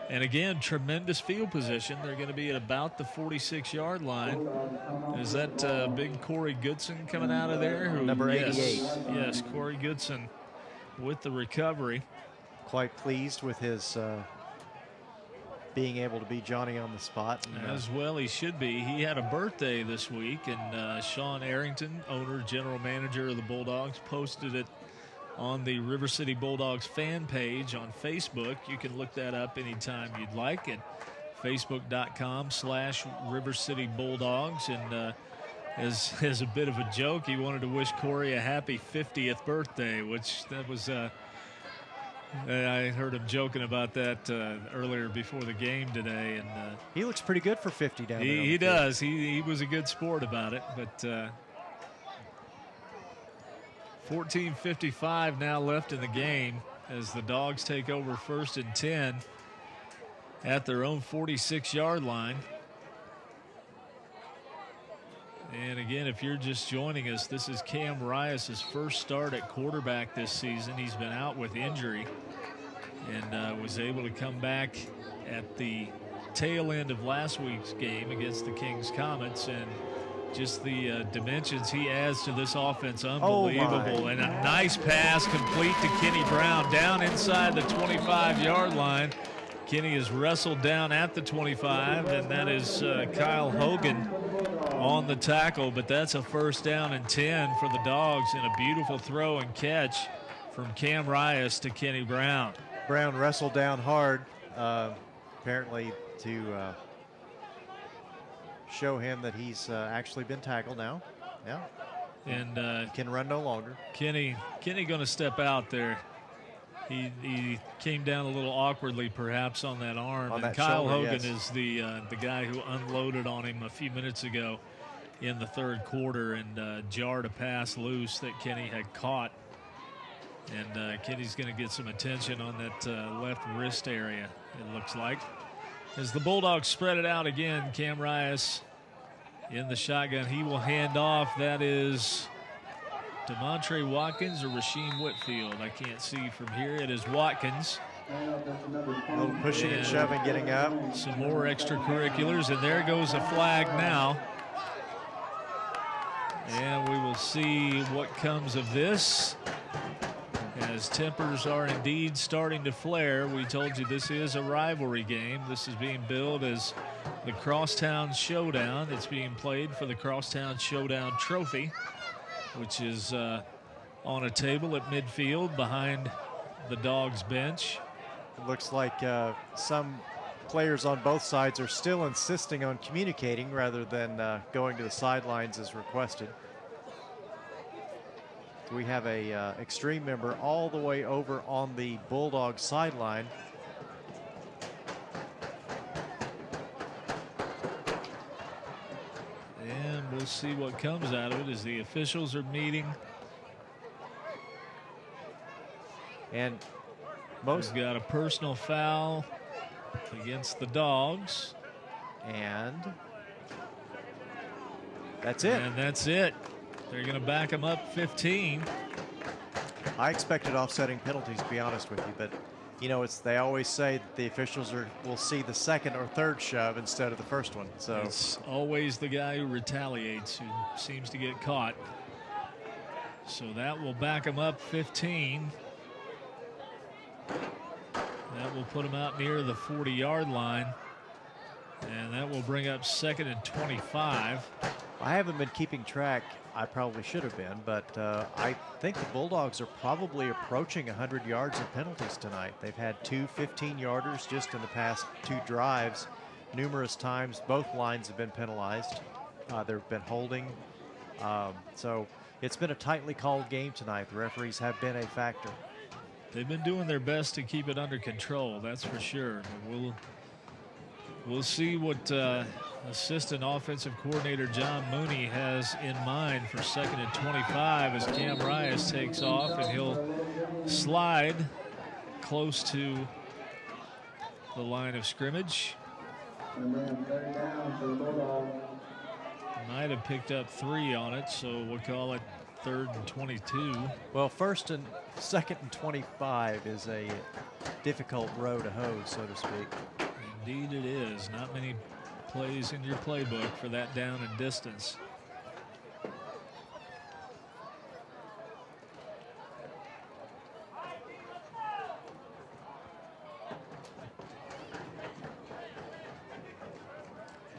And again, tremendous field position. They're going to be at about the 46-yard line. Is that big Corey Goodson coming out of there? Number 88. Yes, Corey Goodson with the recovery. Quite pleased with his being able to be Johnny on the spot. As well he should be. He had a birthday this week, and Sean Arrington, owner, general manager of the Bulldogs, posted it on the River City Bulldogs fan page on Facebook. You can look that up anytime you'd like at facebook.com/River City Bulldogs. And as a bit of a joke, he wanted to wish Corey a happy 50th birthday, which that was I heard him joking about that earlier before the game today. And he looks pretty good for 50 down there. He does. He was a good sport about it, but 14:55 now left in the game as the Dogs take over 1st and 10 at their own 46-yard line. And again, if you're just joining us, this is Cam Rias' first start at quarterback this season. He's been out with injury and was able to come back at the tail end of last week's game against the Kings Comets, and just the dimensions he adds to this offense, unbelievable. And a nice pass complete to Kenny Brown down inside the 25-yard line. Kenny is wrestled down at the 25, and that is Kyle Hogan on the tackle, but that's a first down and 10 for the Dogs, and a beautiful throw and catch from Cam Rias to Kenny Brown. Brown wrestled down hard, apparently to show him that he's actually been tackled now. Yeah. And can run no longer. Kenny going to step out there. He came down a little awkwardly perhaps on that arm. On and that Kyle shoulder, Hogan yes. is the guy who unloaded on him a few minutes ago in the third quarter and jarred a pass loose that Kenny had caught. And Kenny's going to get some attention on that left wrist area, it looks like. As the Bulldogs spread it out again, Cam Rias in the shotgun. He will hand off. That is Demontre Watkins or Rasheem Whitfield. I can't see from here. It is Watkins. A little pushing and shoving, getting up. Some more extracurriculars, and there goes a flag now. And we will see what comes of this, as tempers are indeed starting to flare. We told you this is a rivalry game. This is being billed as the Crosstown Showdown. It's being played for the Crosstown Showdown Trophy, which is on a table at midfield behind the Dogs bench. It looks like some players on both sides are still insisting on communicating rather than going to the sidelines as requested. We have a X-Treme member all the way over on the Bulldogs sideline. And we'll see what comes out of it as the officials are meeting. And We've got a personal foul against the Dogs. And that's it. And that's it. They're going to back them up 15. I expected offsetting penalties, to be honest with you, but you know, they always say that the officials will see the second or third shove instead of the first one. So it's always the guy who retaliates who seems to get caught. So that will back them up 15. That will put them out near the 40-yard line. And that will bring up 2nd and 25. I haven't been keeping track. I probably should have been, but I think the Bulldogs are probably approaching 100 yards of penalties tonight. They've had 2 15-yarders just in the past 2 drives. Numerous times, both lines have been penalized. There have been holding. So it's been a tightly called game tonight. The referees have been a factor. They've been doing their best to keep it under control, that's for sure. But we'll We'll see what assistant offensive coordinator John Mooney has in mind for 2nd and 25 as Cam Rias takes off, and he'll slide close to the line of scrimmage. And then third down for the Bulldogs. Might have picked up 3 on it, so we'll call it 3rd and 22. Well, 2nd and 25 is a difficult row to hoe, so to speak. Indeed it is. Not many plays in your playbook for that down and distance.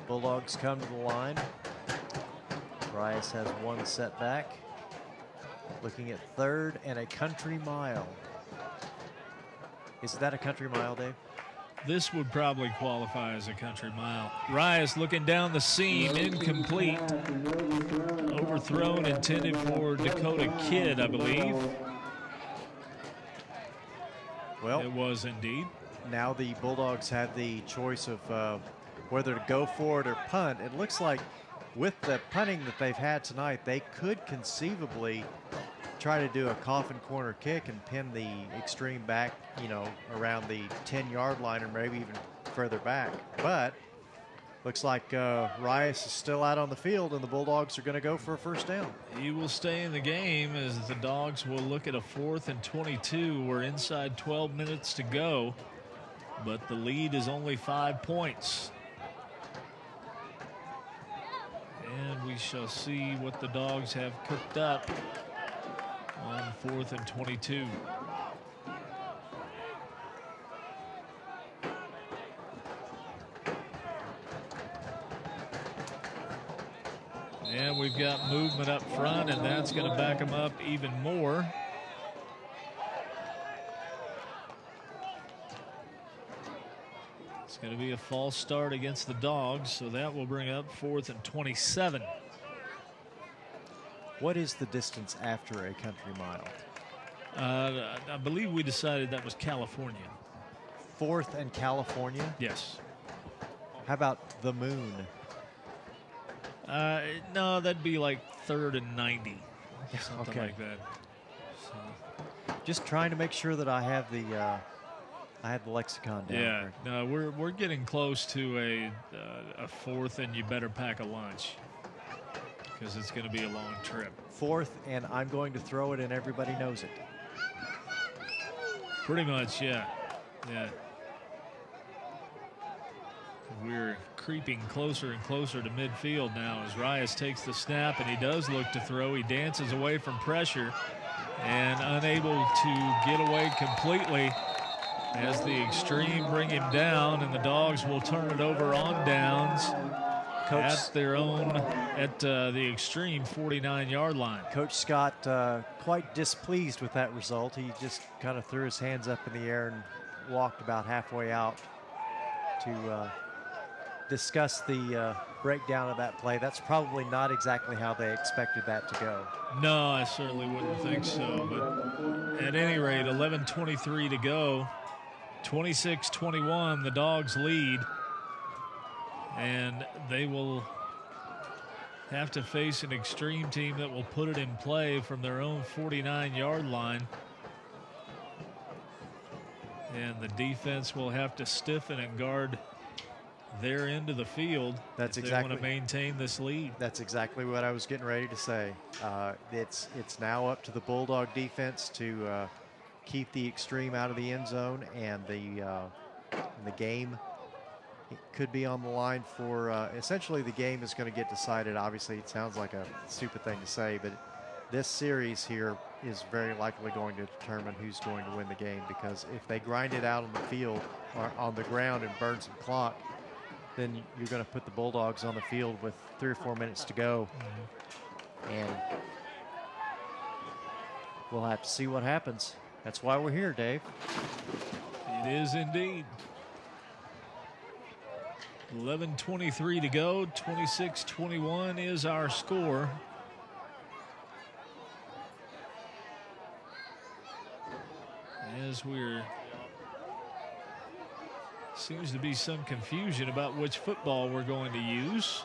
Bulldogs come to the line. Rice has 1 setback. Looking at 3rd and a country mile. Is that a country mile, Dave? This would probably qualify as a country mile. Rias looking down the seam, incomplete. Overthrown, intended for Dakota Kidd, I believe. Well, it was indeed. Now the Bulldogs have the choice of whether to go for it or punt. It looks like with the punting that they've had tonight, they could conceivably try to do a coffin corner kick and pin the X-Treme back, you know, around the 10-yard line or maybe even further back. But looks like Rias is still out on the field, and the Bulldogs are going to go for a first down. He will stay in the game as the Dogs will look at a 4th and 22. We're inside 12 minutes to go, but the lead is only 5 points. And we shall see what the Dogs have cooked up on 4th and 22. And we've got movement up front, and that's going to back them up even more. It's going to be a false start against the Dogs, so that will bring up 4th and 27. What is the distance after a country mile? I believe we decided that was California. 4th and California? Yes. How about the moon? No, that'd be like 3rd and 90. Something Okay. like that. So. Just trying to make sure that I have the lexicon down. Yeah, no, we're getting close to a 4th, and you better pack a lunch because it's going to be a long trip. 4th, and I'm going to throw it, and everybody knows it. Pretty much, yeah. Yeah. We're creeping closer and closer to midfield now as Rias takes the snap, and he does look to throw. He dances away from pressure and unable to get away completely as the X-Treme bring him down, and the Dogs will turn it over on downs at their own, at the X-Treme 49-yard line. Coach Scott quite displeased with that result. He just kind of threw his hands up in the air and walked about halfway out to discuss the breakdown of that play. That's probably not exactly how they expected that to go. No, I certainly wouldn't think so. But at any rate, 11:23 to go. 26-21, the Dogs lead. And they will have to face an X-Treme team that will put it in play from their own 49-yard line. And the defense will have to stiffen and guard their end of the field. That's if exactly. They want to maintain this lead. That's exactly what I was getting ready to say. It's now up to the Bulldog defense to keep the X-Treme out of the end zone, and the game could be on the line for essentially the game is going to get decided. Obviously, it sounds like a stupid thing to say, but this series here is very likely going to determine who's going to win the game, because if they grind it out on the field or on the ground and burn some clock, then you're going to put the Bulldogs on the field with 3 or 4 minutes to go. And we'll have to see what happens. That's why we're here, Dave. It is indeed. 11:23 to go. 26-21 is our score. As we're Seems to be some confusion about which football we're going to use.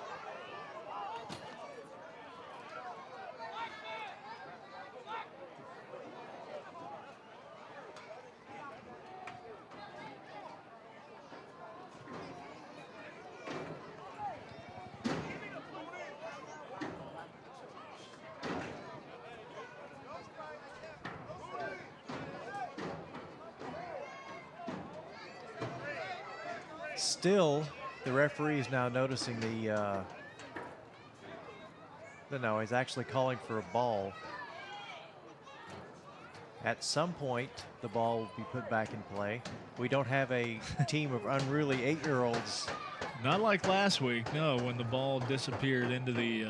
Still, the referee is now noticing no, he's actually calling for a ball. At some point, the ball will be put back in play. We don't have a team of unruly 8-year-olds. Not like last week, no, when the ball disappeared into the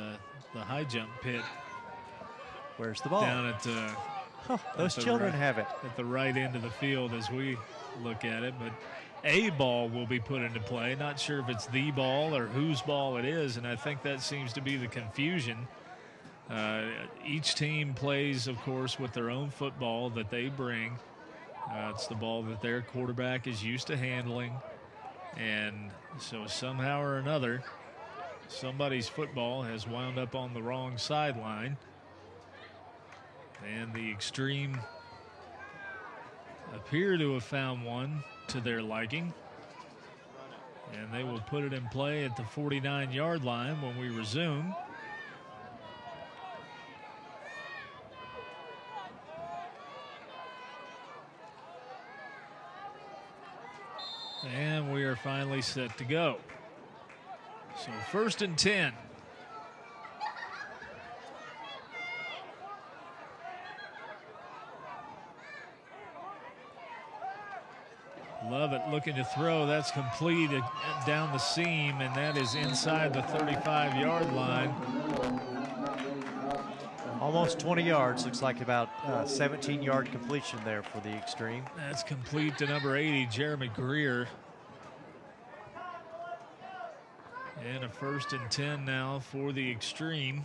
high jump pit. Where's the ball? Down at those children have it. At the right end of the field as we look at it, but a ball will be put into play. Not sure if it's the ball or whose ball it is, and I think that seems to be the confusion. Each team plays, of course, with their own football that they bring. It's the ball that their quarterback is used to handling, and so somehow or another, somebody's football has wound up on the wrong sideline, and the X-Treme appear to have found one to their liking, and they will put it in play at the 49-yard line when we resume. And we are finally set to go. So 1st and 10. Lovett looking to throw. That's complete down the seam, and that is inside the 35-yard line. Almost 20 yards. Looks like about 17-yard completion there for the X-Treme. That's complete to number 80, Jeremy Greer. And a 1st and 10 now for the X-Treme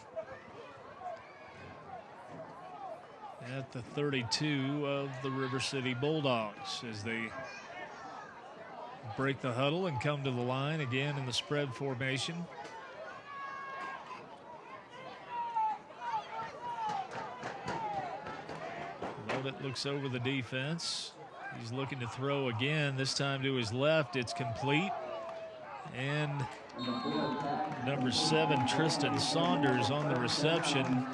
at the 32 of the River City Bulldogs as they break the huddle and come to the line again in the spread formation. Lovett looks over the defense. He's looking to throw again, this time to his left. It's complete. And number 7, Tristan Saunders on the reception.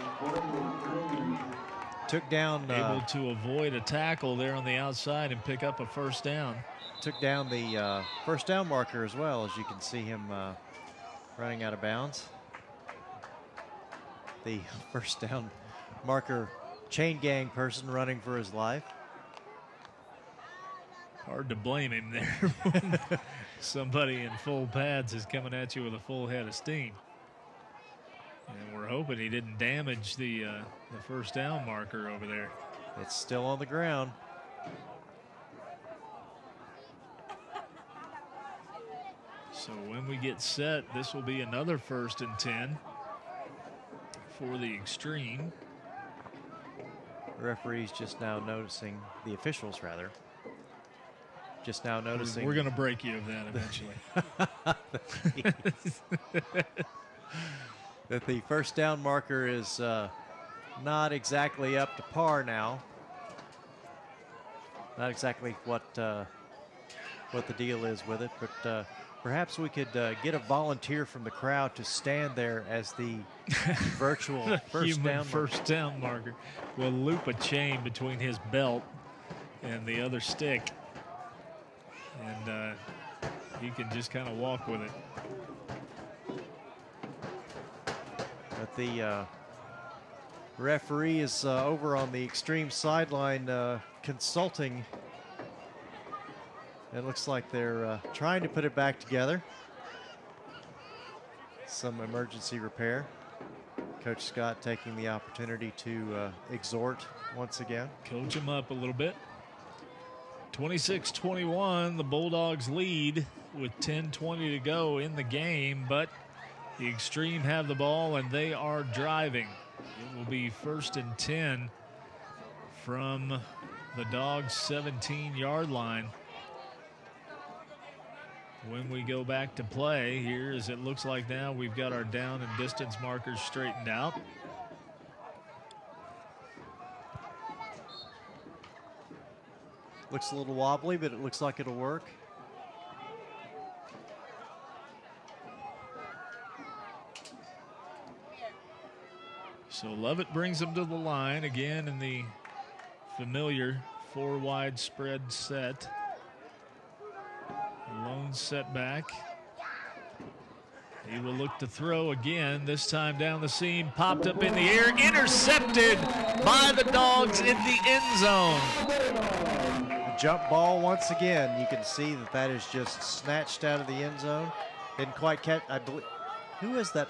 Took down. Able to avoid a tackle there on the outside and pick up a 1st down. Took down the 1st down marker as well, as you can see him running out of bounds. The 1st down marker chain gang person running for his life. Hard to blame him there when somebody in full pads is coming at you with a full head of steam. And we're hoping he didn't damage the 1st down marker over there. It's still on the ground. So when we get set, this will be another 1st and 10 for the X-Treme. The referees just now noticing, the officials rather, just now noticing. We're going to break you of that eventually. That the 1st down marker is not exactly up to par now. Not exactly what the deal is with it, but perhaps we could get a volunteer from the crowd to stand there as the virtual first down marker. We'll loop a chain between his belt and the other stick, and he can just kind of walk with it. But the referee is over on the X-Treme sideline consulting. It looks like they're trying to put it back together. Some emergency repair. Coach Scott taking the opportunity to exhort once again. Coach him up a little bit. 26-21, the Bulldogs lead with 10:20 to go in the game, but the X-Treme have the ball and they are driving. It will be 1st and 10 from the Dogs' 17-yard line. when we go back to play here, as it looks like now we've got our down and distance markers straightened out. Looks a little wobbly, but it looks like it'll work. So Lovett brings them to the line again in the familiar 4-wide spread set. Lone setback. He will look to throw again, this time down the seam, popped up in the air, intercepted by the Dogs in the end zone. A jump ball once again. You can see that that is just snatched out of the end zone. Didn't quite catch, I believe. Who is that?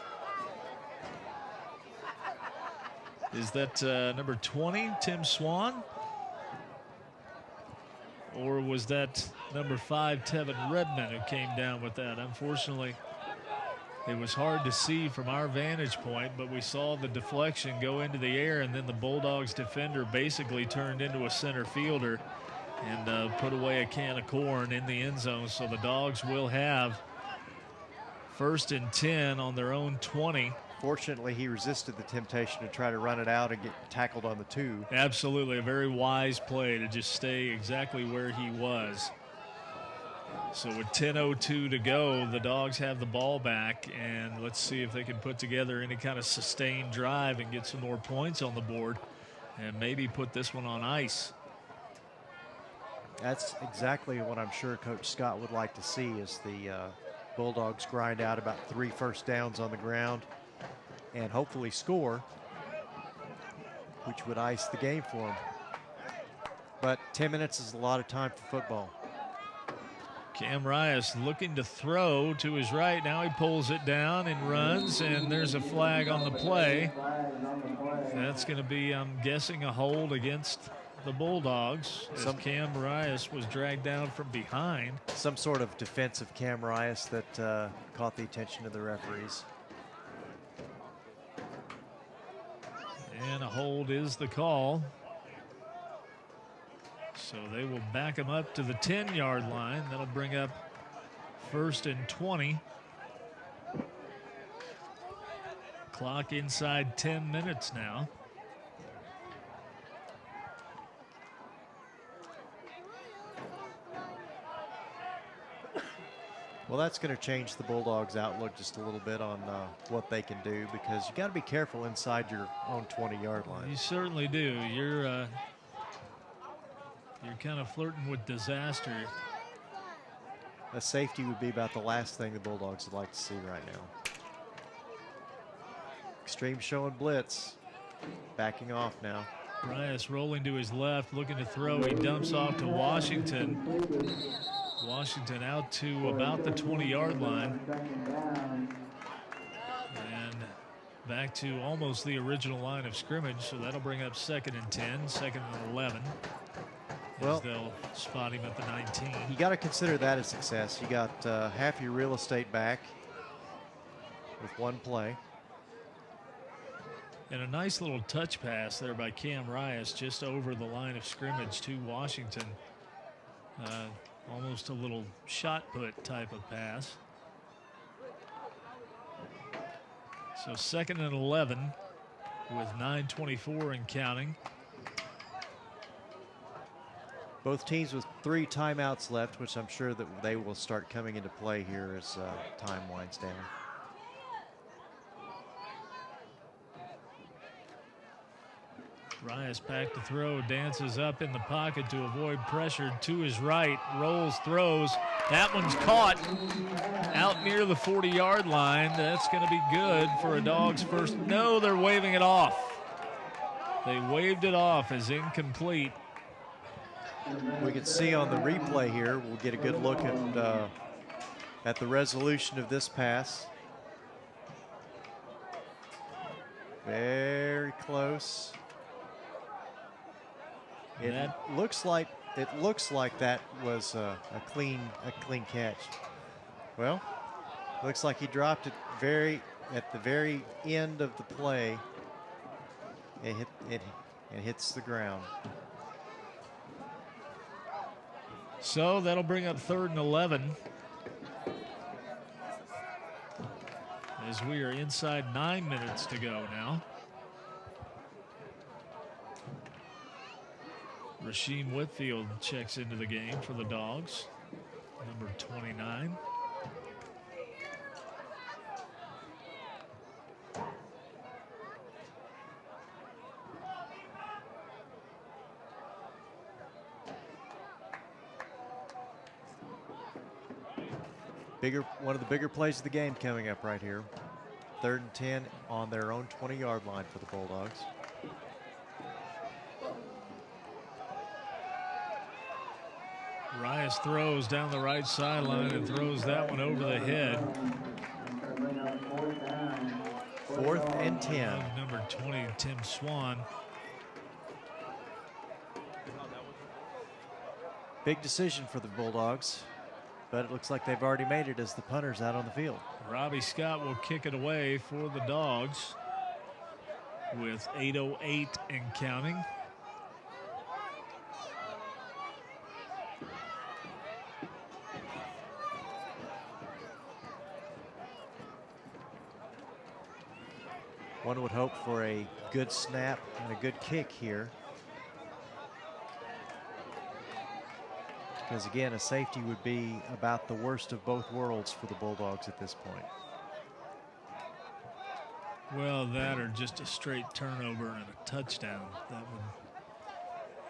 Is that number 20, Tim Swan? Or was that number 5, Tevin Redmond, who came down with that? Unfortunately, it was hard to see from our vantage point, but we saw the deflection go into the air, and then the Bulldogs defender basically turned into a center fielder and put away a can of corn in the end zone. So the Dogs will have 1st and 10 on their own 20. Fortunately, he resisted the temptation to try to run it out and get tackled on the 2. Absolutely, a very wise play to just stay exactly where he was. So with 10:02 to go, the Dogs have the ball back, and let's see if they can put together any kind of sustained drive and get some more points on the board and maybe put this one on ice. That's exactly what I'm sure Coach Scott would like to see, is the Bulldogs grind out about 3 first downs on the ground and hopefully score, which would ice the game for them. But 10 minutes is a lot of time for football. Cam Rias looking to throw to his right. Now he pulls it down and runs, and there's a flag on the play. That's going to be, I'm guessing, a hold against the Bulldogs, as Cam Rias was dragged down from behind. Some sort of defensive Cam Rias that caught the attention of the referees. And a hold is the call. So they will back him up to the 10-yard line. That'll bring up 1st and 20. Clock inside 10 minutes now. Well, that's going to change the Bulldogs' outlook just a little bit on what they can do, because you got to be careful inside your own 20-yard line. You certainly do. You're kind of flirting with disaster. A safety would be about the last thing the Bulldogs would like to see right now. X-Treme showing blitz. Backing off now. Rias rolling to his left, looking to throw. He dumps off to Washington. Washington out to about the 20-yard line. And back to almost the original line of scrimmage. So that'll bring up 2nd and 10, 2nd and 11. Well, they'll spot him at the 19. You got to consider that a success. You got half your real estate back with one play. And a nice little touch pass there by Cam Rias just over the line of scrimmage to Washington. Almost a little shot put type of pass. So 2nd and 11 with 9:24 and counting. Both teams with 3 timeouts left, which I'm sure that they will start coming into play here as time winds down. Rias back to throw, dances up in the pocket to avoid pressure to his right, rolls, throws. That one's caught out near the 40-yard line. That's going to be good for a Dogs first. No, they're waving it off. They waved it off as incomplete. We can see on the replay here, we'll get a good look at the resolution of this pass. Very close. It looks like that was a clean catch. Well, looks like he dropped it at the very end of the play. It hits the ground. So that'll bring up 3rd and 11. as we are inside 9 minutes to go now. Rasheem Whitfield checks into the game for the Dogs, number 29. One of the bigger plays of the game coming up right here. 3rd and 10 on their own 20-yard line for the Bulldogs. Rias throws down the right sideline and throws that one over the head. 4th and 10. Number 20, Tim Swan. Big decision for the Bulldogs, but it looks like they've already made it as the punter's out on the field. Robbie Scott will kick it away for the Dogs with 8:08 and counting. One would hope for a good snap and a good kick here. Because again, a safety would be about the worst of both worlds for the Bulldogs at this point. Well, that or just a straight turnover and a touchdown.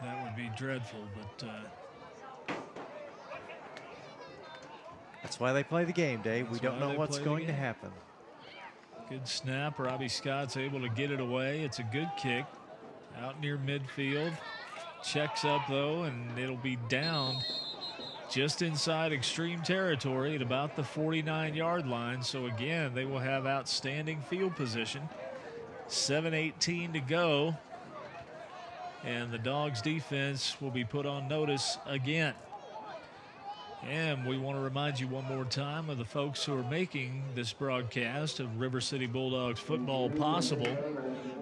That would be dreadful, but that's why they play the game, Dave. We don't know what's going to happen. Good snap. Robbie Scott's able to get it away. It's a good kick out near midfield. Checks up, though, and it'll be down just inside X-Treme territory at about the 49-yard line. So, again, they will have outstanding field position. 7:18 to go. And the Dogs defense will be put on notice again. And we want to remind you one more time of the folks who are making this broadcast of River City Bulldogs football possible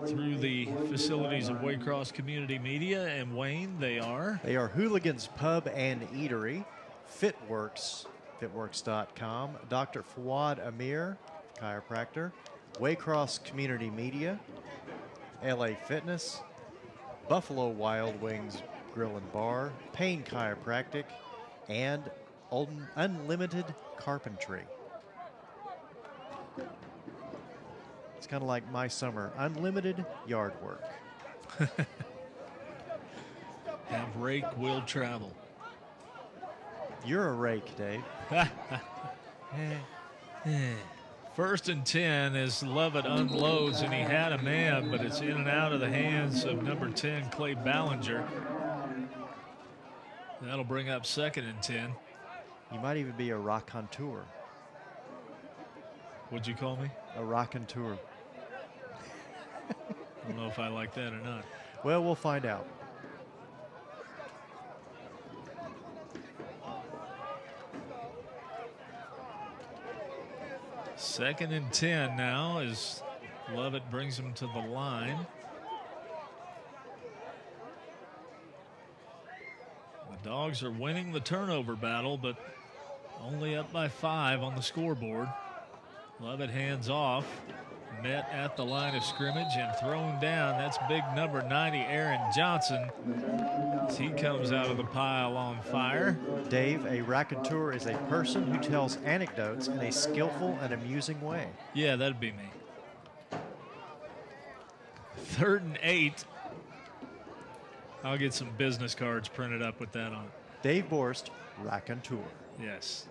through the facilities of Waycross Community Media. And Wayne, they are Hooligans Pub and Eatery, Fitworks, fitworks.com, Dr. Fawad Amir, chiropractor, Waycross Community Media, LA Fitness, Buffalo Wild Wings Grill and Bar, Payne Chiropractic, and Unlimited Carpentry. It's kind of like my summer, unlimited yard work. Have rake will travel. You're a rake, Dave. 1st and 10 as Lovett unloads, and he had a man, but it's in and out of the hands of number 10, Clay Ballinger. That'll bring up 2nd and 10. You might even be a raconteur. What'd you call me? A raconteur. I don't know if I like that or not. Well, we'll find out. Second and 10 now as Lovett brings him to the line. The Dogs are winning the turnover battle, but only up by 5 on the scoreboard. Lovett hands off, met at the line of scrimmage and thrown down. That's big number 90, Aaron Johnson, as he comes out of the pile on fire. Dave, a raconteur is a person who tells anecdotes in a skillful and amusing way. Yeah, that'd be me. 3rd and 8. I'll get some business cards printed up with that on. Dave Borst, raconteur. Yes.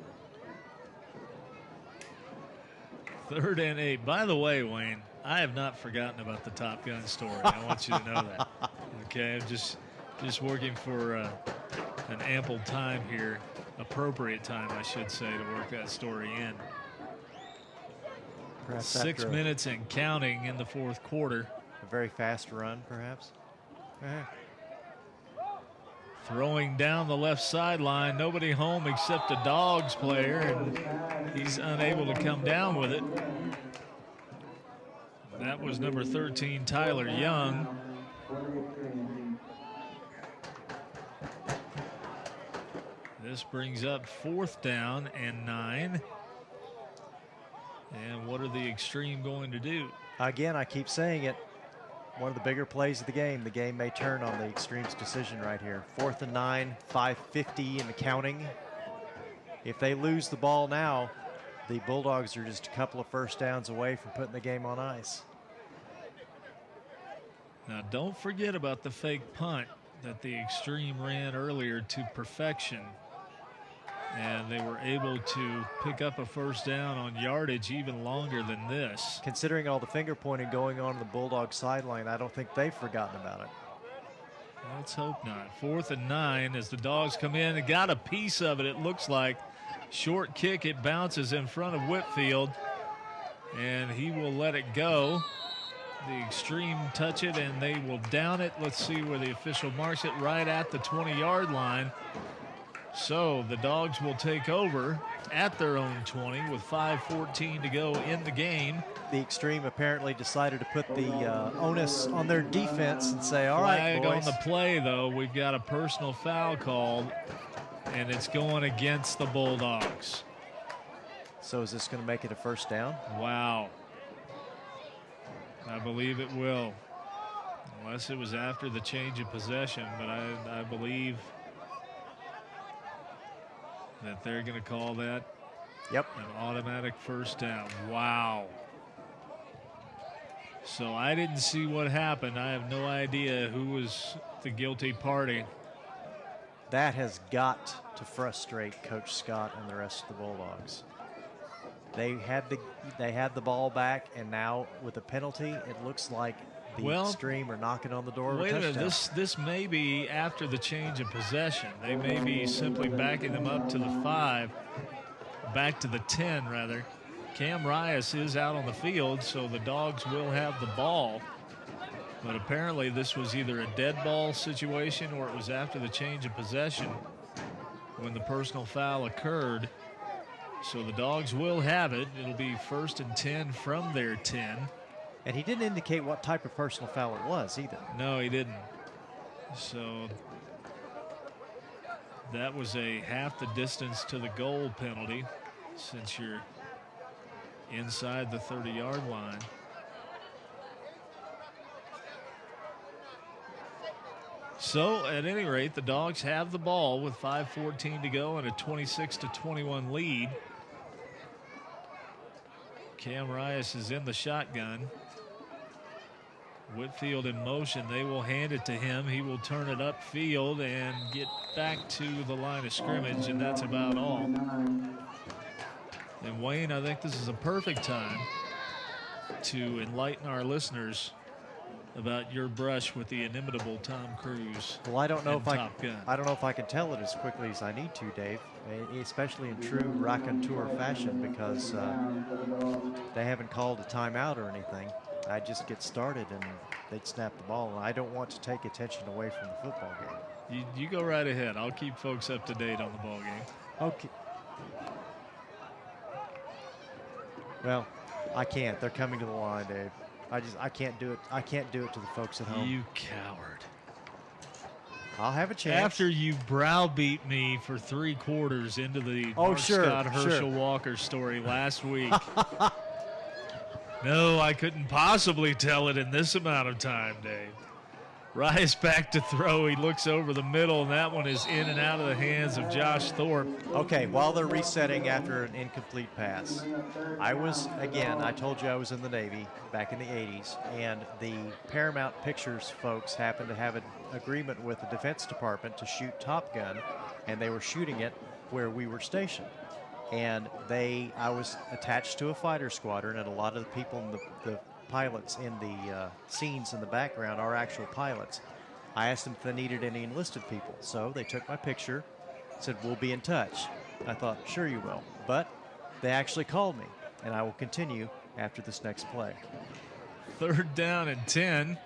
3rd and 8. By the way, Wayne, I have not forgotten about the Top Gun story. I want you to know that. Okay, I'm just working for an ample time here, appropriate time, I should say, to work that story in. Perhaps 6 minutes and counting in the 4th quarter. A very fast run, perhaps. Throwing down the left sideline, nobody home except a Dogs player, and he's unable to come down with it. That was number 13, Tyler Young. This brings up 4th down and 9. And what are the X-Treme going to do? Again, I keep saying it. One of the bigger plays of the game. The game may turn on the X-Treme's decision right here. 4th and 9, 5:50 in the counting. If they lose the ball now, the Bulldogs are just a couple of first downs away from putting the game on ice. Now, don't forget about the fake punt that the X-Treme ran earlier to perfection. And they were able to pick up a first down on yardage even longer than this. Considering all the finger pointing going on the Bulldog sideline, I don't think they've forgotten about it. Let's hope not. 4th and 9 as the Dogs come in and got a piece of it, it looks like. Short kick, it bounces in front of Whitfield, and he will let it go. The X-Treme touch it, and they will down it. Let's see where the official marks it, right at the 20-yard line. So the Dogs will take over at their own 20 with 5:14 to go in the game. The X-Treme apparently decided to put the onus on their defense and say, all right, boys. Flag on the play, though. We've got a personal foul called, and it's going against the Bulldogs. So is this going to make it a first down? Wow. I believe it will. Unless it was after the change of possession, but I believe that they're going to call that an automatic first down. Wow. So I didn't see what happened. I have no idea who was the guilty party. That has got to frustrate Coach Scott and the rest of the Bulldogs. They had the ball back, and now with a penalty, it looks like the X-Treme are knocking on the door of a touchdown. Wait a minute, this may be after the change of possession. They may be simply backing them up to the 5, back to the 10 rather. Cam Rias is out on the field, so the Dogs will have the ball. But apparently this was either a dead ball situation or it was after the change of possession when the personal foul occurred. So the Dogs will have it. It'll be 1st and 10 from their 10. And he didn't indicate what type of personal foul it was either. No, he didn't. So that was a half the distance to the goal penalty since you're inside the 30-yard line. So at any rate, the Dogs have the ball with 5:14 to go and a 26-21 lead. Cam Rias is in the shotgun. Whitfield in motion. They will hand it to him. He will turn it upfield and get back to the line of scrimmage, and that's about all. And Wayne, I think this is a perfect time to enlighten our listeners about your brush with the inimitable Tom Cruise. Well, I don't know if Top Gun. I don't know if I can tell it as quickly as I need to, Dave, especially in true raconteur fashion, because they haven't called a timeout or anything. I just get started and they'd snap the ball, and I don't want to take attention away from the football game. You go right ahead. I'll keep folks up to date on the ball game. Okay. Well, I can't. They're coming to the line, Dave. I can't do it. I can't do it to the folks at home. You coward. I'll have a chance. After you browbeat me for 3 quarters into the Mark Scott Herschel Walker story last week. No, I couldn't possibly tell it in this amount of time, Dave. Rice back to throw. He looks over the middle, and that one is in and out of the hands of Josh Thorpe. Okay, while they're resetting after an incomplete pass, I told you I was in the Navy back in the 80s, and the Paramount Pictures folks happened to have an agreement with the Defense Department to shoot Top Gun, and they were shooting it where we were stationed. And I was attached to a fighter squadron, and a lot of the people in the pilots in the scenes in the background are actual pilots. I asked them if they needed any enlisted people, so they took my picture, said we'll be in touch. I thought, sure you will, but they actually called me, and I will continue after this next play. 3rd down and 10.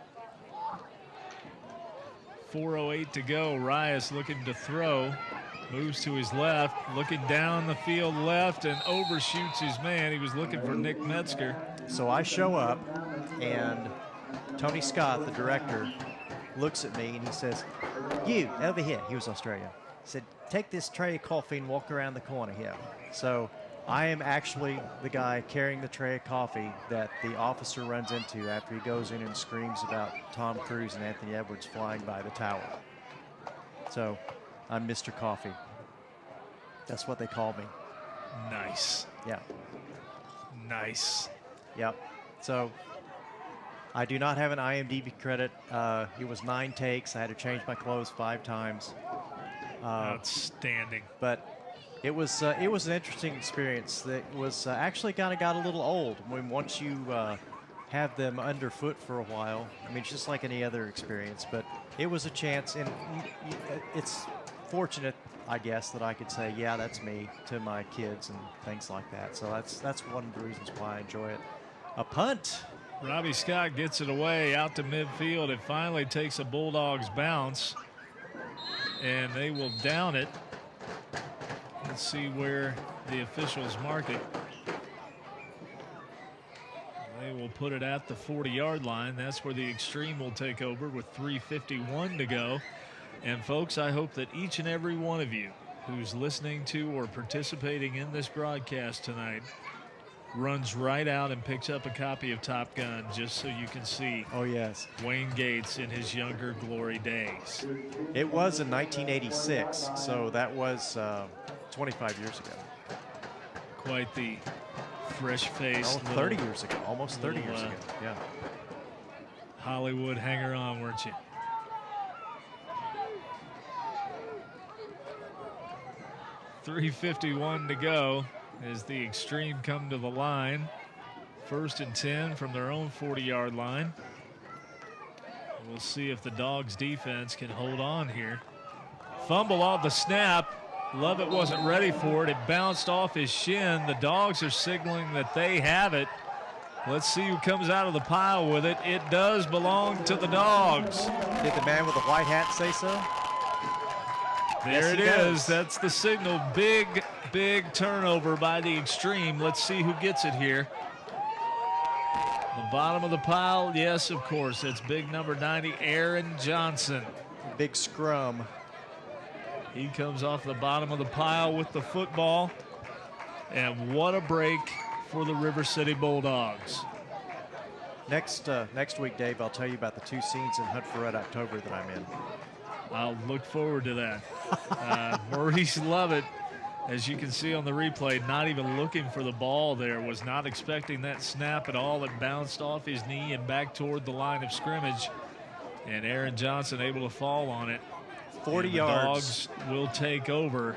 4:08 to go. Rias looking to throw. Moves to his left, looking down the field left, and overshoots his man. He was looking for Nick Metzger. So I show up, and Tony Scott, the director, looks at me, and he says, "You, over here." He was Australian. He said, "Take this tray of coffee and walk around the corner here." So I am actually the guy carrying the tray of coffee that the officer runs into after he goes in and screams about Tom Cruise and Anthony Edwards flying by the tower. So I'm Mr. Coffee. That's what they call me. Nice. Yeah. Nice. Yep. So I do not have an IMDb credit. It was 9 takes. I had to change my clothes 5 times. Outstanding. But it was an interesting experience. That was actually kind of got a little old when once you have them underfoot for a while. I mean, it's just like any other experience, but it was a chance, and it's fortunate, I guess, that I could say, yeah, that's me to my kids and things like that. So that's one of the reasons why I enjoy it. A punt. Robbie Scott gets it away out to midfield. It finally takes a Bulldogs bounce, and they will down it. Let's see where the officials mark it. They will put it at the 40-yard line. That's where the X-Treme will take over with 3:51 to go. And folks, I hope that each and every one of you who's listening to or participating in this broadcast tonight runs right out and picks up a copy of Top Gun just so you can see Wayne Gates in his younger glory days. It was in 1986, so that was 25 years ago. Quite the fresh face. 30 years ago, almost 30 years ago, yeah. Hollywood hanger-on, weren't you? .351 to go as the X-Treme come to the line. 1st and 10 from their own 40-yard line. We'll see if the Dogs defense can hold on here. Fumble off the snap. Lovett wasn't ready for it. It bounced off his shin. The Dogs are signaling that they have it. Let's see who comes out of the pile with it. It does belong to the Dogs. Did the man with the white hat say so? There it is. That's the signal. Big, big turnover by the X-Treme. Let's see who gets it here. The bottom of the pile, yes, of course. That's big number 90, Aaron Johnson. Big scrum. He comes off the bottom of the pile with the football. And what a break for the River City Bulldogs. Next week, Dave, I'll tell you about the 2 scenes in Hunt for Red October that I'm in. I'll look forward to that. Maurice Lovett, as you can see on the replay, not even looking for the ball there, was not expecting that snap at all. It bounced off his knee and back toward the line of scrimmage. And Aaron Johnson able to fall on it. 40 yards. Dogs will take over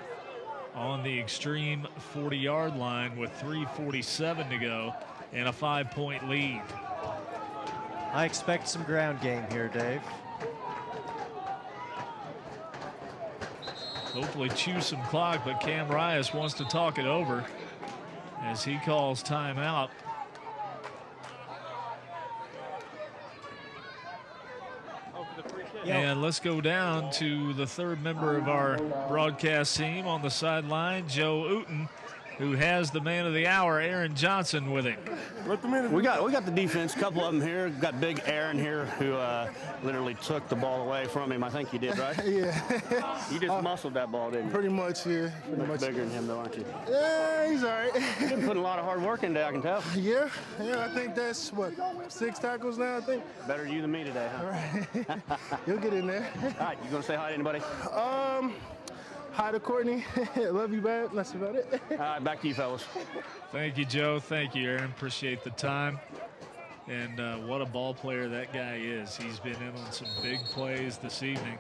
on the X-Treme 40-yard line with 3:47 to go and a 5-point lead. I expect some ground game here, Dave. Hopefully chew some clock, but Cam Rias wants to talk it over as he calls timeout. And let's go down to the 3rd member of our broadcast team on the sideline, Joe Uten, who has the man of the hour, Aaron Johnson, with him. We got the defense, a couple of them here. We've got big Aaron here who literally took the ball away from him. I think you did, right? Yeah. You just muscled that ball, didn't you? Pretty much, yeah. Pretty much bigger than him, though, aren't you? Yeah, he's all right. You've been putting a lot of hard work into, I can tell. Yeah, I think that's, 6 tackles now, I think? Better you than me today, huh? All right. You'll get in there. All right, you going to say hi to anybody? Hi to Courtney. Love you, bad. That's about it. All right, back to you, fellas. Thank you, Joe. Thank you, Aaron. Appreciate the time. And what a ball player that guy is. He's been in on some big plays this evening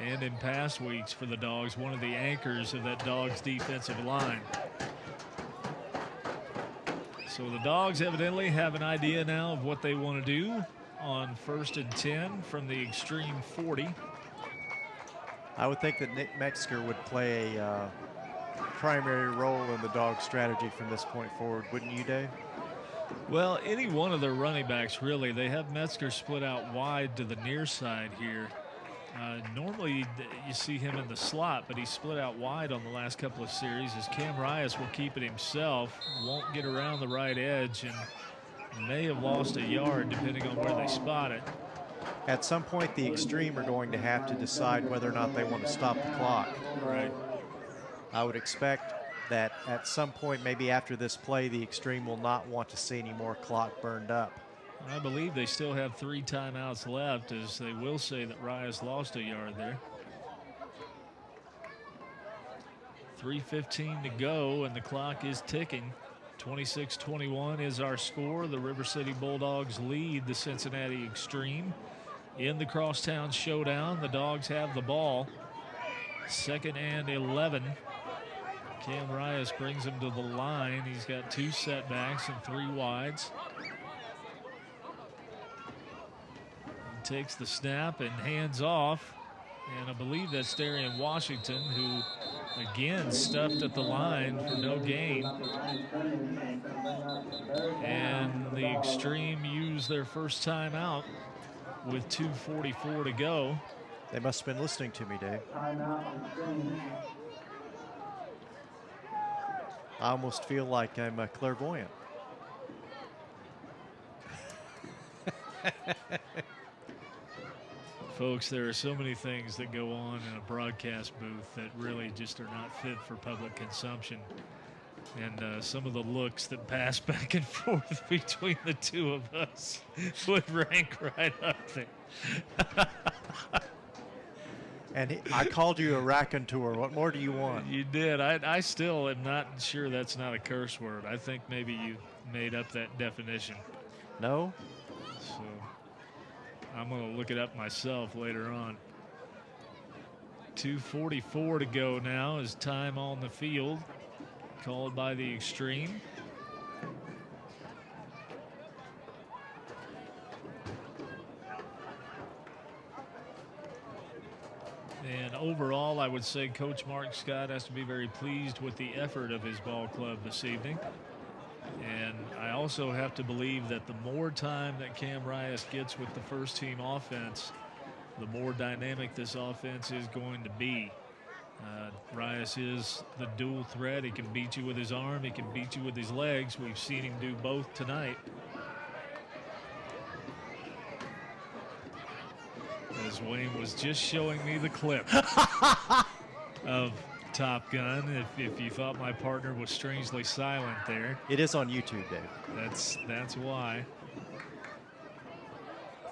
and in past weeks for the Dogs, one of the anchors of that Dogs defensive line. So the Dogs evidently have an idea now of what they want to do on 1st and 10 from the X-Treme 40. I would think that Nick Metzger would play a primary role in the Dogs' strategy from this point forward, wouldn't you, Dave? Well, any one of their running backs, really. They have Metzger split out wide to the near side here. Normally, you see him in the slot, but he's split out wide on the last couple of series as Cam Rias will keep it himself, won't get around the right edge, and may have lost a yard depending on where they spot it. At some point, the X-Treme are going to have to decide whether or not they want to stop the clock. Right. I would expect that at some point, maybe after this play, the X-Treme will not want to see any more clock burned up. I believe they still have 3 timeouts left, as they will say that Rias lost a yard there. 3:15 to go, and the clock is ticking. 26-21 is our score. The River City Bulldogs lead the Cincinnati X-Treme in the crosstown showdown. The Dogs have the ball. 2nd and 11. Cam Rias brings him to the line. He's got 2 setbacks and 3 wides. He takes the snap and hands off. And I believe that's Darian Washington, who again stuffed at the line for no gain. And the X-Treme use their first timeout with 2:44 to go. They must have been listening to me, Dave. I almost feel like I'm a clairvoyant. Folks, there are so many things that go on in a broadcast booth that really just are not fit for public consumption. And some of the looks that pass back and forth between the two of us would rank right up there. And I called you a raconteur. What more do you want? You did. I still am not sure that's not a curse word. I think maybe you made up that definition. No? So I'm going to look it up myself later on. 2:44 to go now is time on the field, called by the X-Treme. And overall, I would say Coach Mark Scott has to be very pleased with the effort of his ball club this evening. And I also have to believe that the more time that Cam Rias gets with the first team offense, the more dynamic this offense is going to be. Rias is the dual threat. He can beat you with his arm. He can beat you with his legs. We've seen him do both tonight. As Wayne was just showing me the clip of Top Gun. If you thought my partner was strangely silent there. It is on YouTube, Dave. That's why.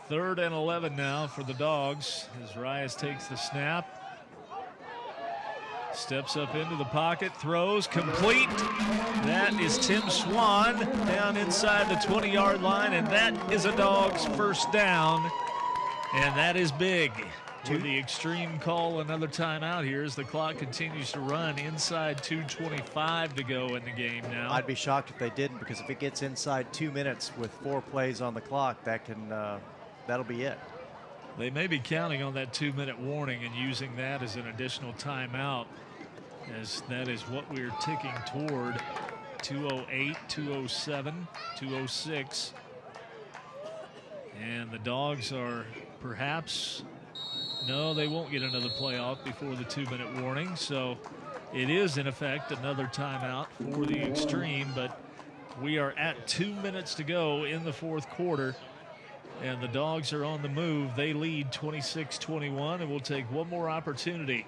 3rd and 11 now for the Dogs as Rias takes the snap. Steps up into the pocket, throws, complete. That is Tim Swan down inside the 20-yard line, and that is a Dogs first down. And that is big. With the X-Treme call another timeout here as the clock continues to run. Inside 2:25 to go in the game now. I'd be shocked if they didn't, because if it gets inside 2 minutes with 4 plays on the clock, that'll be it. They may be counting on that 2-minute warning and using that as an additional timeout, as that is what we're ticking toward. 2:08, 2:07, 2:06. And the Dogs are perhaps, no, they won't get another playoff before the 2-minute warning. So it is, in effect, another timeout for the X-Treme. But we are at 2 minutes to go in the 4th quarter. And the Dogs are on the move. They lead 26-21. And we'll take one more opportunity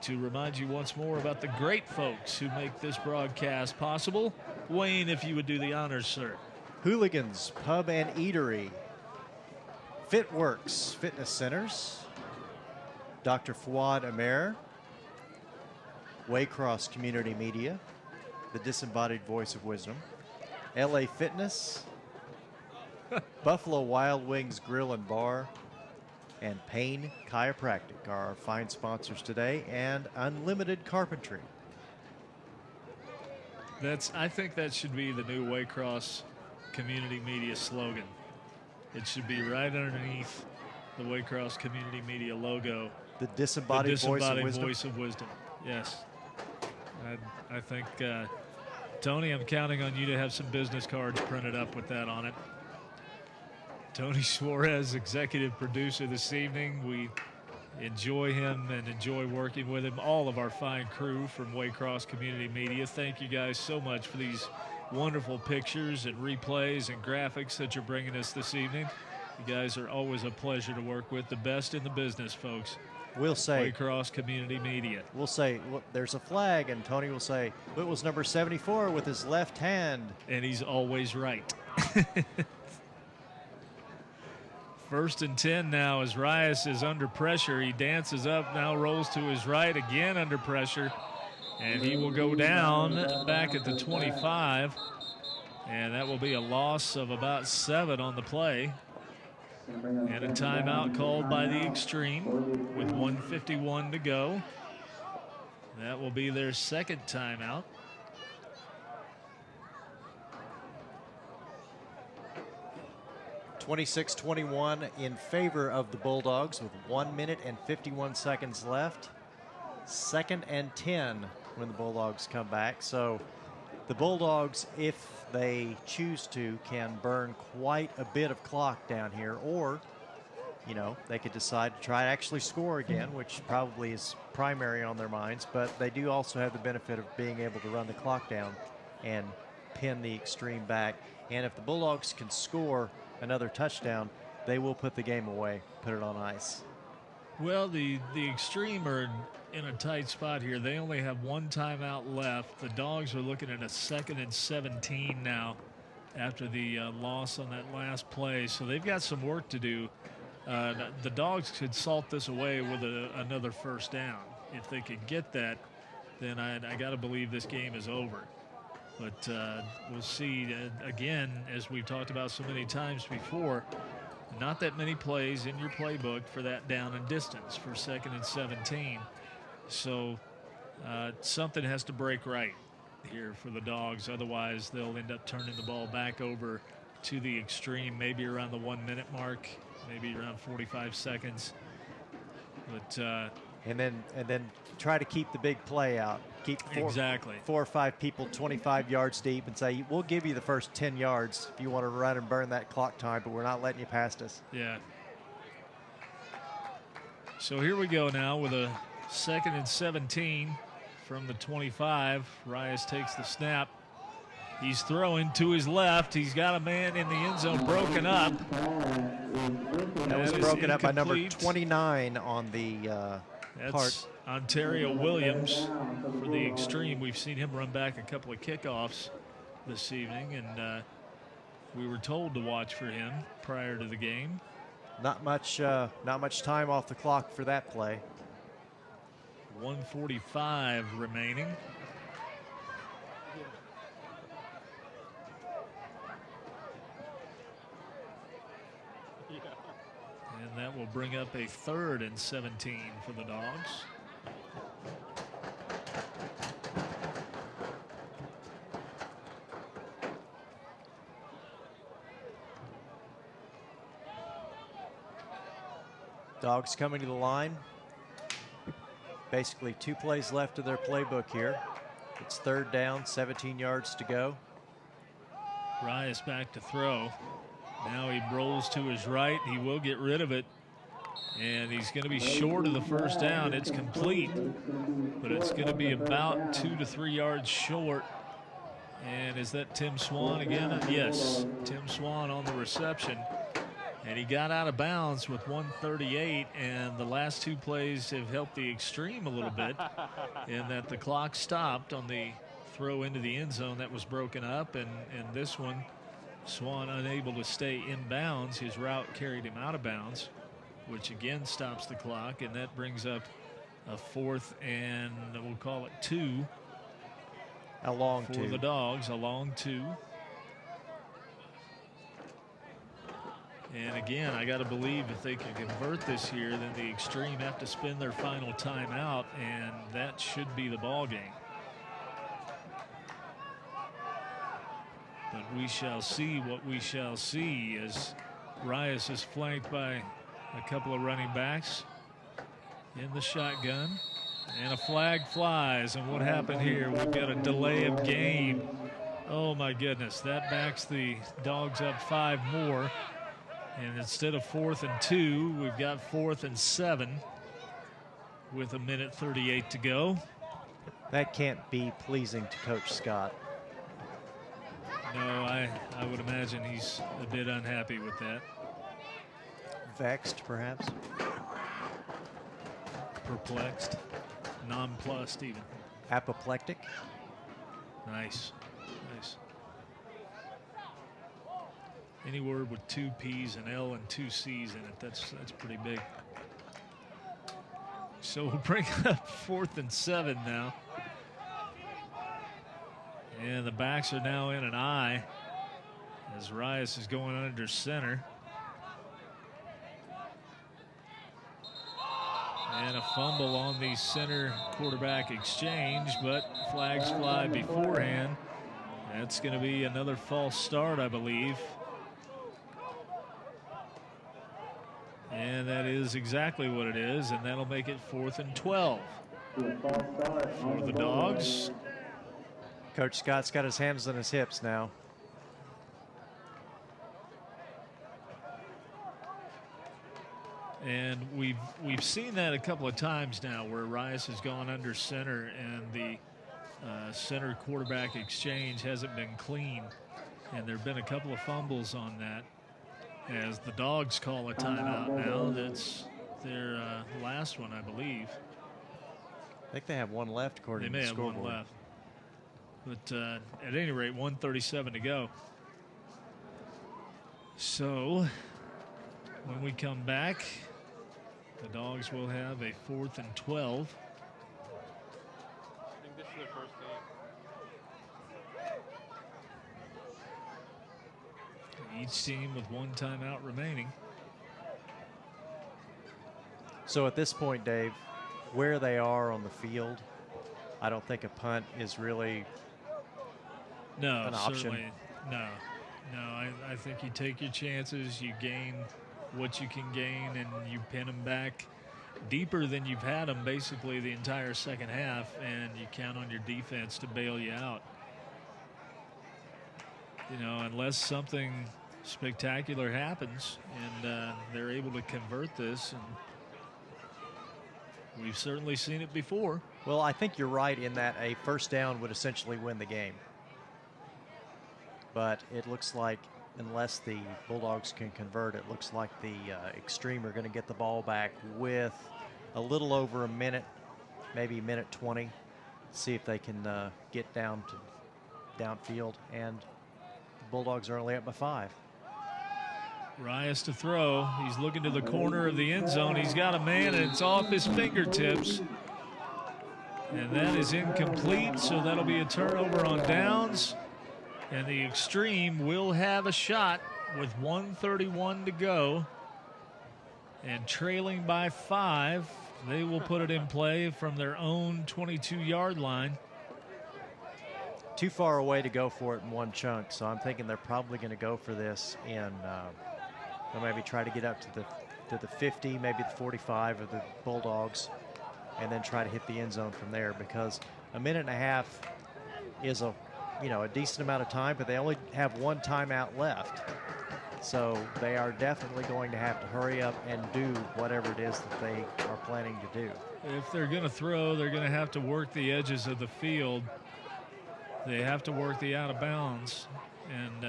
to remind you once more about the great folks who make this broadcast possible. Wayne, if you would do the honors, sir. Hooligans Pub and Eatery, FitWorks Fitness Centers, Dr. Fouad Amer, Waycross Community Media, the disembodied voice of wisdom, LA Fitness, Buffalo Wild Wings Grill and Bar, and Payne Chiropractic are our fine sponsors today, and Unlimited Carpentry. I think that should be the new Waycross Community Media slogan. It should be right underneath the Waycross Community Media logo. The disembodied voice of wisdom. Yes. I think, Tony, I'm counting on you to have some business cards printed up with that on it. Tony Suarez, executive producer this evening. We enjoy him and enjoy working with him. All of our fine crew from Waycross Community Media. Thank you guys so much for these wonderful pictures and replays and graphics that you're bringing us this evening. You guys are always a pleasure to work with. The best in the business, folks. We'll say Waycross Community Media. We'll say, well, there's a flag, and Tony will say, it was number 74 with his left hand. And he's always right. 1st and 10 now as Rias is under pressure. He dances up, now rolls to his right, again under pressure. And he will go down back at the 25. And that will be a loss of about 7 on the play. And a timeout called by the X-Treme with 1:51 to go. That will be their second timeout. (26-21) in favor of the Bulldogs with 1 minute and 51 seconds left. 2nd and 10 when the Bulldogs come back. So the Bulldogs, if they choose to, can burn quite a bit of clock down here, or, you know, they could decide to try to actually score again, which probably is primary on their minds, but they do also have the benefit of being able to run the clock down and pin the X-Treme back. And if the Bulldogs can score another touchdown, they will put the game away, put it on ice. Well, the X-Treme are in a tight spot here. They only have 1 timeout left. The Dogs are looking at a 2nd and 17 now after the loss on that last play. So they've got some work to do. The Dogs could salt this away with another 1st down. If they could get that, then I got to believe this game is over. But we'll see. Again, as we've talked about so many times before, not that many plays in your playbook for that down and distance for 2nd and 17. So something has to break right here for the Dogs. Otherwise, they'll end up turning the ball back over to the X-Treme, maybe around the 1 minute mark, maybe around 45 seconds. But and then try to keep the big play out. Keep 4 or 5 people 25 yards deep and say, we'll give you the first 10 yards if you want to run and burn that clock time, but we're not letting you past us. Yeah. So here we go now with a 2nd and 17 from the 25. Rias takes the snap. He's throwing to his left. He's got a man in the end zone broken up. That was broken up by number 29 on the That's Ontario Williams for the X-Treme. We've seen him run back a couple of kickoffs this evening, and we were told to watch for him prior to the game. Not much time off the clock for that play. 1:45 remaining. And that will bring up a 3rd and 17 for the Dogs. Dogs coming to the line. Basically 2 plays left of their playbook here. It's 3rd down, 17 yards to go. Rias back to throw. Now he rolls to his right. He will get rid of it. And he's going to be short of the 1st down. It's complete, but it's going to be about 2 to 3 yards short. And is that Tim Swan again? Yes, Tim Swan on the reception. And he got out of bounds with 1:38, and the last 2 plays have helped the X-Treme a little bit in that the clock stopped on the throw into the end zone that was broken up, and this one, Swan unable to stay in bounds. His route carried him out of bounds, which again stops the clock, and that brings up a 4th and we'll call it 2. A long for 2. the Dogs, a long 2. And again, I got to believe if they can convert this here, then the X-Treme have to spend their final timeout, and that should be the ball game. But we shall see what we shall see as Rias is flanked by a couple of running backs in the shotgun. And a flag flies, and what happened here? We've got a delay of game. Oh my goodness, that backs the Dogs up 5 more. And instead of 4th and 2, we've got 4th and 7 with 1:38 to go. That can't be pleasing to Coach Scott. No, I would imagine he's a bit unhappy with that. Vexed, perhaps. perplexed, nonplussed even. Apoplectic. Nice. Nice. Any word with 2 P's, an L, and 2 C's in it, that's pretty big. So we'll bring up 4th and 7 now. And the backs are now in an I as Rias is going under center. And a fumble on the center quarterback exchange, but flags fly beforehand. That's going to be another false start, I believe. And that is exactly what it is, and that'll make it 4th and 12 for the Dogs. Coach Scott's got his hands on his hips now. And we've seen that a couple of times now where Rias has gone under center and the center quarterback exchange hasn't been clean. And there have been a couple of fumbles on that as the Dogs call a timeout now. That's their last one, I believe. I think they have one left according to the scoreboard. They may have one left. But at any rate, 1:37 to go. So when we come back, the Dogs will have a 4th and 12. I think this is their first game. Each team with one timeout remaining. So at this point, Dave, where they are on the field, I don't think a punt is really an option. Certainly, no. I think you take your chances, you gain what you can gain, and you pin them back deeper than you've had them basically the entire second half, and you count on your defense to bail you out. You know, unless something spectacular happens and they're able to convert this, and we've certainly seen it before. Well, I think you're right in that a first down would essentially win the game. But it looks like unless the Bulldogs can convert, it looks like the X-Treme are going to get the ball back with a little over a minute, maybe minute 20. See if they can get down to downfield, and the Bulldogs are only up by 5. Rias to throw. He's looking to the corner of the end zone. He's got a man, and it's off his fingertips. And that is incomplete, so that'll be a turnover on downs. And the X-Treme will have a shot with 1:31 to go. And trailing by 5, they will put it in play from their own 22-yard line. Too far away to go for it in one chunk, so I'm thinking they're probably going to go for this in they'll maybe try to get up to the 50, maybe the 45 of the Bulldogs, and then try to hit the end zone from there, because a minute and a half is a decent amount of time, but they only have one timeout left. So they are definitely going to have to hurry up and do whatever it is that they are planning to do. If they're going to throw, they're going to have to work the edges of the field. They have to work the out of bounds, and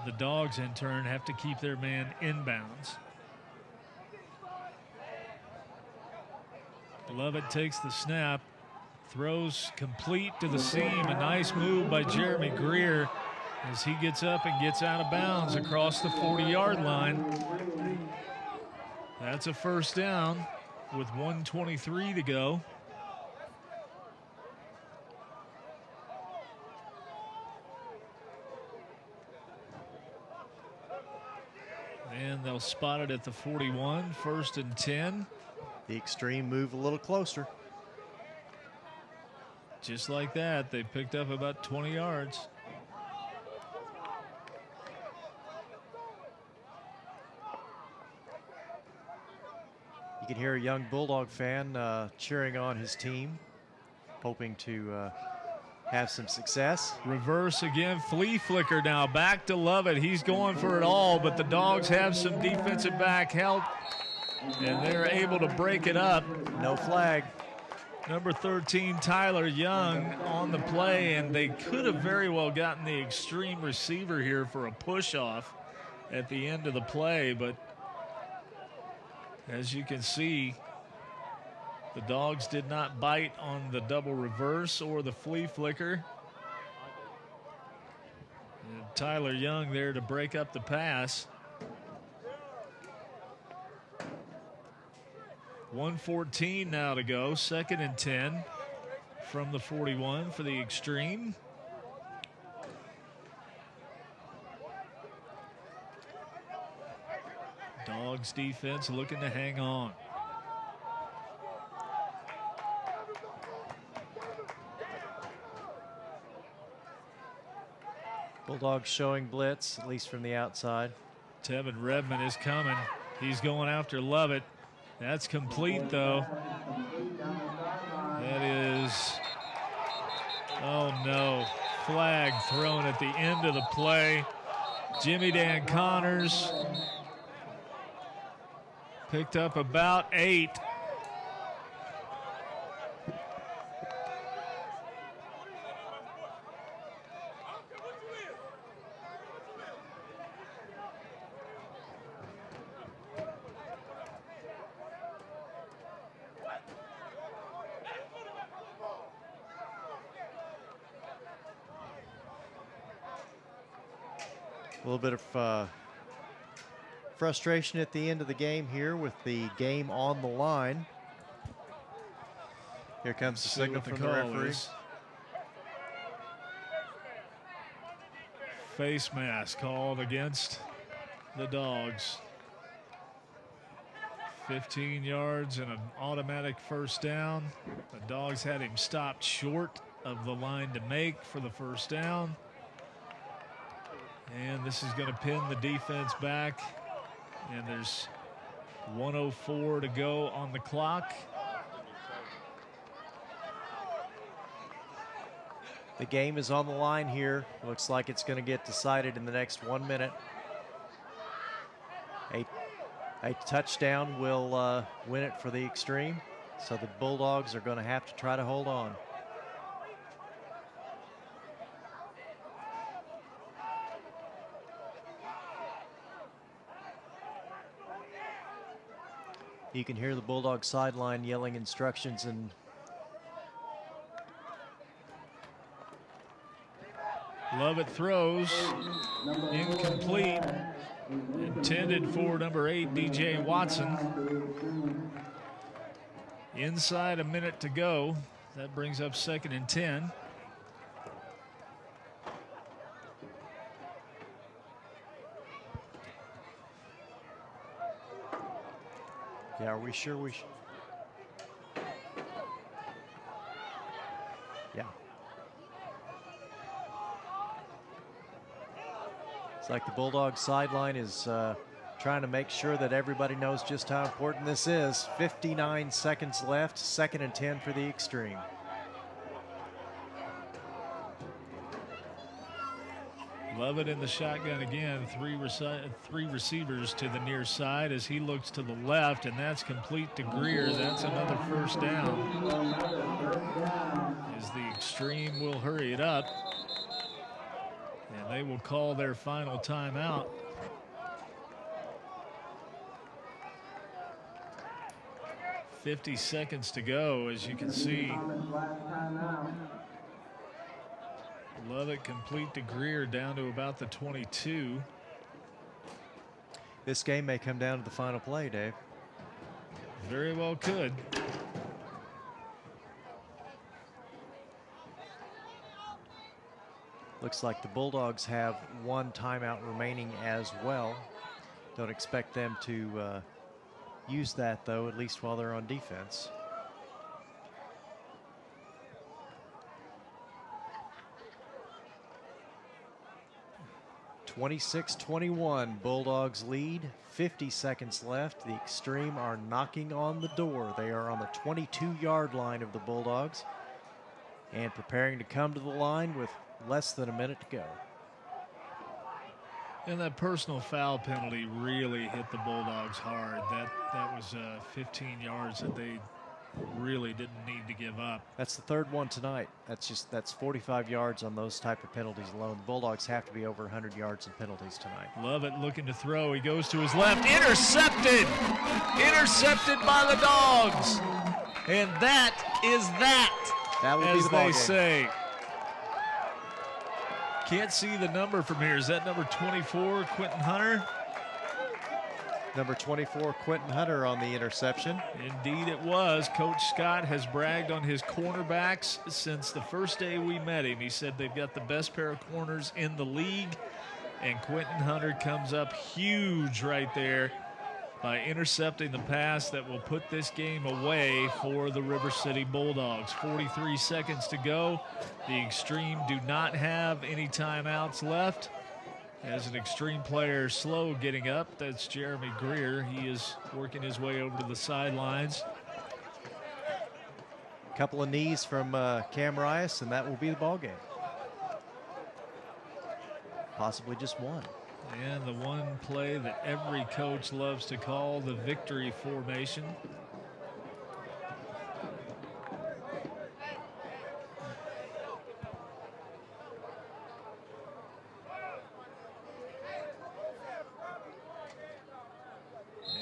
the Dogs in turn have to keep their man inbounds. Lovett takes the snap, throws complete to the seam. A nice move by Jeremy Greer as he gets up and gets out of bounds across the 40-yard line. That's a first down with 1:23 to go. And they'll spot it at the 41, 1st and 10. The X-Treme move a little closer. Just like that, they picked up about 20 yards. You can hear a young Bulldog fan cheering on his team, hoping to have some success. Reverse again, flea flicker now, back to Lovett. He's going for it all, but the Dogs have some defensive back help, and they're able to break it up. No flag. Number 13, Tyler Young on the play, and they could have very well gotten the X-Treme receiver here for a push-off at the end of the play, but as you can see, The Dogs did not bite on the double reverse or the flea flicker. And Tyler Young there to break up the pass. 1:14 now to go. 2nd and 10 from the 41 for the X-Treme. Dogs defense looking to hang on. Bulldogs showing blitz, at least from the outside. Tevin Redmond is coming. He's going after Lovett. That's complete, though. That is, oh no, flag thrown at the end of the play. Jimmy Dan Connors picked up about 8. A little bit of frustration at the end of the game here with the game on the line. Here comes the signal from the referee. Face mask called against the Dogs. 15 yards and an automatic first down. The Dogs had him stopped short of the line to make for the first down. And this is going to pin the defense back. And there's 1:04 to go on the clock. The game is on the line here. Looks like it's going to get decided in the next 1 minute. A touchdown will win it for the X-Treme. So the Bulldogs are going to have to try to hold on. You can hear the Bulldog sideline yelling instructions, and Lovett throws, incomplete, intended for number 8, DJ Watson. Inside a minute to go. That brings up 2nd and 10. yeah, are we sure we should? Yeah. It's like the Bulldogs sideline is trying to make sure that everybody knows just how important this is. 59 seconds left, 2nd and 10 for the X-Treme. Lovett in the shotgun again. Three receivers to the near side as he looks to the left, and that's complete to Greer. That's another first down. As the X-Treme will hurry it up. And they will call their final timeout. .50 seconds to go, as you can see. Lovett complete to Greer down to about the 22. This game may come down to the final play, Dave. Very well could. Looks like the Bulldogs have 1 timeout remaining as well. Don't expect them to use that, though, at least while they're on defense. (26-21) Bulldogs lead. 50 seconds left. The X-Treme are knocking on the door. They are on the 22-yard line of the Bulldogs and preparing to come to the line with less than a minute to go. And that personal foul penalty really hit the Bulldogs hard. That was 15 yards that they really didn't need to give up. That's the 3rd one tonight. That's 45 yards on those type of penalties alone. The Bulldogs have to be over 100 yards in penalties tonight. Lovett looking to throw. He goes to his left. Intercepted! Intercepted by the Dogs. And that is that, That will be as the ball they game. say. Can't see the number from here. Is that number 24, Quentin Hunter? Number 24, Quentin Hunter on the interception. Indeed it was. Coach Scott has bragged on his cornerbacks since the first day we met him. He said they've got the best pair of corners in the league, and Quentin Hunter comes up huge right there by intercepting the pass that will put this game away for the River City Bulldogs. 43 seconds to go. The X-Treme do not have any timeouts left. As an X-Treme player slow getting up, that's Jeremy Greer. He is working his way over to the sidelines. A couple of knees from Cam Rice, and that will be the ball game. Possibly just one. And the one play that every coach loves to call, the victory formation.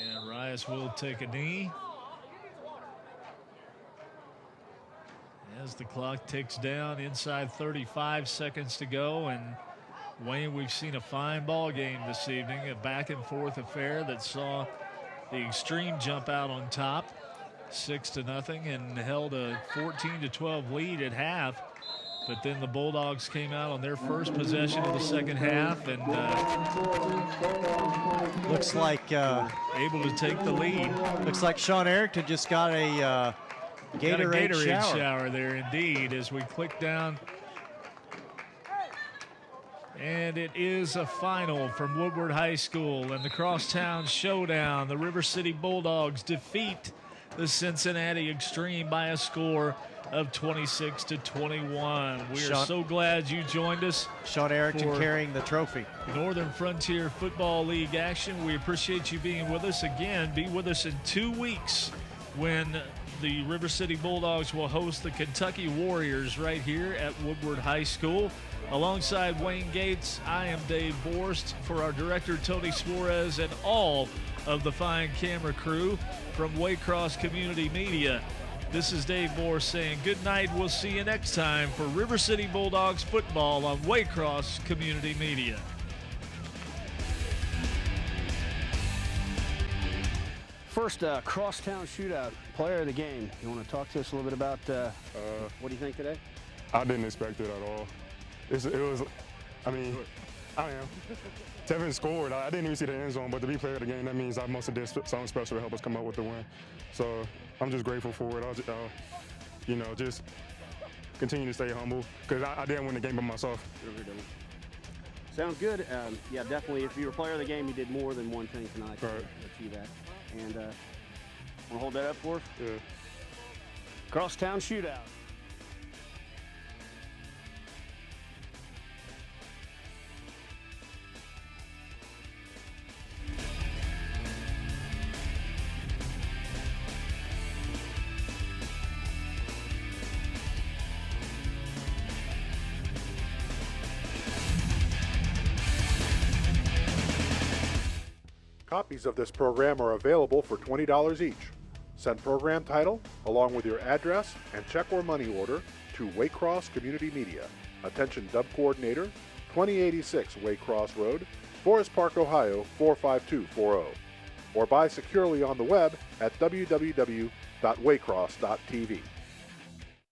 And Rice will take a knee. As the clock ticks down, inside 35 seconds to go, and Wayne, we've seen a fine ball game this evening, a back and forth affair that saw the X-Treme jump out on top 6-0 and held a 14-12 lead at half. But then the Bulldogs came out on their first possession of the second half and looks like able to take the lead. Looks like Sean Arrington just got a Gatorade shower there, indeed, as we click down. And it is a final from Woodward High School and the Crosstown Showdown. The River City Bulldogs defeat the Cincinnati X-Treme by a score of 26-21. We are so glad you joined us. Sean Arrington carrying the trophy. Northern Frontier Football League action. We appreciate you being with us again. Be with us in 2 weeks when the River City Bulldogs will host the Kentucky Warriors right here at Woodward High School. Alongside Wayne Gates, I am Dave Borst. For our director, Tony Suarez, and all of the fine camera crew from Waycross Community Media, this is Dave Borst saying good night. We'll see you next time for River City Bulldogs football on Waycross Community Media. First crosstown shootout, player of the game. You want to talk to us a little bit about what do you think today? I didn't expect it at all. It was, I mean, I am. Tevin scored. I didn't even see the end zone, but to be player of the game, that means I must have did something special to help us come up with the win. So I'm just grateful for it. You know, just continue to stay humble because I didn't win the game by myself. Sounds good. Yeah, definitely. If you were player of the game, you did more than one thing tonight to achieve that. And want to hold that up for us? Yeah. Crosstown shootout. Copies of this program are available for $20 each. Send program title along with your address and check or money order to Waycross Community Media. Attention Dub Coordinator, 2086 Waycross Road, Forest Park, Ohio 45240. Or buy securely on the web at www.waycross.tv.